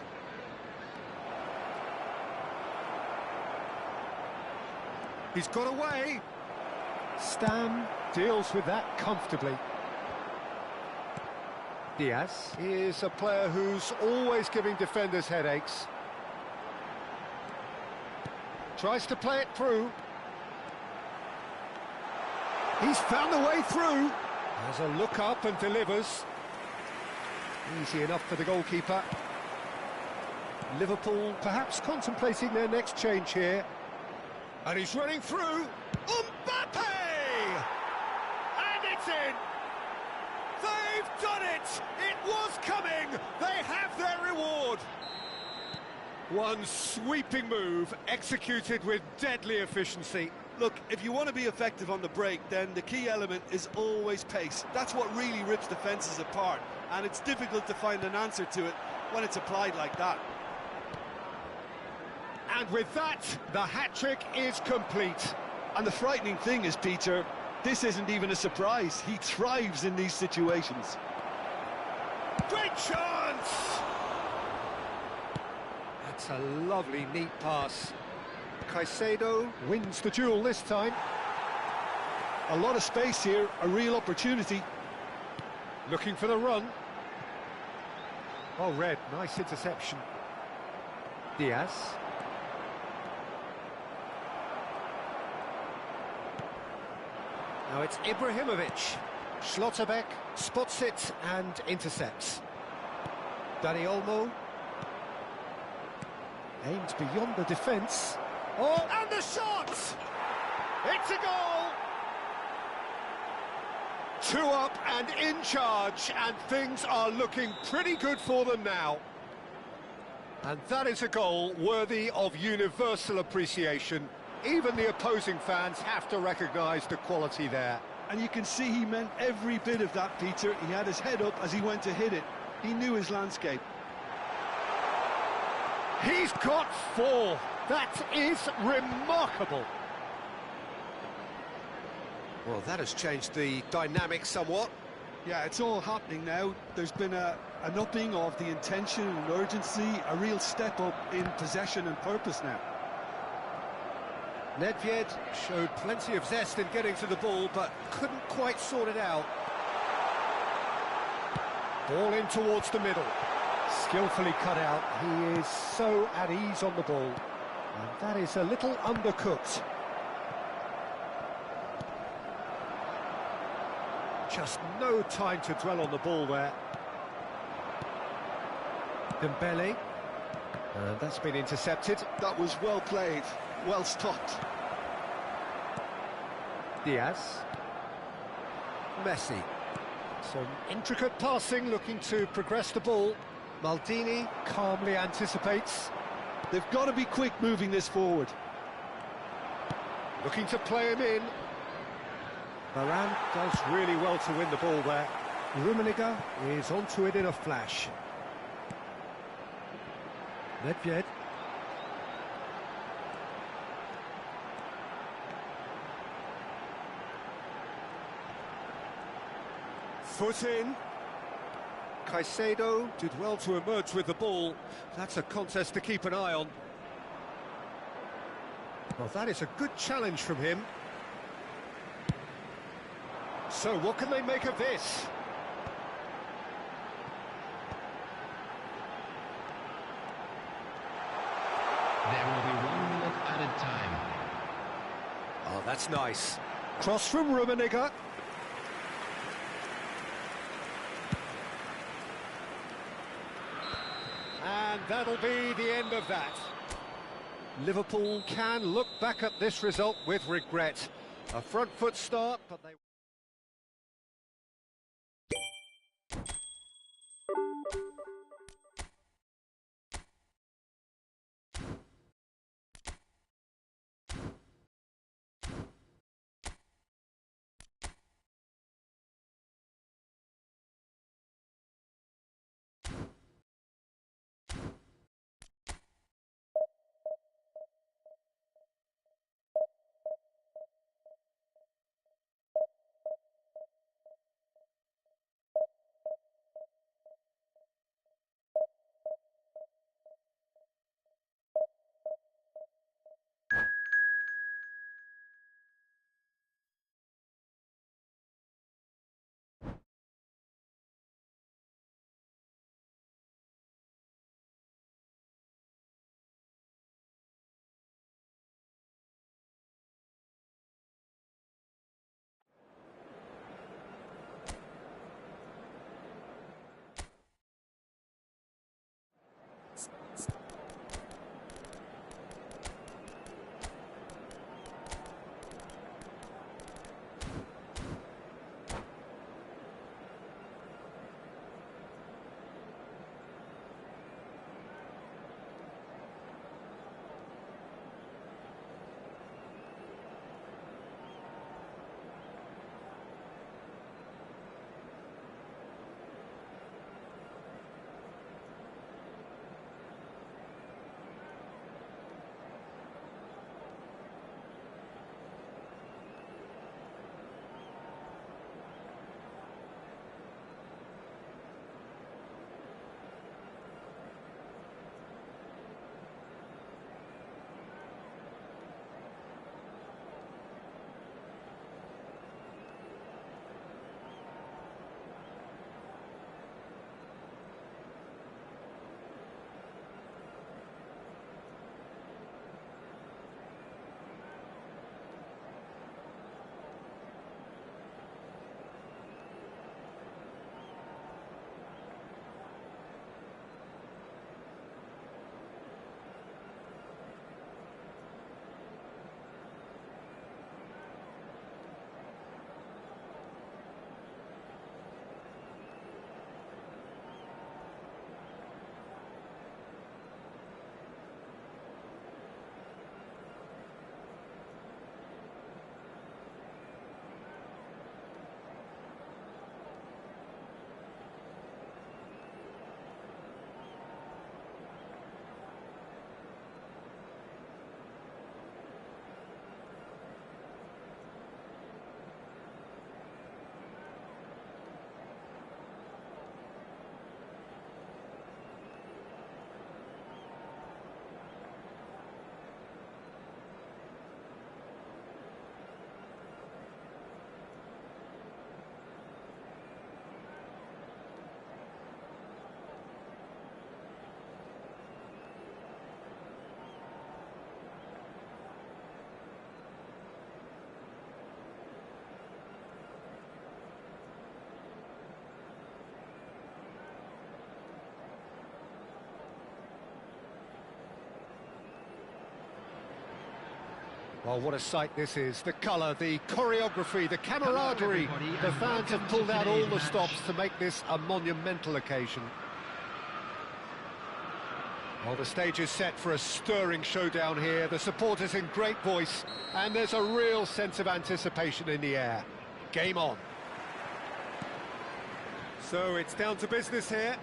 He's got away. Stam deals with that comfortably. Diaz is a player who's always giving defenders headaches. Tries to play it through. He's found the way through. Has a look up and delivers. Easy enough for the goalkeeper. Liverpool perhaps contemplating their next change here. And he's running through. Mbappe! And it's in! They've done it! It was coming! They have their reward! One sweeping move, executed with deadly efficiency. Look, if you want to be effective on the break, then the key element is always pace. That's what really rips defences apart, and it's difficult to find an answer to it when it's applied like that. And with that, the hat-trick is complete. And the frightening thing is, Peter, this isn't even a surprise. He thrives in these situations. Great chance! That's a lovely, neat pass. Caicedo wins the duel this time. A lot of space here, a real opportunity. Looking for the run. Oh, Red, nice interception. Diaz. Now it's Ibrahimovic. Schlotterbeck spots it and intercepts. Dani Olmo. Aimed beyond the defence. Oh, and the shot! It's a goal! 2 up and in charge, and things are looking pretty good for them now. And that is a goal worthy of universal appreciation. Even the opposing fans have to recognise the quality there. And you can see he meant every bit of that, Peter. He had his head up as he went to hit it. He knew his landscape. He's got 4. That is remarkable. Well, that has changed the dynamic somewhat. Yeah, it's all happening now. There's been an upping of the intention and urgency, a real step up in possession and purpose now. Nedved showed plenty of zest in getting to the ball, but couldn't quite sort it out. Ball in towards the middle. Skillfully cut out. He is so at ease on the ball. And that is a little undercooked. Just no time to dwell on the ball there. Dembele. And that's been intercepted. That was well played, well stopped. Diaz. Messi. Some intricate passing, looking to progress the ball. Maldini calmly anticipates. They've got to be quick moving this forward. Looking to play him in. Varane does really well to win the ball there. Rummenigge is onto it in a flash. Nedved. Foot in. Caicedo did well to emerge with the ball. That's a contest to keep an eye on. Well, that is a good challenge from him. So, what can they make of this? There will be 1 minute added time. Oh, that's nice. Cross from Rummenigge. And that'll be the end of that. Liverpool can look back at this result with regret. A front foot start, but they... Well, what a sight this is. The colour, the choreography, the camaraderie. The fans have pulled out all the stops to make this a monumental occasion. Well, the stage is set for a stirring showdown here. The supporters in great voice, and there's a real sense of anticipation in the air. Game on. So it's down to business here.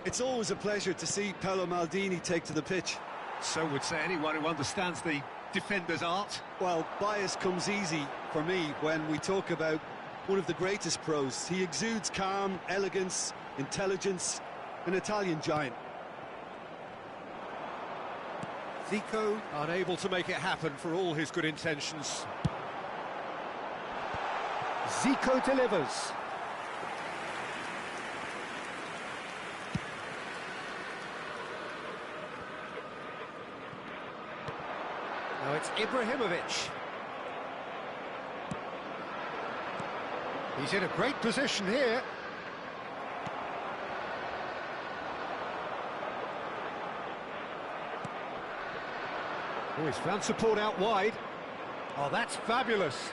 It's always a pleasure to see Paolo Maldini take to the pitch. So would say anyone who understands the defender's art. Well, bias comes easy for me when we talk about one of the greatest pros. He exudes calm, elegance, intelligence, an Italian giant. Zico unable to make it happen for all his good intentions. Zico delivers. Now it's Ibrahimovic. He's in a great position here. Oh, he's found support out wide. Oh, that's fabulous.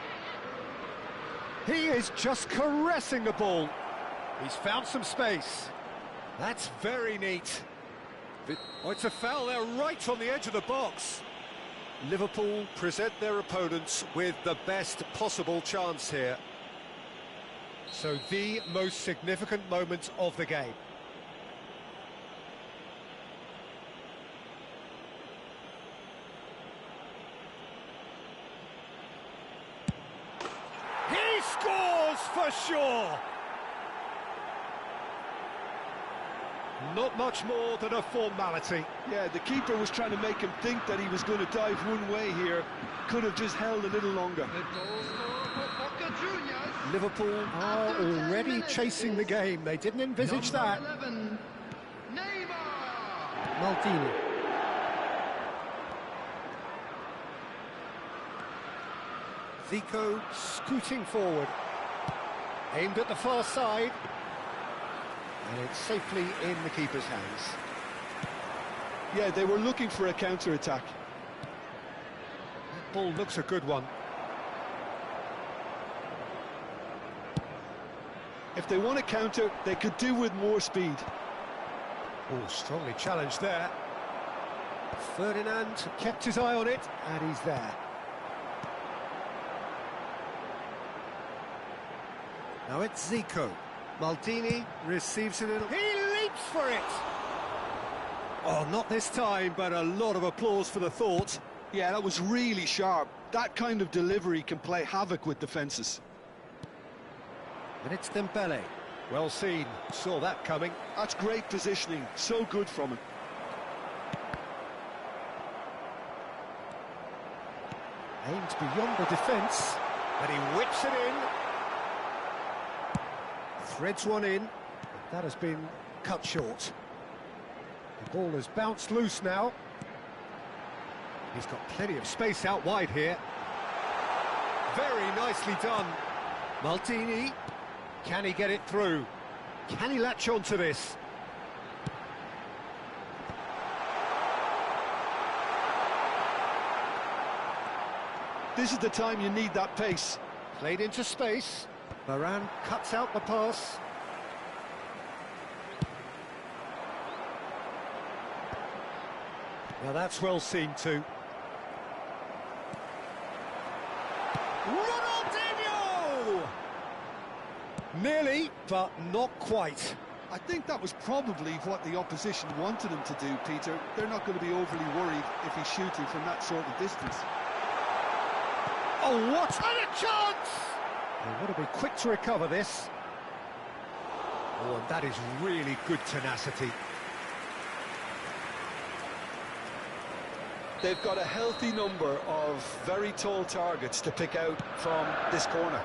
He is just caressing the ball. He's found some space. That's very neat. Oh, it's a foul there right on the edge of the box. Liverpool present their opponents with the best possible chance here. So the most significant moment of the game. He scores for sure! Not much more than a formality. Yeah, the keeper was trying to make him think that he was going to dive one way here. Could have just held a little longer. Liverpool are already chasing the game. They didn't envisage that. 11, Maldini. Zico scooting forward. Aimed at the far side. And it's safely in the keeper's hands. Yeah, they were looking for a counter-attack. That ball looks a good one. If they want to counter, they could do with more speed. Oh, strongly challenged there. Ferdinand kept his eye on it, and he's there. Now it's Zico. Maldini receives it in. He leaps for it! Oh, not this time, but a lot of applause for the thought. Yeah, that was really sharp. That kind of delivery can play havoc with defences. And it's Dembele. Well seen, saw that coming. That's great positioning, so good from him. Aimed beyond the defence, and he whips it in. Threads one in, but that has been cut short. The ball has bounced loose now. He's got plenty of space out wide here. Very nicely done. Maldini, can he get it through? Can he latch on to this? This is the time you need that pace. Played into space. Varane cuts out the pass. Now that's well seen too. Ronaldinho! Nearly, but not quite. I think that was probably what the opposition wanted him to do, Peter. They're not going to be overly worried if he's shooting from that sort of distance. Oh, what a chance! They want to be quick to recover this. Oh, and that is really good tenacity. They've got a healthy number of very tall targets to pick out from this corner.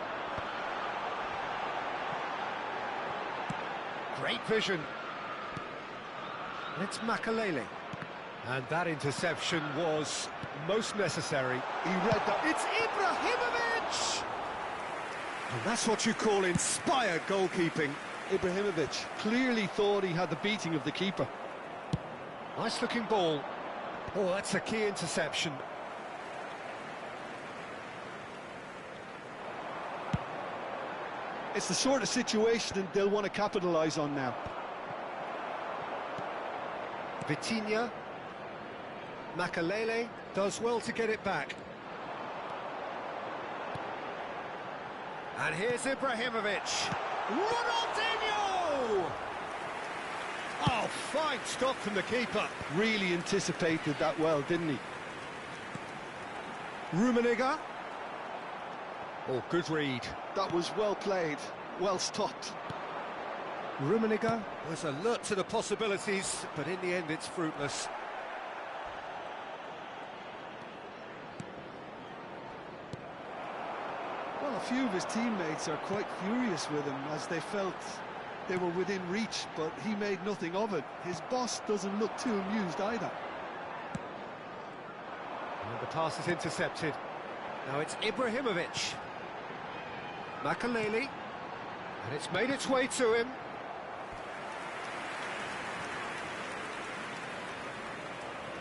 Great vision. It's Makalele. And that interception was most necessary. He read that. It's Ibrahimovic! And that's what you call inspired goalkeeping. Ibrahimovic clearly thought he had the beating of the keeper. Nice looking ball. Oh, that's a key interception. It's the sort of situation that they'll want to capitalise on now. Vitinha. Makalele does well to get it back. And here's Ibrahimovic. Ronaldinho! Oh, fine stop from the keeper. Really anticipated that well, didn't he? Rummenigge. Oh, good read. That was well played, well stopped. Rummenigge was alert to the possibilities, but in the end it's fruitless. Well, a few of his teammates are quite furious with him as they felt they were within reach, but he made nothing of it. His boss doesn't look too amused either. And the pass is intercepted. Now it's Ibrahimovic. Makalele. And it's made its way to him.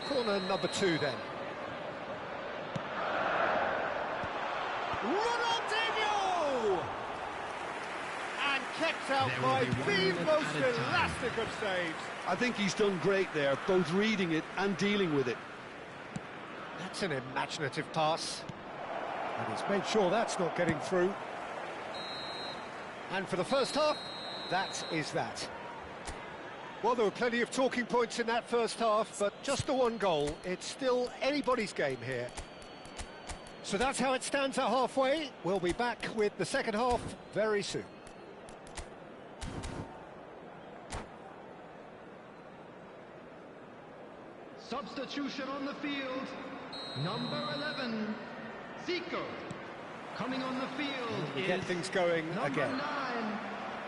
Corner number 2 then. Ronaldinho! And kept out by the most elastic of saves. I think he's done great there, both reading it and dealing with it. That's an imaginative pass. And he's made sure that's not getting through. And for the first half, that is that. Well, there were plenty of talking points in that first half, but just the one goal. It's still anybody's game here. So that's how it stands at halfway. We'll be back with the second half very soon. Substitution on the field. Number 11, Zico. Coming on the field We is get things going number again. 9,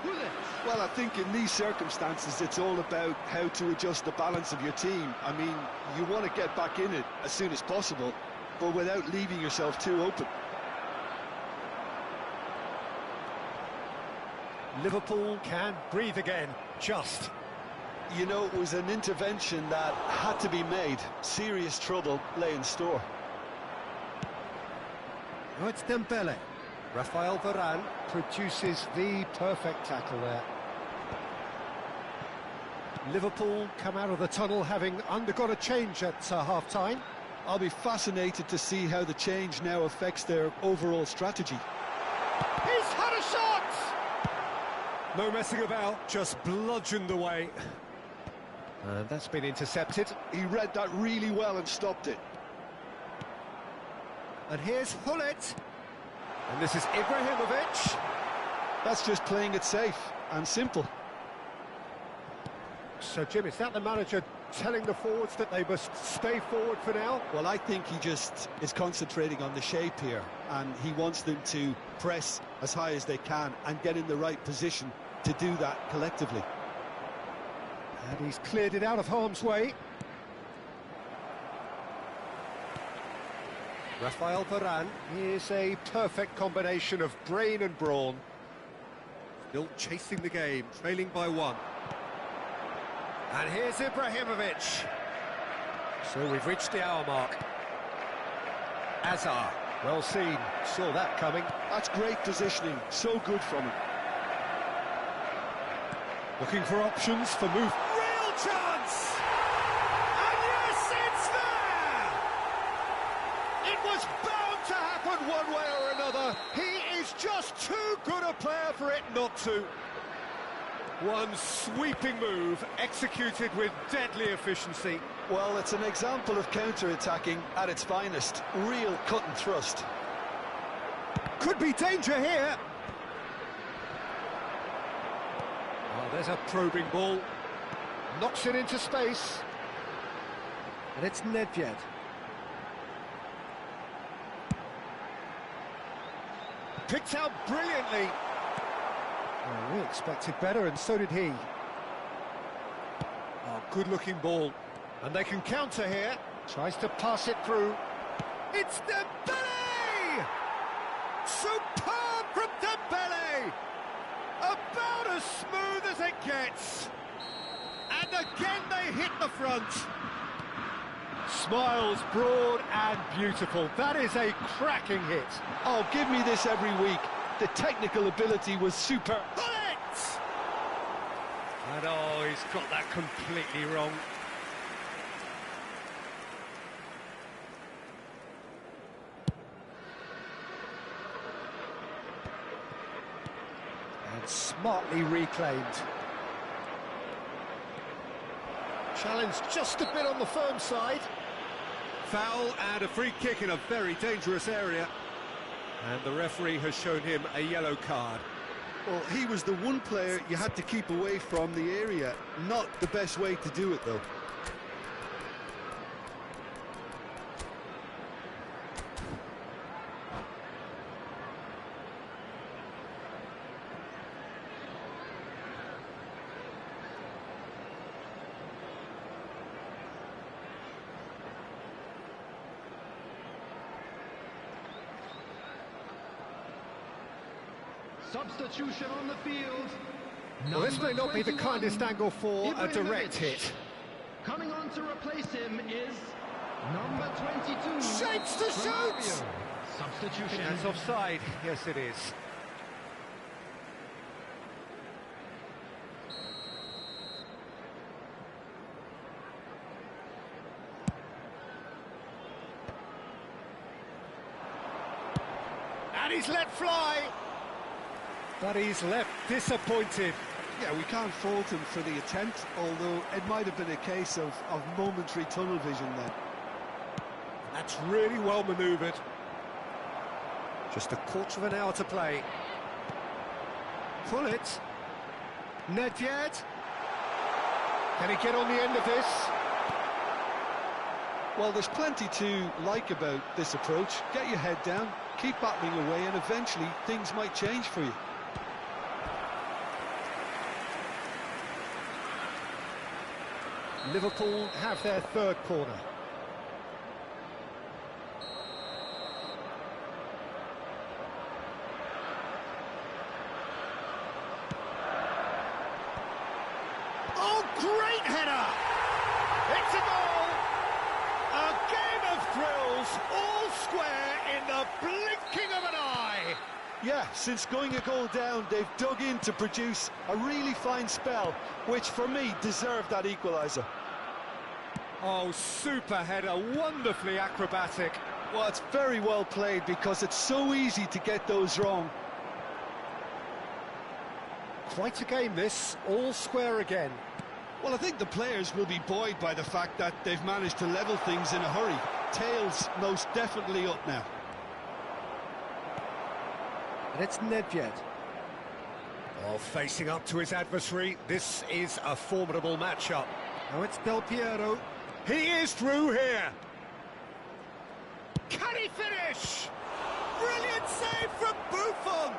Hullet. Well, I think in these circumstances, it's all about how to adjust the balance of your team. I mean, you want to get back in it as soon as possible, but without leaving yourself too open. Liverpool can breathe again, just. You know, it was an intervention that had to be made. Serious trouble lay in store. Oh, it's Dembele. Rafael Varane produces the perfect tackle there. Liverpool come out of the tunnel having undergone a change at half-time. I'll be fascinated to see how the change now affects their overall strategy. He's had a shot! No messing about, just bludgeoned away. And that's been intercepted. He read that really well and stopped it. And here's Hullet. And this is Ibrahimovic. That's just playing it safe and simple. So, Jim, is that the manager telling the forwards that they must stay forward for now? Well, I think he just is concentrating on the shape here, and he wants them to press as high as they can and get in the right position to do that collectively. And he's cleared it out of harm's way. Rafael Varane is a perfect combination of brain and brawn. Still chasing the game, trailing by 1. And here's Ibrahimovic. So we've reached the hour mark. Azar, well seen, saw that coming. That's great positioning, so good from him. Looking for options for move. Real chance! And yes, it's there! It was bound to happen one way or another. He is just too good a player for it not to. One sweeping move, executed with deadly efficiency. Well, it's an example of counter-attacking at its finest. Real cut and thrust. Could be danger here. Oh, there's a probing ball. Knocks it into space. And it's Nedved. Picked out brilliantly. Oh, we expected better, and so did he. Oh, good-looking ball. And they can counter here. Tries to pass it through. It's Dembele! Superb from Dembele! About as smooth as it gets. And again they hit the front. Smiles broad and beautiful. That is a cracking hit. Oh, give me this every week. The technical ability was superb. Bullets! And oh, he's got that completely wrong. And smartly reclaimed. Challenge just a bit on the firm side. Foul and a free kick in a very dangerous area. And the referee has shown him a yellow card. Well, he was the one player you had to keep away from the area. Not the best way to do it, though. Substitution on the field. Well, this may not be the 21, kindest angle for a direct hit. Coming on to replace him is number 22. Shapes to shoot! Substitution. That's offside. Yes, it is. And he's let fly. But he's left disappointed. Yeah, we can't fault him for the attempt, although it might have been a case of momentary tunnel vision then. That's really well manoeuvred. Just a quarter of an hour to play. Pull it. Nedved. Can he get on the end of this? Well, there's plenty to like about this approach. Get your head down, keep battling away, and eventually things might change for you. Liverpool have their third corner. Oh, great header! It's a goal! A game of thrills, all square in the blinking of an eye! Yeah, since going a goal down, they've dug in to produce a really fine spell, which for me deserved that equaliser. Oh, super header, wonderfully acrobatic. Well, it's very well played because it's so easy to get those wrong. Quite a game this, all square again. Well, I think the players will be buoyed by the fact that they've managed to level things in a hurry. Tails most definitely up now. And it's Nedved. Oh, facing up to his adversary, this is a formidable matchup. Now it's Del Piero. He is through here. Can he finish? Brilliant save from Buffon.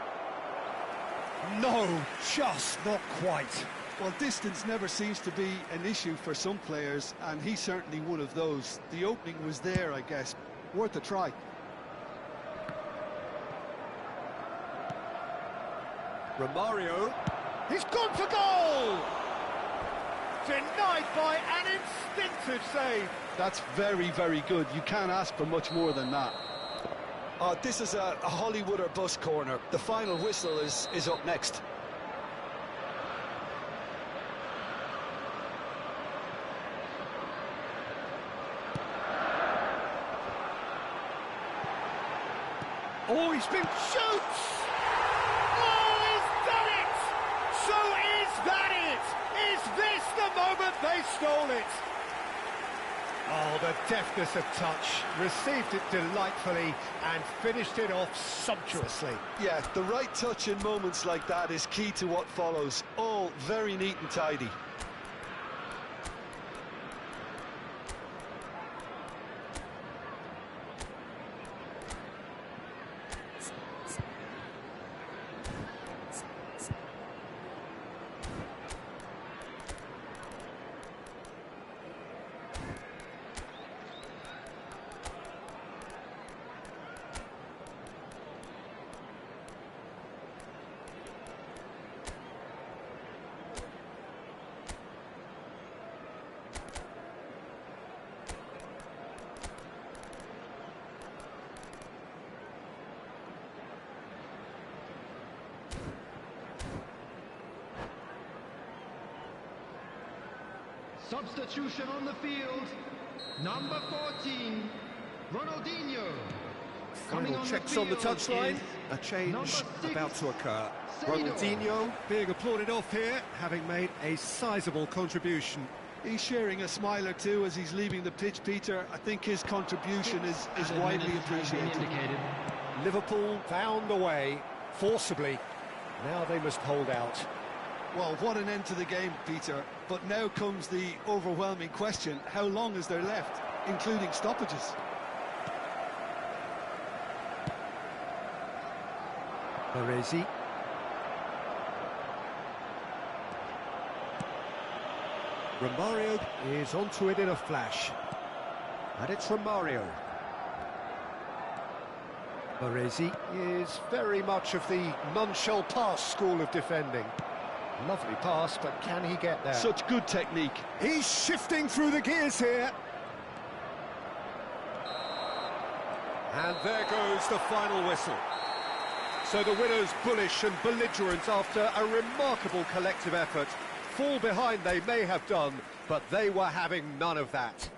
No, just not quite. Well, distance never seems to be an issue for some players, and he's certainly one of those. The opening was there, I guess. Worth a try. Romario. He's gone for goal! Denied by an instinctive save. That's very, very good. You can't ask for much more than that. This is a Hollywood or bust corner. The final whistle is up next. Oh, he's been shoots! Oh, he's done it! So is that it? Is this the moment they stole it? Oh, the deftness of touch, received it delightfully and finished it off sumptuously. Yeah, the right touch in moments like that is key to what follows. All very neat and tidy. Substitution on the field. Number 14, Ronaldinho. Final checks on the touchline. A change about to occur. Ronaldinho being applauded off here, having made a sizable contribution. He's sharing a smile or two as he's leaving the pitch, Peter. I think his contribution is widely appreciated. Liverpool found a way, forcibly. Now they must hold out. Well, what an end to the game, Peter. But now comes the overwhelming question: how long is there left, including stoppages? Baresi. Romario is onto it in a flash. And it's Romario. Baresi is very much of the none-shall-pass school of defending. Lovely pass, but can he get there? Such good technique. He's shifting through the gears here. And there goes the final whistle. So the winners bullish and belligerent after a remarkable collective effort. Fall behind they may have done, but they were having none of that.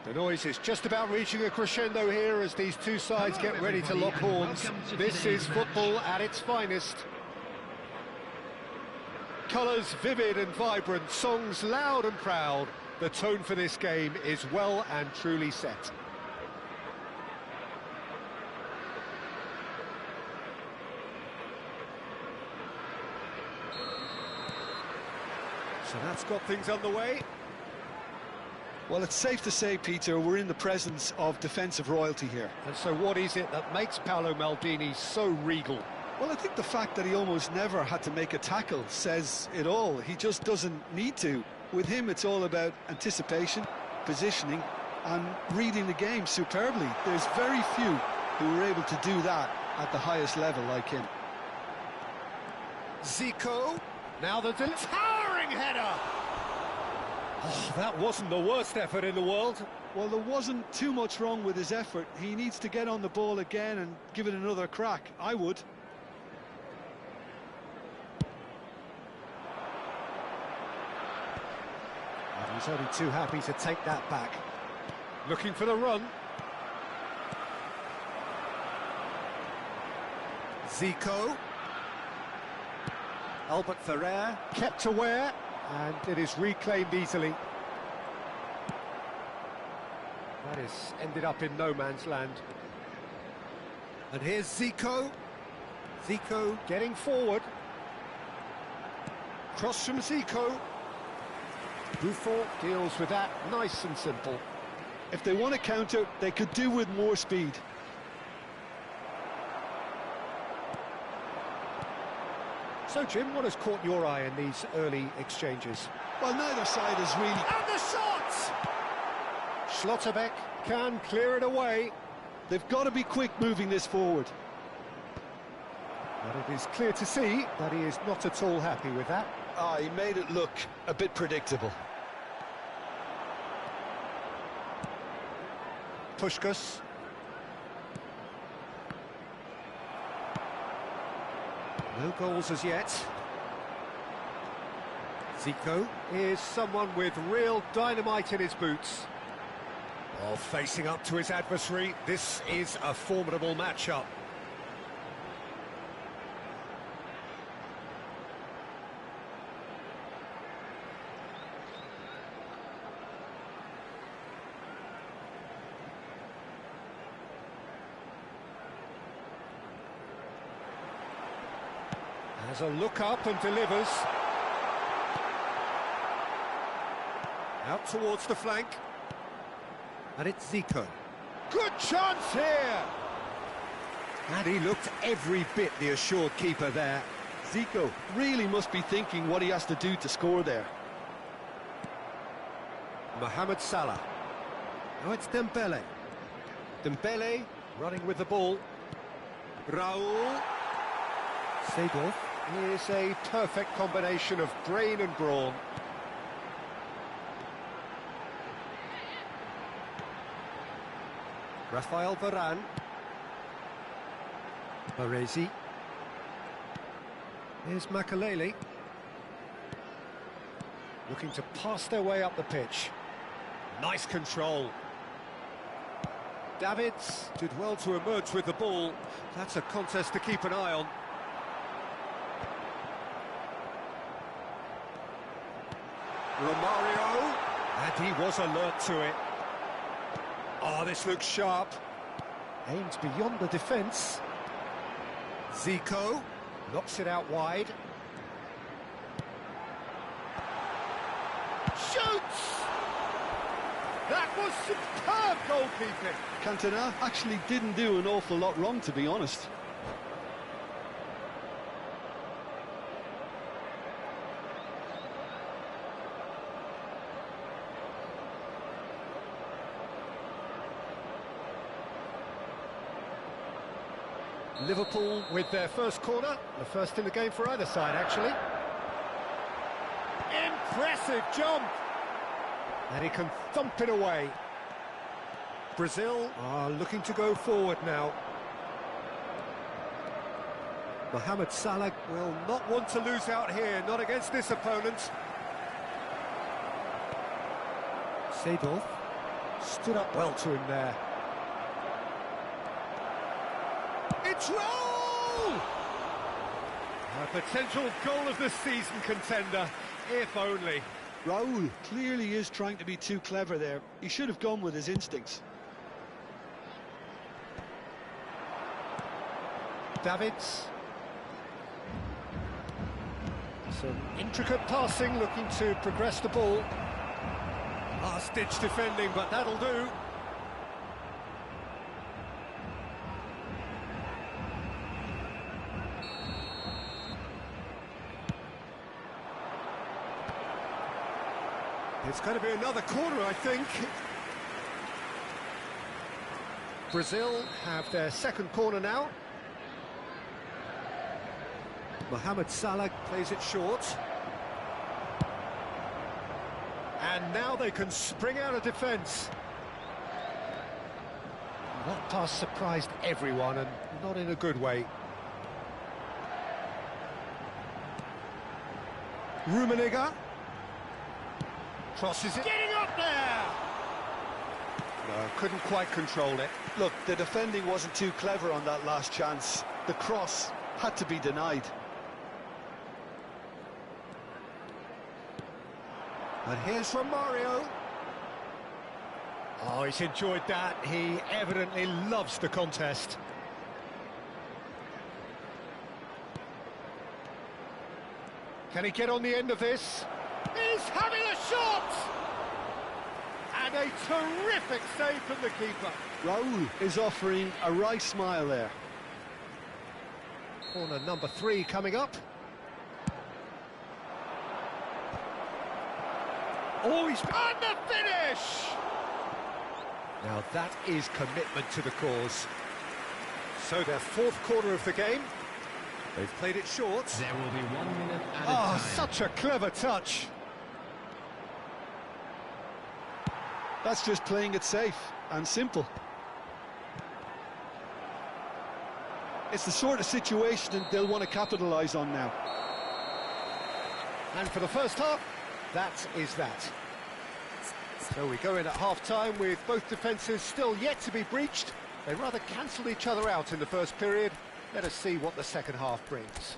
The noise is just about reaching a crescendo here as these two sides get ready to lock horns. This is football at its finest. Colours vivid and vibrant, songs loud and proud. The tone for this game is well and truly set. So that's got things underway. Well, it's safe to say, Peter, we're in the presence of defensive royalty here. And so what is it that makes Paolo Maldini so regal? Well, I think the fact that he almost never had to make a tackle says it all. He just doesn't need to. With him, it's all about anticipation, positioning, and reading the game superbly. There's very few who are able to do that at the highest level like him. Zico, now the towering header! Oh, that wasn't the worst effort in the world. Well, there wasn't too much wrong with his effort. He needs to get on the ball again and give it another crack. I would. And he's only too happy to take that back. Looking for the run. Zico. Albert Ferrer kept aware, and it is reclaimed easily. That is ended up in no man's land. And here's Zico. Zico getting forward. Cross from Zico. Buffon deals with that nice and simple. If they want to counter, they could do with more speed. So, Jim, what has caught your eye in these early exchanges? Well, neither side is really... And the shot! Schlotterbeck can clear it away. They've got to be quick moving this forward. But it is clear to see that he is not at all happy with that. Ah, he made it look a bit predictable. Puskás. No goals as yet. Zico is someone with real dynamite in his boots. While facing up to his adversary, this is a formidable matchup. Has a look up and delivers. Out towards the flank. And it's Zico. Good chance here! And he looked every bit the assured keeper there. Zico really must be thinking what he has to do to score there. Mohamed Salah. Now it's Dembele. Dembele running with the ball. Raúl. Seedorf is a perfect combination of brain and brawn. Rafael Varane. Baresi. Here's Makalele. Looking to pass their way up the pitch. Nice control. Davids did well to emerge with the ball. That's a contest to keep an eye on. Romario, and he was alert to it. Oh, this looks sharp. Aims beyond the defence. Zico knocks it out wide. Shoots! That was superb goalkeeping. Cantona actually didn't do an awful lot wrong, to be honest. Liverpool with their first corner, the first in the game for either side, actually. Impressive jump! And he can thump it away. Brazil are looking to go forward now. Mohamed Salah will not want to lose out here, not against this opponent. Seedorf. Stood up well to him there. It's Raul! A potential goal of the season contender, if only. Raul clearly is trying to be too clever there. He should have gone with his instincts. Davids. Some intricate passing, looking to progress the ball. Last-ditch defending, but that'll do. It's going to be another corner, I think. Brazil have their second corner now. Mohamed Salah plays it short. And now they can spring out of defence. That pass surprised everyone, and not in a good way. Rummenigge. Crosses it. Getting up there! No, couldn't quite control it. Look, the defending wasn't too clever on that last chance. The cross had to be denied. And here's from Mario. Oh, he's enjoyed that. He evidently loves the contest. Can he get on the end of this? He's having a shot! And a terrific save from the keeper. Raul is offering a right smile there. Corner number 3 coming up. Oh, he's on the finish! Now that is commitment to the cause. So their fourth quarter of the game. They've played it short. There will be 1 minute at a Oh, time. such a clever touch. That's just playing it safe and simple. It's the sort of situation they'll want to capitalise on now. And for the first half, that is that. So we go in at half-time with both defences still yet to be breached. They rather cancelled each other out in the first period. Let us see what the second half brings.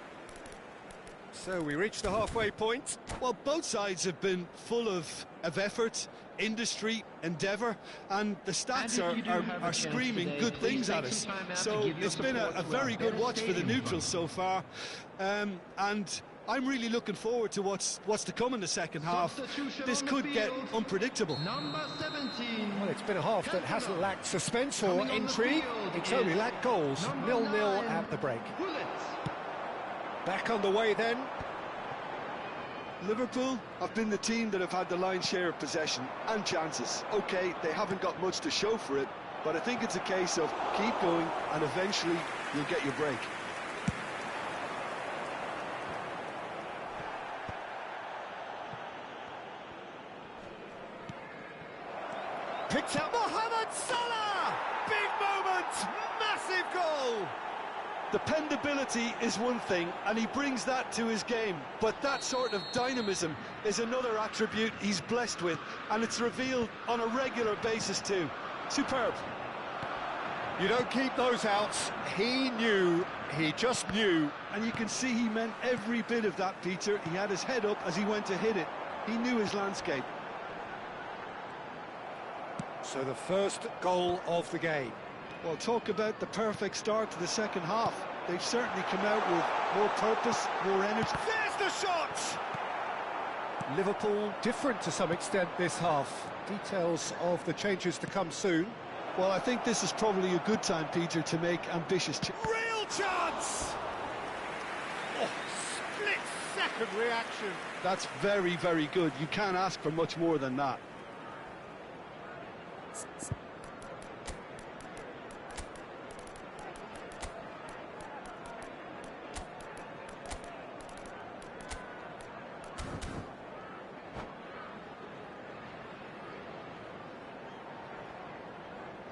So we reach the halfway point. Well, both sides have been full of effort, industry, endeavour, and the stats are screaming good things at us. So it's been a very good watch for the neutrals so far, and I'm really looking forward to what's to come in the second half. This could get unpredictable. Number 17. Well, it's been a half that hasn't lacked suspense or intrigue. It's only lacked goals. 0-0 at the break. Back on the way then. Liverpool have been the team that have had the lion's share of possession and chances. OK, they haven't got much to show for it, but I think it's a case of keep going and eventually you'll get your break. Picked out Mohamed Salah! Big moment! Massive goal! Dependability is one thing, and he brings that to his game, but that sort of dynamism is another attribute he's blessed with, and it's revealed on a regular basis too. Superb. You don't keep those out. He knew, he just knew. And you can see he meant every bit of that, Peter. He had his head up as he went to hit it. He knew his landscape. So the first goal of the game. Well, talk about the perfect start to the second half. They've certainly come out with more purpose, more energy. There's the shot! Liverpool different to some extent this half. Details of the changes to come soon. Well, I think this is probably a good time, Peter, to make ambitious Real chance! Oh, split-second reaction. That's very, very good. You can't ask for much more than that.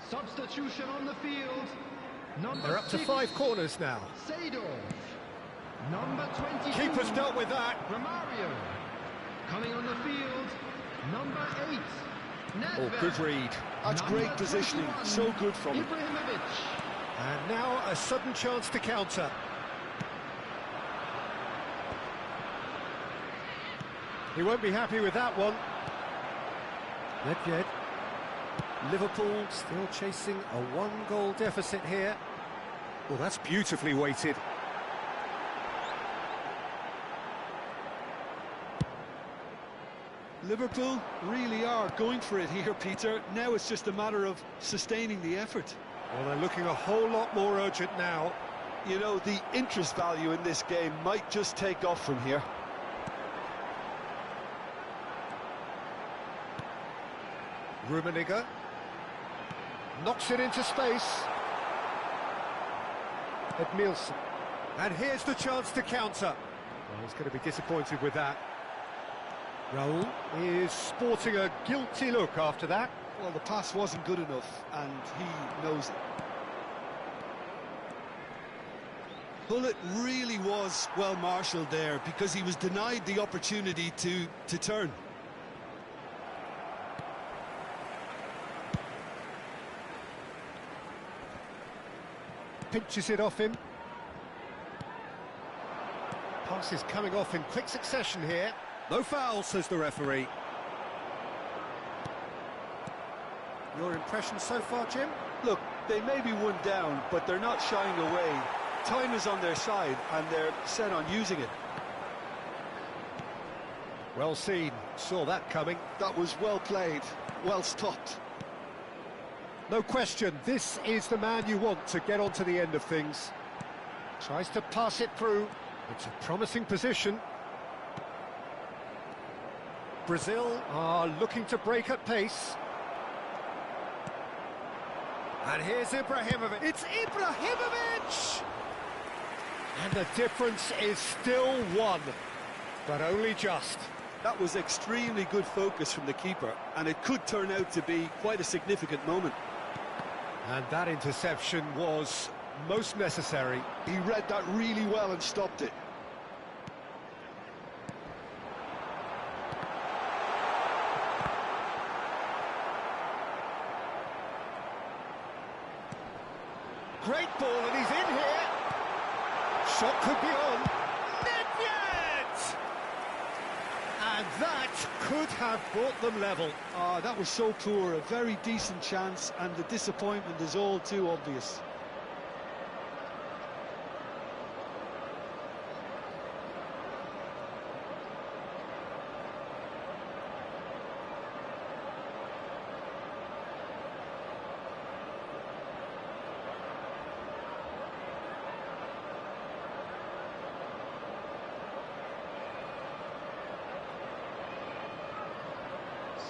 Substitution on the field. Number They're up to 6, 5 corners now. Seedorf. Number 22. Keeper's dealt with that. Romario. Coming on the field. Number 8. Oh, good read. That's great positioning. So good from him. And now a sudden chance to counter. He won't be happy with that one. Nedved. Liverpool still chasing a one-goal deficit here. Well, that's beautifully weighted. Liverpool really are going for it here, Peter. Now it's just a matter of sustaining the effort. Well, they're looking a whole lot more urgent now. You know, the interest value in this game might just take off from here. Rummenigge knocks it into space. Edmilson. And here's the chance to counter. Well, he's going to be disappointed with that. Raul is sporting a guilty look after that. Well, the pass wasn't good enough, and he knows it. Bullet really was well marshalled there because he was denied the opportunity to turn. Pinches it off him. Pass is coming off in quick succession here. No foul, says the referee. Your impression so far, Jim? Look, they may be one down, but they're not shying away. Time is on their side, and they're set on using it. Well seen. Saw that coming. That was well played, well stopped. No question, this is the man you want to get onto the end of things. Tries to pass it through. It's a promising position. Brazil are looking to break at pace. And here's Ibrahimovic. It's Ibrahimovic! And the difference is still one, but only just. That was extremely good focus from the keeper, and it could turn out to be quite a significant moment. And that interception was most necessary. He read that really well and stopped it. Great ball, and he's in here. Shot could be on. Nedved! And that could have brought them level. That was so poor. A very decent chance, and the disappointment is all too obvious.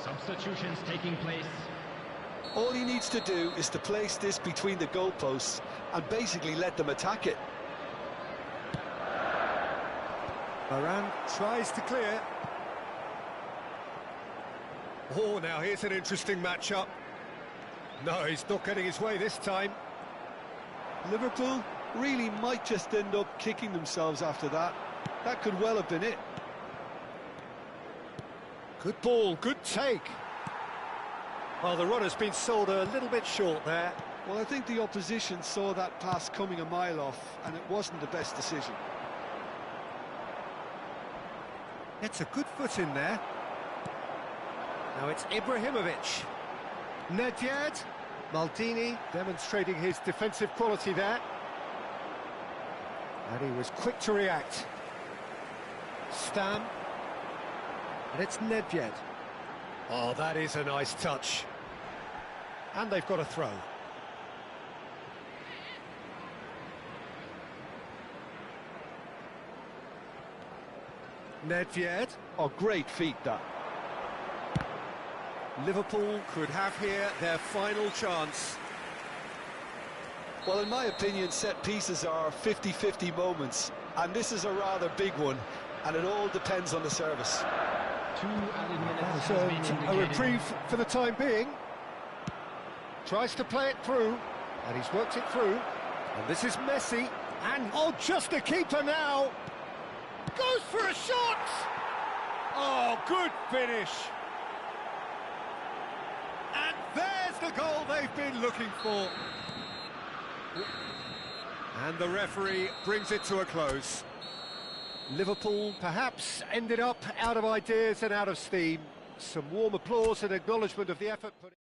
Substitutions taking place. All he needs to do is to place this between the goalposts and basically let them attack it. Varane tries to clear. Oh, now here's an interesting matchup. No, he's not getting his way this time. Liverpool really might just end up kicking themselves after that. That could well have been it. Good ball, good take. Well, the runner's been sold a little bit short there. Well, I think the opposition saw that pass coming a mile off, and it wasn't the best decision. It's a good foot in there. Now it's Ibrahimovic. Nedved. Maldini demonstrating his defensive quality there. And he was quick to react. Stam. And it's Nedved. Oh, that is a nice touch. And they've got a throw. Nedved. Oh, great feat, that. Liverpool could have here their final chance. Well, in my opinion, set pieces are 50-50 moments, and this is a rather big one, and it all depends on the service. 2 added minutes So, has been a indicated. reprieve for the time being. Tries to play it through, and he's worked it through. And this is Messi, and oh, just a keeper now. Goes for a shot. Oh, good finish. the goal they've been looking for. And the referee brings it to a close. Liverpool perhaps ended up out of ideas and out of steam. Some warm applause and acknowledgement of the effort put in.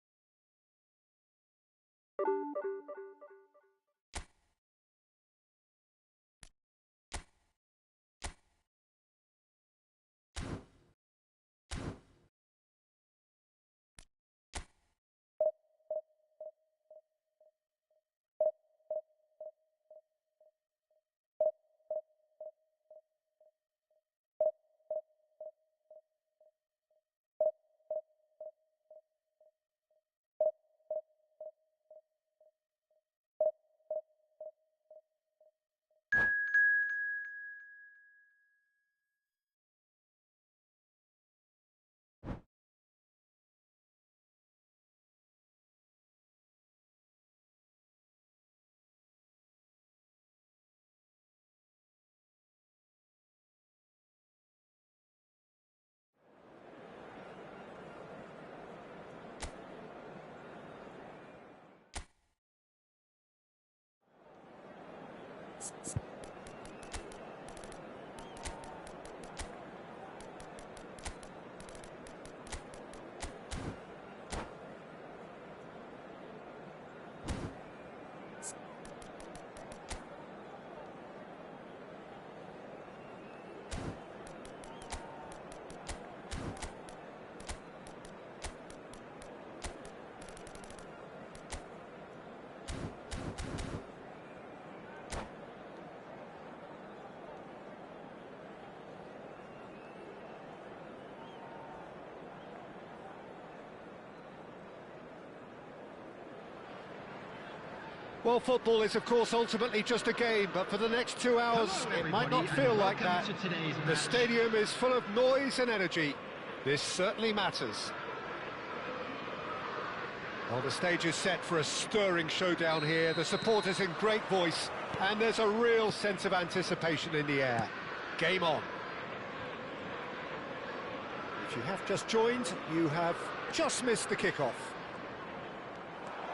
Well, football is, of course, ultimately just a game, but for the next 2 hours, it might not feel like that. The stadium is full of noise and energy. This certainly matters. Well, the stage is set for a stirring showdown here. The supporters in great voice, and there's a real sense of anticipation in the air. Game on. If you have just joined, you have just missed the kickoff.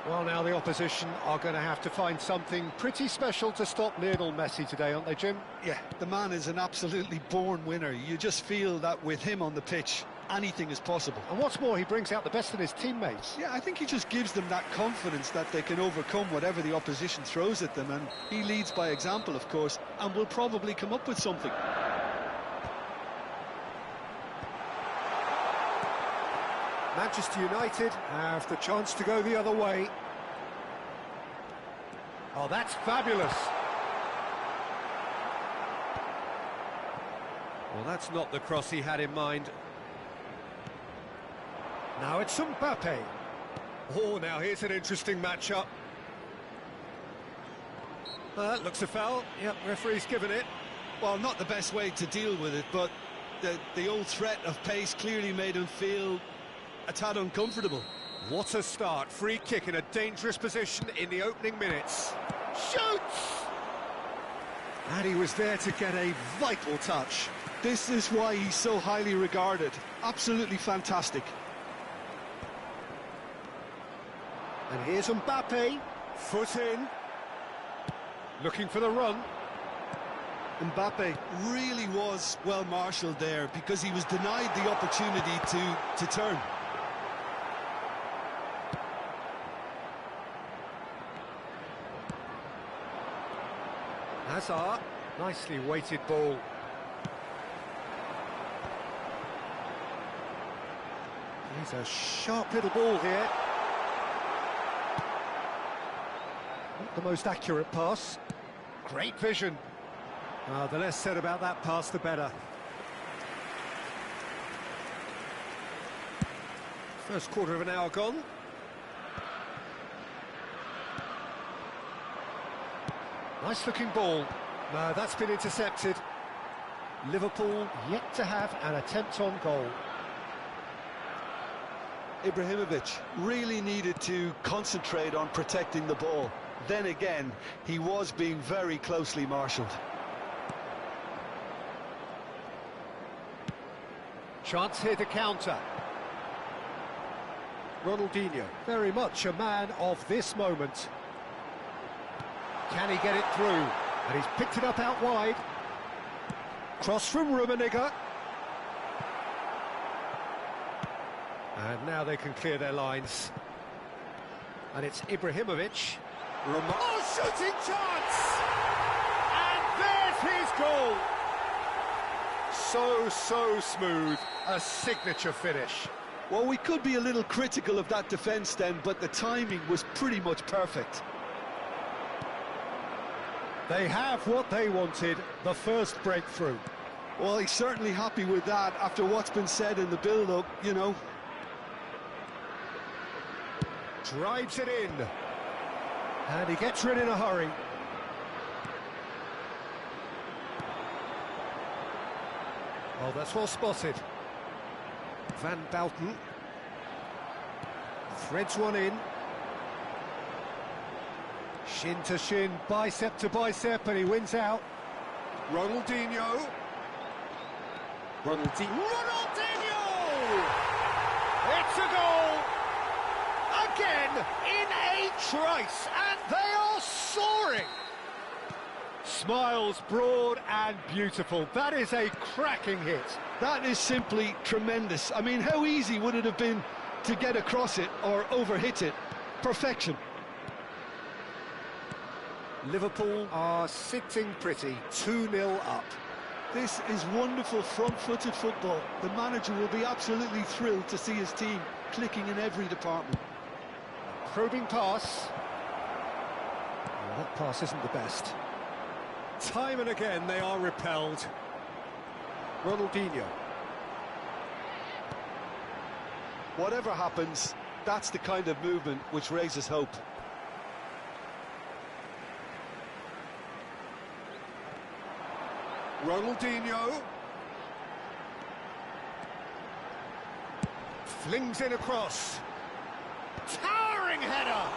Well, now the opposition are going to have to find something pretty special to stop Lionel Messi today, aren't they, Jim? Yeah, the man is an absolutely born winner. You just feel that with him on the pitch, anything is possible. And what's more, he brings out the best in his teammates. Yeah, I think he just gives them that confidence that they can overcome whatever the opposition throws at them, and he leads by example, of course, and will probably come up with something. Manchester United have the chance to go the other way. Oh, that's fabulous. Well, that's not the cross he had in mind. Now it's Mbappe. Oh, now here's an interesting matchup. That looks a foul. Yep, referee's given it. Well, not the best way to deal with it, but the old threat of pace clearly made him feel a tad uncomfortable. What a start. Free kick in a dangerous position in the opening minutes. Shoots! And he was there to get a vital touch. This is why he's so highly regarded. Absolutely fantastic. And here's Mbappe. Foot in. Looking for the run. Mbappe really was well marshalled there because he was denied the opportunity to turn. Hazard, nicely weighted ball. He's a sharp little ball here. Not the most accurate pass. Great vision. The less said about that pass, the better. First quarter of an hour gone. Nice looking ball. No, that's been intercepted. Liverpool yet to have an attempt on goal. Ibrahimovic really needed to concentrate on protecting the ball. Then again, he was being very closely marshalled. Chance here to counter. Ronaldinho, very much a man of this moment. Can he get it through? And he's picked it up out wide. Cross from Rummenigge. And now they can clear their lines. And it's Ibrahimovic. Oh, shooting chance! And there's his goal! So smooth. A signature finish. Well, we could be a little critical of that defence then, but the timing was pretty much perfect. They have what they wanted, the first breakthrough. Well, he's certainly happy with that after what's been said in the build-up, you know. Drives it in. And he gets rid in a hurry. Oh, that's well spotted. Van Bouten. Threads one in. Shin to shin, bicep to bicep, and he wins out. Ronaldinho. Ronaldinho! It's a goal! Again, in a trice, and they are soaring! Smiles broad and beautiful. That is a cracking hit. That is simply tremendous. I mean, how easy would it have been to get across it or overhit it? Perfection. Liverpool are sitting pretty, 2-0 up. This is wonderful front-footed football. The manager will be absolutely thrilled to see his team clicking in every department. Probing pass. Well, that pass isn't the best. Time and again they are repelled. Ronaldinho. Whatever happens, that's the kind of movement which raises hope. Ronaldinho. Flings in across. Towering header!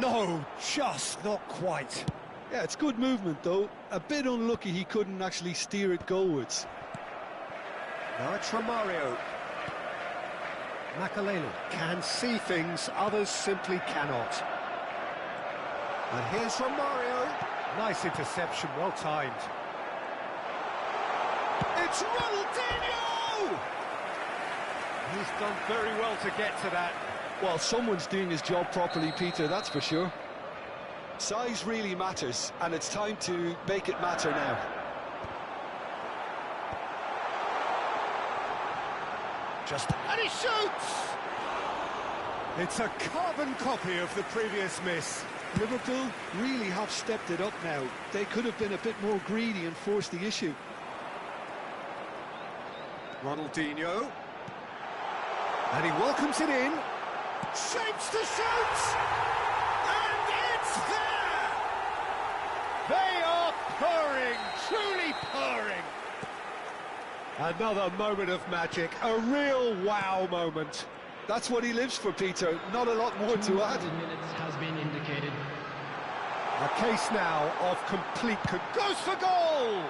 No, just not quite. Yeah, it's good movement though. A bit unlucky he couldn't actually steer it goalwards. Now it's Romario. Makaleli can see things others simply cannot. And here's Romario. Nice interception, well timed. It's Ronaldinho! He's done very well to get to that. Well, someone's doing his job properly, Peter, that's for sure. Size really matters, and it's time to make it matter now. And he shoots! It's a carbon copy of the previous miss. Liverpool really have stepped it up now. They could have been a bit more greedy and forced the issue. Ronaldinho. And he welcomes it in. Shapes to shoot! And it's there! They are purring, truly purring. Another moment of magic, a real wow moment. That's what he lives for, Peter. Not a lot more to add. 200 minutes has been indicated. A case now of complete... Goes for goal!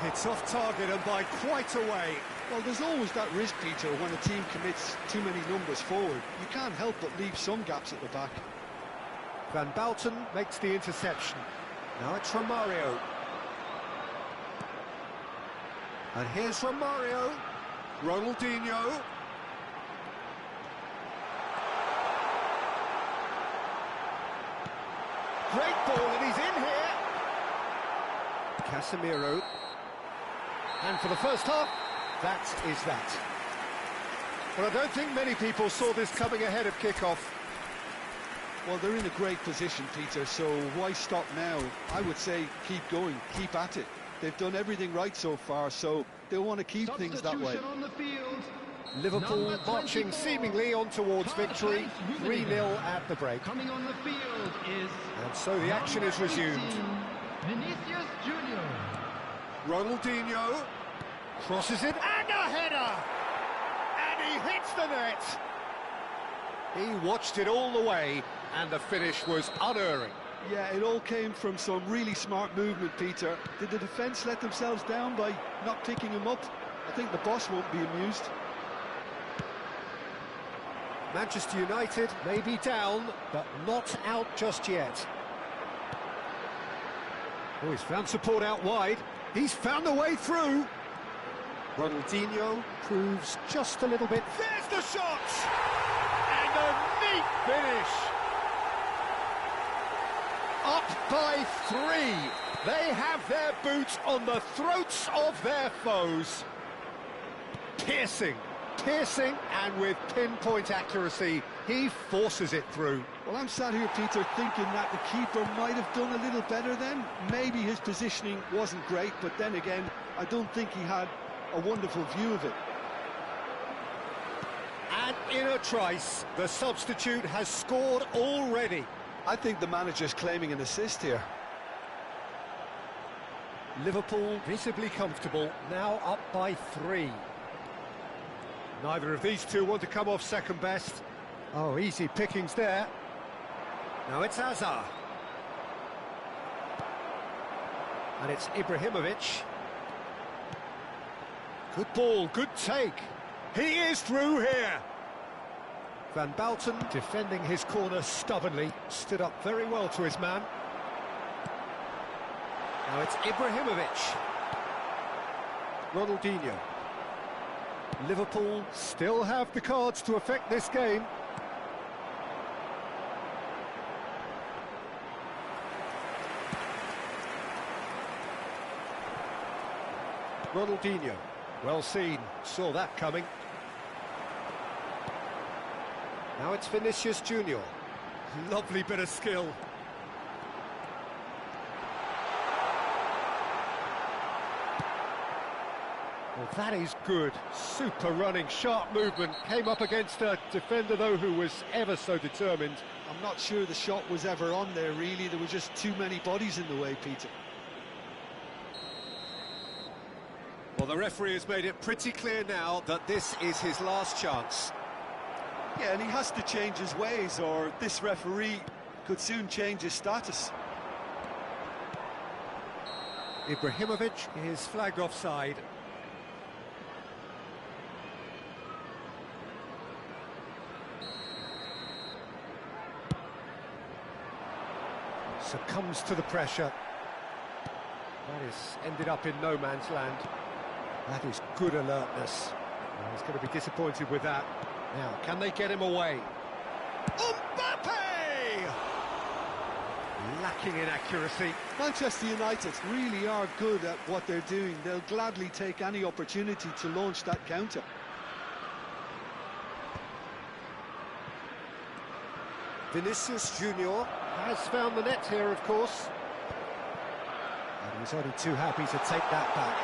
It's off target and by quite a way. Well, there's always that risk, Peter, when a team commits too many numbers forward. You can't help but leave some gaps at the back. Van Bouten makes the interception. Now it's Romario. And here's Romario. Ronaldinho. Great ball, and he's in here. Casemiro. And for the first half, that is that. Well, I don't think many people saw this coming ahead of kick-off. Well, they're in a great position, Peter, so why stop now? I would say keep going, keep at it. They've done everything right so far, so they'll want to keep things that way. On the field. Liverpool marching 24. seemingly on towards victory, 3-0 at the break. Coming on the field is... And so the action is resumed. 18, Vinicius Junior. Ronaldinho crosses it, and a header! And he hits the net! He watched it all the way, and the finish was unerring. Yeah, it all came from some really smart movement, Peter. Did the defence let themselves down by not picking him up? I think the boss won't be amused. Manchester United may be down, but not out just yet. Oh, he's found support out wide. He's found a way through. Ronaldinho proves just a little bit. There's the shot! And a neat finish. Up by 3. They have their boots on the throats of their foes. Piercing, and with pinpoint accuracy, he forces it through. Well, I'm sat here, Peter, thinking that the keeper might have done a little better then. Maybe his positioning wasn't great, but then again, I don't think he had a wonderful view of it. And in a trice, the substitute has scored already. I think the manager's claiming an assist here. Liverpool visibly comfortable, now up by 3. Neither of these two want to come off second best. Oh, easy pickings there. Now it's Hazard. And it's Ibrahimovic. Good ball, good take. He is through here. Van Bouten, defending his corner stubbornly, stood up very well to his man. Now it's Ibrahimovic. Ronaldinho. Liverpool still have the cards to affect this game. Ronaldinho. Well seen, saw that coming. Now it's Vinicius Junior. Lovely bit of skill. Well, that is good. Super running, sharp movement. Came up against a defender, though, who was ever so determined. I'm not sure the shot was ever on there, really. There were just too many bodies in the way, Peter. Well, the referee has made it pretty clear now that this is his last chance. Yeah, and he has to change his ways, or this referee could soon change his status. Ibrahimovic is flagged offside. Succumbs to the pressure. That is ended up in no man's land. That is good alertness. Well, he's going to be disappointed with that. Now, can they get him away? Mbappe! Lacking in accuracy. Manchester United really are good at what they're doing. They'll gladly take any opportunity to launch that counter. Vinicius Junior has found the net here, of course. And he's only too happy to take that back.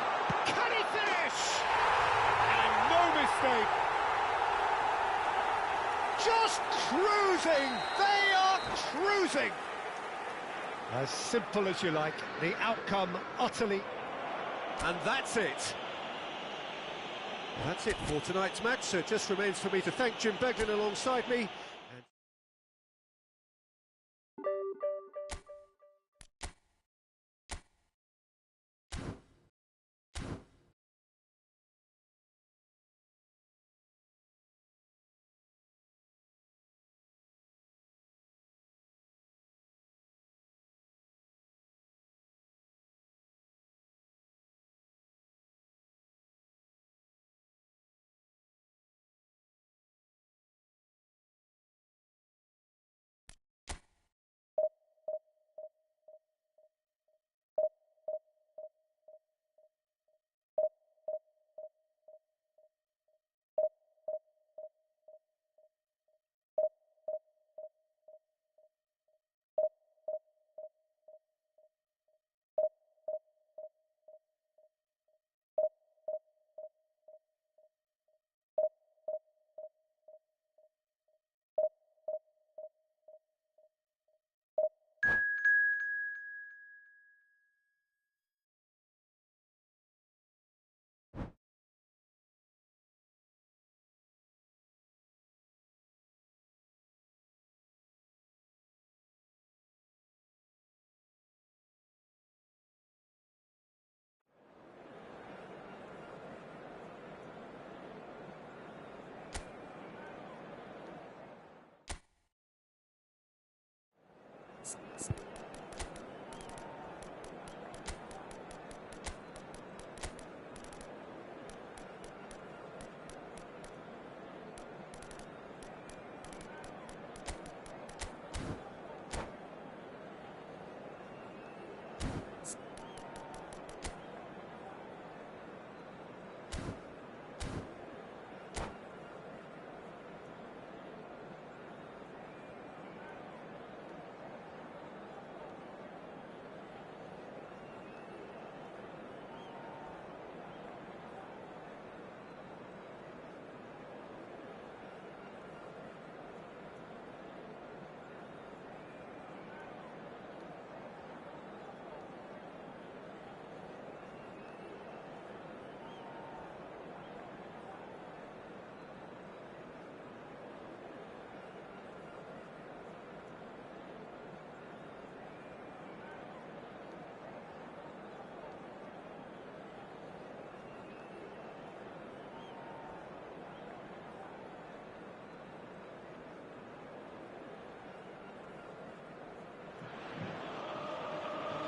Can he finish? And no mistake. Just cruising. They are cruising. As simple as you like. The outcome utterly. And that's it. That's it for tonight's match. So it just remains for me to thank Jim Beglin alongside me.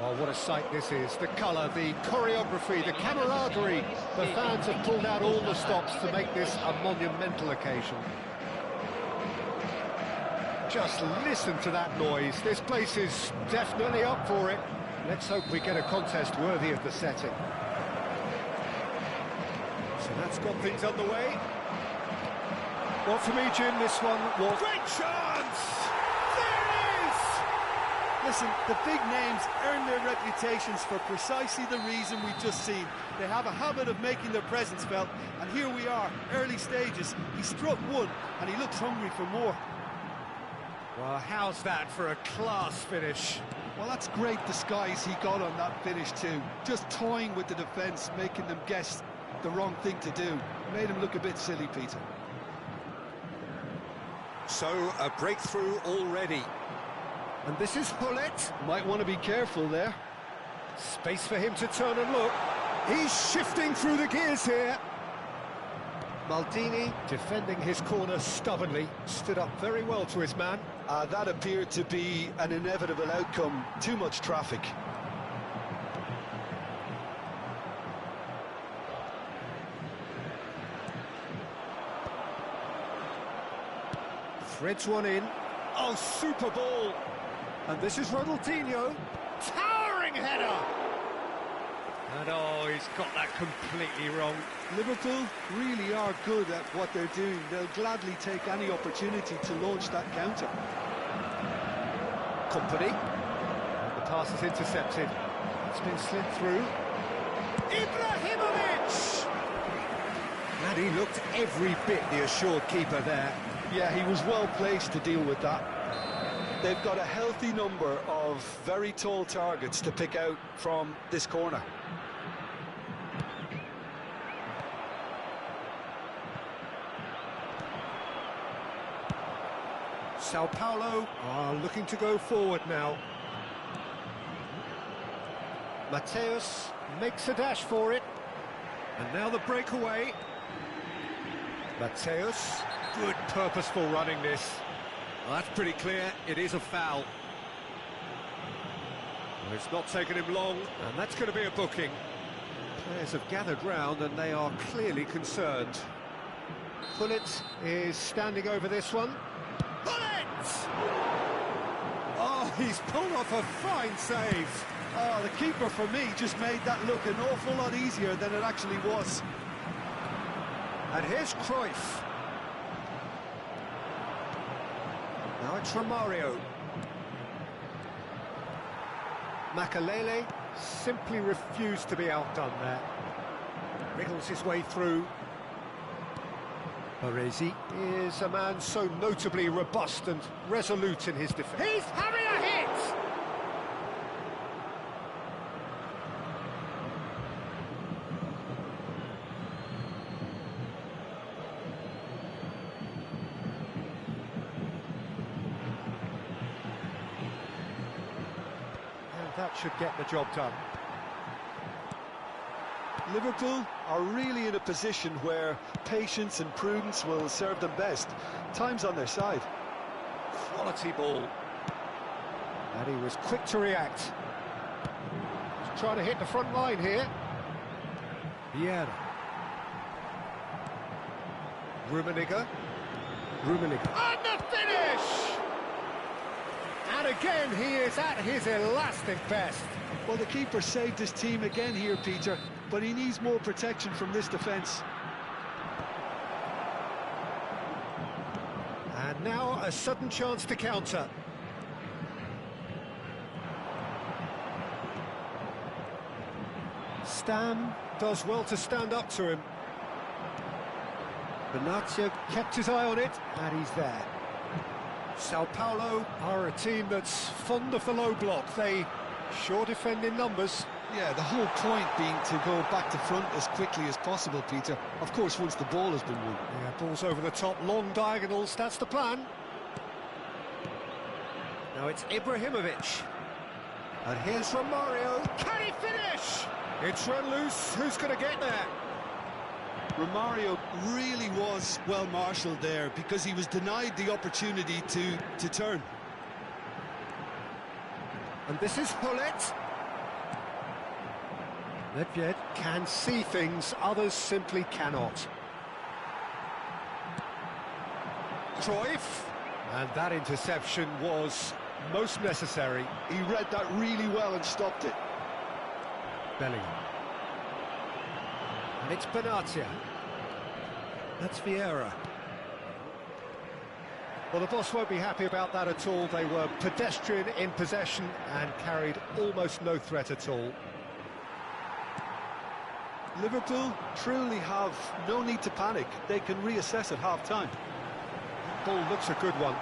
Oh, what a sight this is. The colour, the choreography, the camaraderie. The fans have pulled out all the stops to make this a monumental occasion. Just listen to that noise. This place is definitely up for it. Let's hope we get a contest worthy of the setting. So that's got things underway. Well, for me, Jim, this one was... Great chance! There it is! Listen, the big names earn their reputations for precisely the reason we've just seen. They have a habit of making their presence felt, and here we are, early stages. He struck one, and he looks hungry for more. Well, how's that for a class finish? Well, that's great disguise he got on that finish too. Just toying with the defence, making them guess the wrong thing to do. Made him look a bit silly, Peter. So, a breakthrough already. And this is Hullet. Might want to be careful there. Space for him to turn and look. He's shifting through the gears here. Maldini, defending his corner stubbornly, stood up very well to his man. That appeared to be an inevitable outcome. Too much traffic. Threads one in. Oh, super ball. And this is Ronaldinho. Towering header. And oh, he's got that completely wrong. Liverpool really are good at what they're doing. They'll gladly take any opportunity to launch that counter. Company. The pass is intercepted. It's been slid through. Ibrahimovic! And he looked every bit the assured keeper there. Yeah, he was well placed to deal with that. They've got a healthy number of very tall targets to pick out from this corner. Sao Paulo are looking to go forward now. Mateus makes a dash for it. And now the breakaway. Mateus, good purposeful running this. Well, that's pretty clear, it is a foul. Well, it's not taken him long, and that's going to be a booking. Players have gathered round and they are clearly concerned. Hullet is standing over this one. Hullet! Oh, he's pulled off a fine save. Oh, the keeper, for me, just made that look an awful lot easier than it actually was. And here's Cruyff. Now it's Romario. Makalele simply refused to be outdone there. Wriggles his way through. Baresi is a man so notably robust and resolute in his defence. He's having a hit! That should get the job done. Liverpool are really in a position where patience and prudence will serve them best. Time's on their side. Quality ball. And he was quick to react. He's trying to hit the front line here. Vieira. Rummenigge. And the finish! And again, he is at his elastic best. Well, the keeper saved his team again here, Peter, but he needs more protection from this defence. And now a sudden chance to counter. Stam does well to stand up to him. Benatia kept his eye on it, and he's there. Sao Paulo are a team that's fond of the low block. They sure defend in numbers. Yeah, the whole point being to go back to front as quickly as possible, Peter. Of course, once the ball has been won. Yeah, ball's over the top, long diagonals, that's the plan. Now it's Ibrahimovic. And here's Romario. Can he finish? It's run loose. Who's going to get there? Romario really was well marshalled there because he was denied the opportunity to turn. And this is Hullet. Nedved can see things others simply cannot. Cruyff, and that interception was most necessary. He read that really well and stopped it. Bellingham. And it's Benatia. That's Vieira. Well, the boss won't be happy about that at all. They were pedestrian in possession and carried almost no threat at all. Liverpool truly have no need to panic. They can reassess at half-time. Ball looks a good one.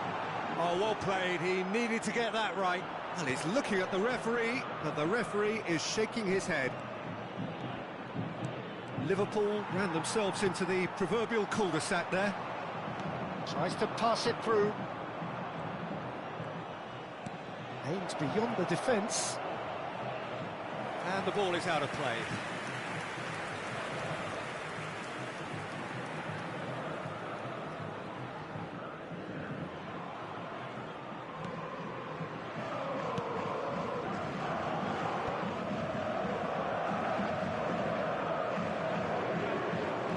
Oh, well played. He needed to get that right. Well, he's looking at the referee, but the referee is shaking his head. Liverpool ran themselves into the proverbial cul-de-sac there. Tries to pass it through. Aims beyond the defence. And the ball is out of play.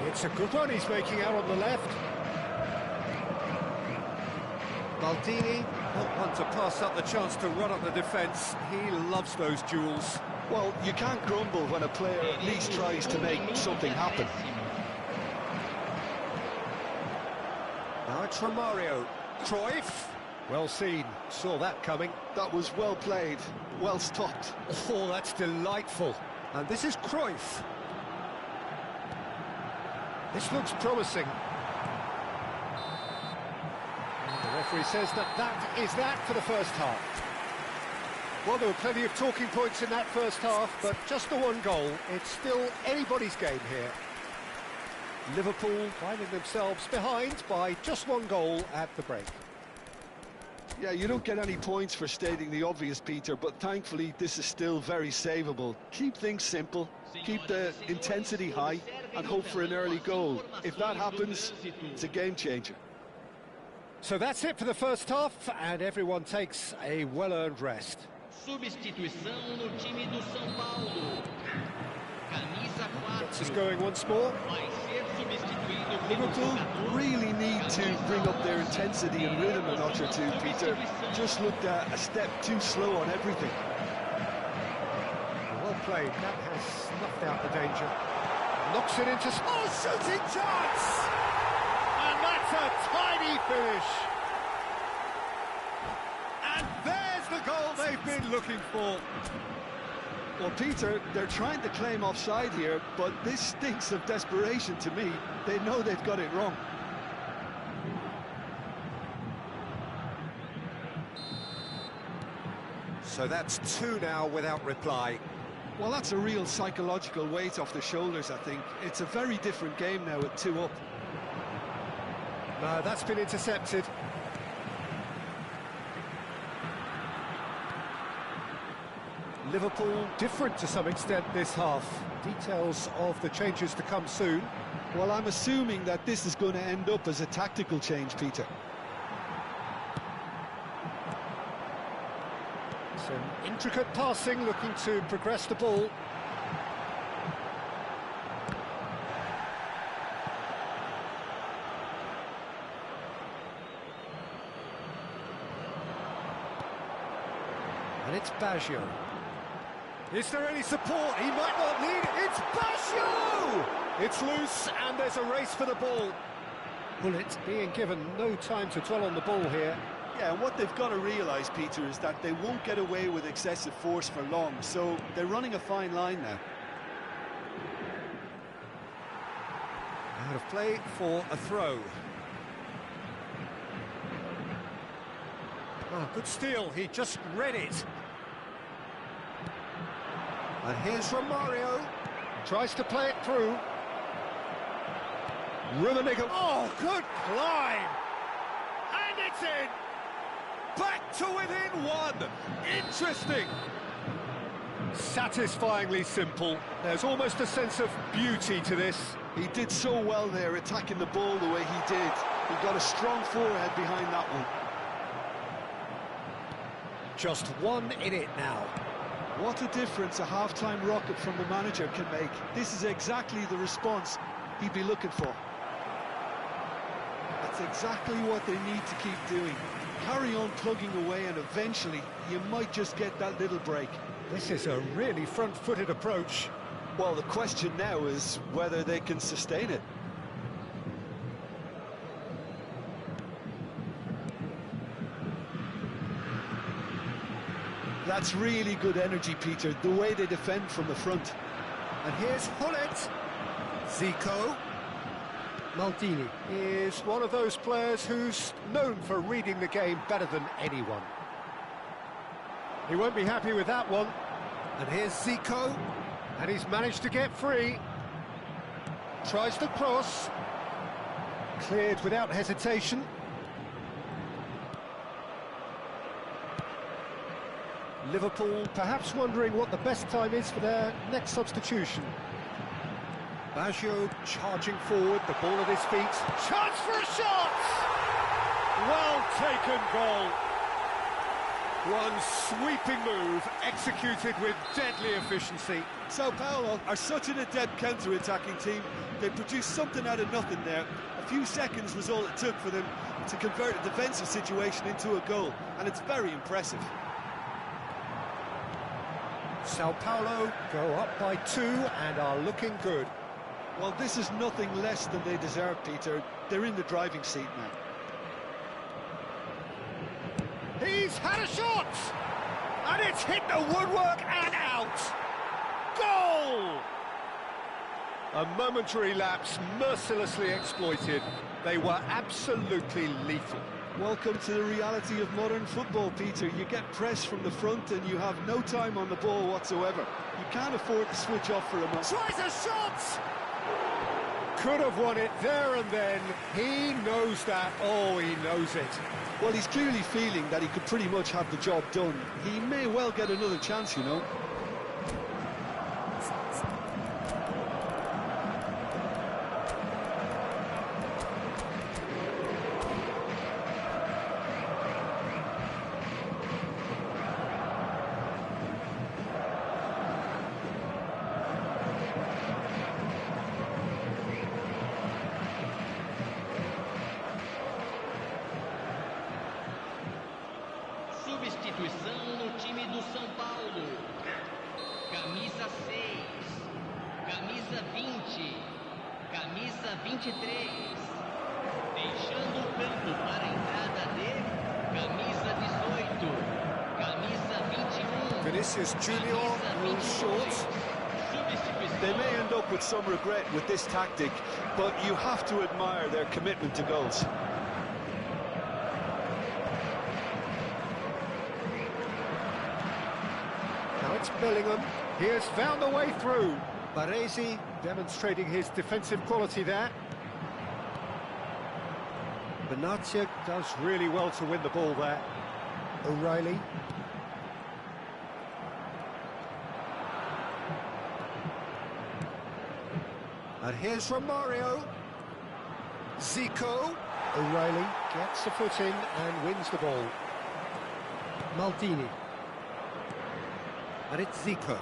It's a good one he's making out on the left. Maldini, not one to pass up the chance to run up the defence. He loves those duels. Well, you can't grumble when a player at least tries to make something happen. Now it's Romario. Cruyff. Well seen. Saw that coming. That was well played, well stopped. Oh, that's delightful. And this is Cruyff. This looks promising. The referee says that is that for the first half. Well, there were plenty of talking points in that first half, but just the one goal. It's still anybody's game here. Liverpool finding themselves behind by just one goal at the break. Yeah, you don't get any points for stating the obvious, Peter, but thankfully this is still very savable. Keep things simple, keep the intensity high, and hope for an early goal. If that happens, it's a game changer. So that's it for the first half, and everyone takes a well-earned rest. Substituição no time do São Paulo. Camisa 4. Gets us going once more. Vai ser substituído pelo Liverpool jogador. really need to bring up their intensity and rhythm a notch or two, Peter. Just looked a step too slow on everything. Well played. That has snuffed out the danger. Knocks it into... Oh, shooting chance! And that's a tiny finish. And there's the goal they've been looking for. Well, Peter, they're trying to claim offside here, but this stinks of desperation to me. They know they've got it wrong. So that's two now without reply. Well, that's a real psychological weight off the shoulders, I think. It's a very different game now at 2 up. No, that's been intercepted. Liverpool different to some extent this half. Details of the changes to come soon. Well, I'm assuming that this is going to end up as a tactical change, Peter. Some intricate passing, looking to progress the ball. And it's Baggio. Is there any support? He might not need it. It's Baggio! It's loose, and there's a race for the ball. Bullet being given no time to dwell on the ball here. Yeah, and what they've got to realise, Peter, is that they won't get away with excessive force for long, so they're running a fine line now. Out of play for a throw. Oh, good steal, he just read it. And here's Romario. Tries to play it through. Rummenigge. Oh, good climb! And it's in! Back to within one! Interesting! Satisfyingly simple. There's almost a sense of beauty to this. He did so well there, attacking the ball the way he did. He got a strong forehead behind that one. Just one in it now. What a difference a half-time rocket from the manager can make. This is exactly the response he'd be looking for. That's exactly what they need to keep doing. Carry on plugging away and eventually you might just get that little break. This is a really front-footed approach. Well, the question now is whether they can sustain it. That's really good energy, Peter, the way they defend from the front. And here's Hullet. Zico. Maldini is one of those players who's known for reading the game better than anyone. He won't be happy with that one. And here's Zico. And he's managed to get free. Tries the cross. Cleared without hesitation. Liverpool perhaps wondering what the best time is for their next substitution. Baggio charging forward, the ball at his feet. Chance for a shot! Well taken goal. One sweeping move, executed with deadly efficiency. Sao Paulo are such an adept counter-attacking team. They produced something out of nothing there. A few seconds was all it took for them to convert a defensive situation into a goal, and it's very impressive. Sao Paulo go up by 2 and are looking good. Well, this is nothing less than they deserve, Peter. They're in the driving seat now. He's had a shot! And it's hit the woodwork and out! Goal! A momentary lapse mercilessly exploited. They were absolutely lethal. Welcome to the reality of modern football, Peter. You get pressed from the front and you have no time on the ball whatsoever. You can't afford to switch off for a moment. Tries a shot! Could have won it there and then. He knows that. Oh, he knows it. Well, he's clearly feeling that he could pretty much have the job done. He may well get another chance, you know. Substituição no time do São Paulo. Camisa 6, camisa 20, camisa 23. Deixando o campo para a entrada de camisa 18, camisa 21. Vinicius Junior rules short. They may end up with some regret with this tactic, but you have to admire their commitment to goals. Now it's Bellingham. He has found a way through. Baresi demonstrating his defensive quality there. Benatia does really well to win the ball there. O'Reilly. And here's Romario. Zico. O'Reilly gets the foot in and wins the ball. Maldini. And it's Zico.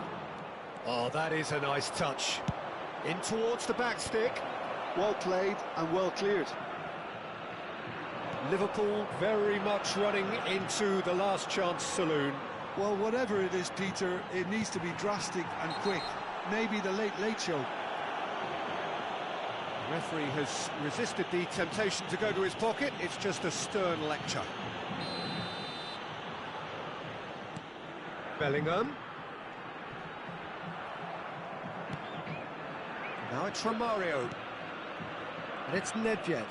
Oh, that is a nice touch. In towards the back stick. Well played and well cleared. Liverpool very much running into the last chance saloon. Well, whatever it is, Peter, it needs to be drastic and quick. Maybe the late show. The referee has resisted the temptation to go to his pocket. It's just a stern lecture. Bellingham. Now it's Romario. And it's Nedved.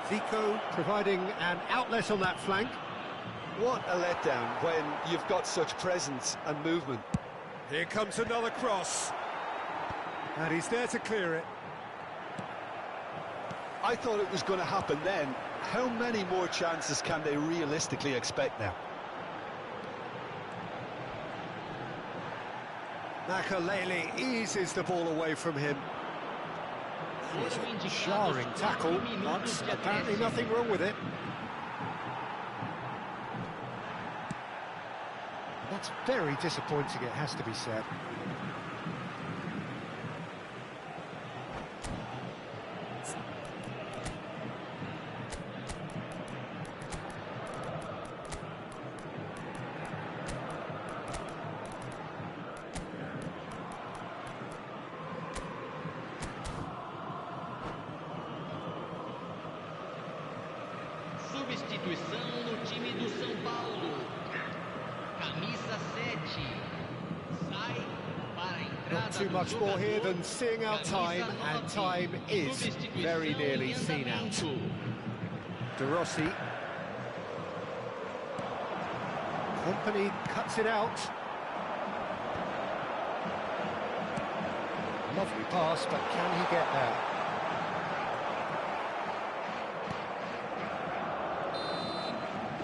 Zico providing an outlet on that flank. What a letdown when you've got such presence and movement. Here comes another cross. And he's there to clear it. I thought it was going to happen then. How many more chances can they realistically expect now? Makalele eases the ball away from him. It's a jarring tackle, but apparently nothing wrong with it. That's very disappointing, it has to be said. Substituição no time do São Paulo. Camisa 7. Sai para a entrada. Not too much more here than seeing out time, and time is very nearly seen out. De Rossi. Company cuts it out. Lovely pass, but can he get there?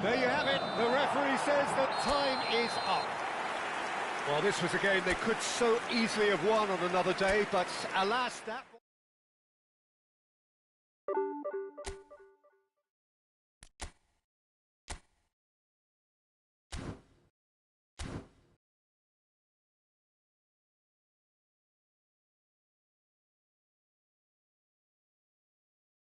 There you have it. The referee says that time is up. Well, this was a game they could so easily have won on another day, but alas, that...